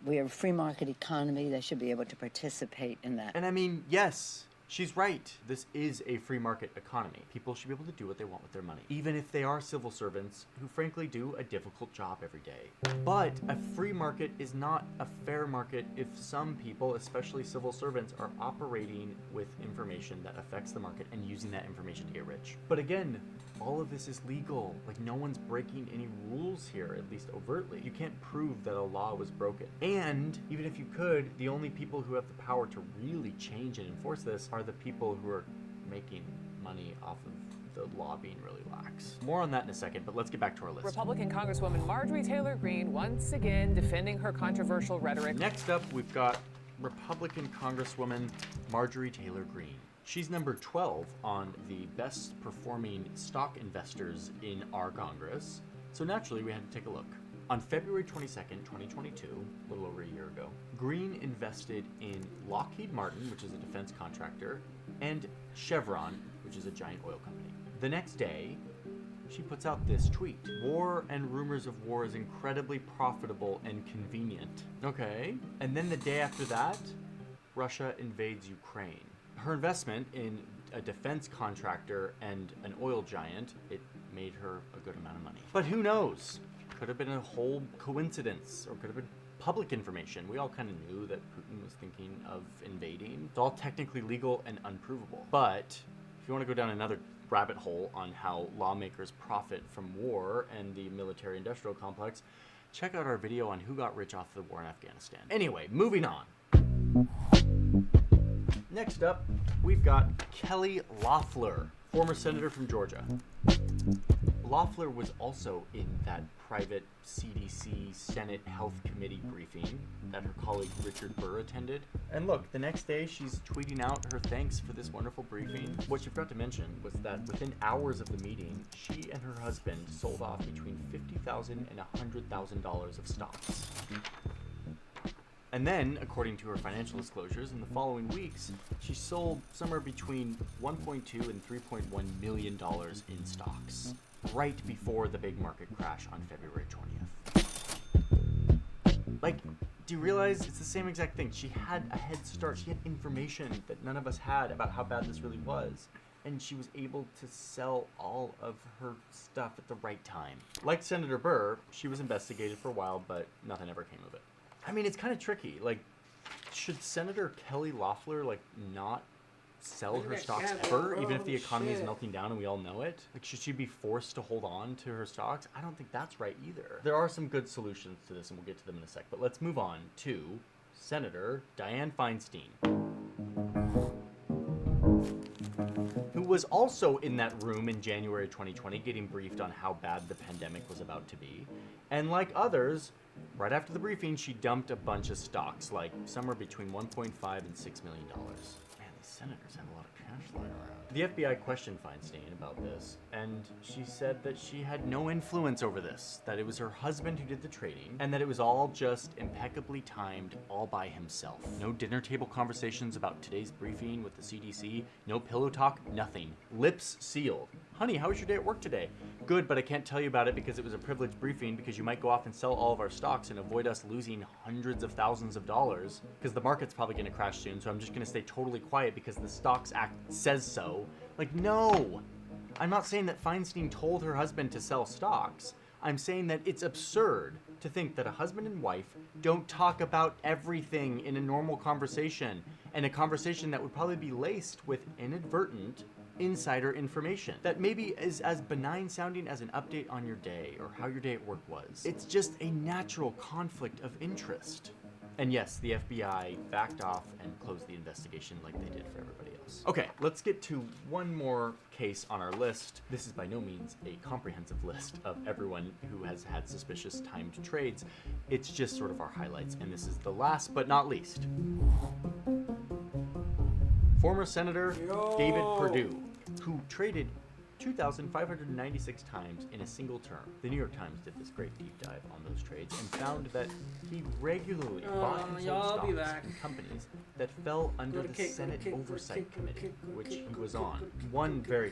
we are a free market economy. They should be able to participate in that. And I mean, yes, she's right. This is a free market economy. People should be able to do what they want with their money, even if they are civil servants who frankly do a difficult job every day. But a free market is not a fair market if some people, especially civil servants, are operating with information that affects the market and using that information to get rich. But again, all of this is legal. Like, no one's breaking any rules here, at least overtly. You can't prove that a law was broken. And even if you could, the only people who have the power to really change and enforce this are the people who are making money off of the law being really lax. More on that in a second, but let's get back to our list. Republican Congresswoman Marjorie Taylor Greene once again defending her controversial rhetoric. Next up, we've got Republican Congresswoman Marjorie Taylor Greene. She's number 12 on the best performing stock investors in our Congress, so naturally we had to take a look. On February 22nd, 2022, a little over a year ago, Greene invested in Lockheed Martin, which is a defense contractor, and Chevron, which is a giant oil company. The next day, she puts out this tweet. War and rumors of war is incredibly profitable and convenient. Okay. And then the day after that, Russia invades Ukraine. Her investment in a defense contractor and an oil giant, it made her a good amount of money. But who knows? Could have been a whole coincidence, or could have been public information. We all kind of knew that Putin was thinking of invading. It's all technically legal and unprovable. But if you want to go down another rabbit hole on how lawmakers profit from war and the military-industrial complex, check out our video on who got rich off the war in Afghanistan. Anyway, moving on. Next up, we've got Kelly Loeffler, former senator from Georgia. Loeffler was also in that private CDC Senate Health Committee briefing that her colleague Richard Burr attended. And look, the next day she's tweeting out her thanks for this wonderful briefing. What she forgot to mention was that within hours of the meeting, she and her husband sold off between $50,000 and $100,000 of stocks. And then, according to her financial disclosures, in the following weeks, she sold somewhere between $1.2 and $3.1 million in stocks, right before the big market crash on February 20th. Like, do you realize it's the same exact thing? She had a head start. She had information that none of us had about how bad this really was. And she was able to sell all of her stuff at the right time. Like Senator Burr, she was investigated for a while, but nothing ever came of it. I mean, it's kind of tricky. Like, should Senator Kelly Loeffler, like, not sell her stocks ever, even if the economy is melting down and we all know it? Like, should she be forced to hold on to her stocks? I don't think that's right either. There are some good solutions to this, and we'll get to them in a sec. But let's move on to Senator Dianne Feinstein, who was also in that room in January 2020 getting briefed on how bad the pandemic was about to be. And like others, right after the briefing, she dumped a bunch of stocks, like somewhere between $1.5 and $6 million. Man, these senators have a lot of cash lying around. The FBI questioned Feinstein about this, and she said that she had no influence over this, that it was her husband who did the trading, and that it was all just impeccably timed all by himself. No dinner table conversations about today's briefing with the CDC, no pillow talk, nothing. Lips sealed. Honey, how was your day at work today? Good, but I can't tell you about it because it was a privileged briefing because you might go off and sell all of our stocks and avoid us losing hundreds of thousands of dollars because the market's probably going to crash soon, so I'm just going to stay totally quiet because the Stocks Act says so. Like, no! I'm not saying that Feinstein told her husband to sell stocks. I'm saying that it's absurd to think that a husband and wife don't talk about everything in a normal conversation, and a conversation that would probably be laced with inadvertent insider information that maybe is as benign sounding as an update on your day or how your day at work was. It's just a natural conflict of interest. And yes, the FBI backed off and closed the investigation like they did for everybody else. Okay, let's get to one more case on our list. This is by no means a comprehensive list of everyone who has had suspicious timed trades. It's just sort of our highlights, and this is the last but not least. Former Senator David Perdue, who traded 2,596 times in a single term. The New York Times did this great deep dive on those trades and found that he regularly bought and sold stocks in companies that fell under the Senate Oversight Committee, which he was on. One very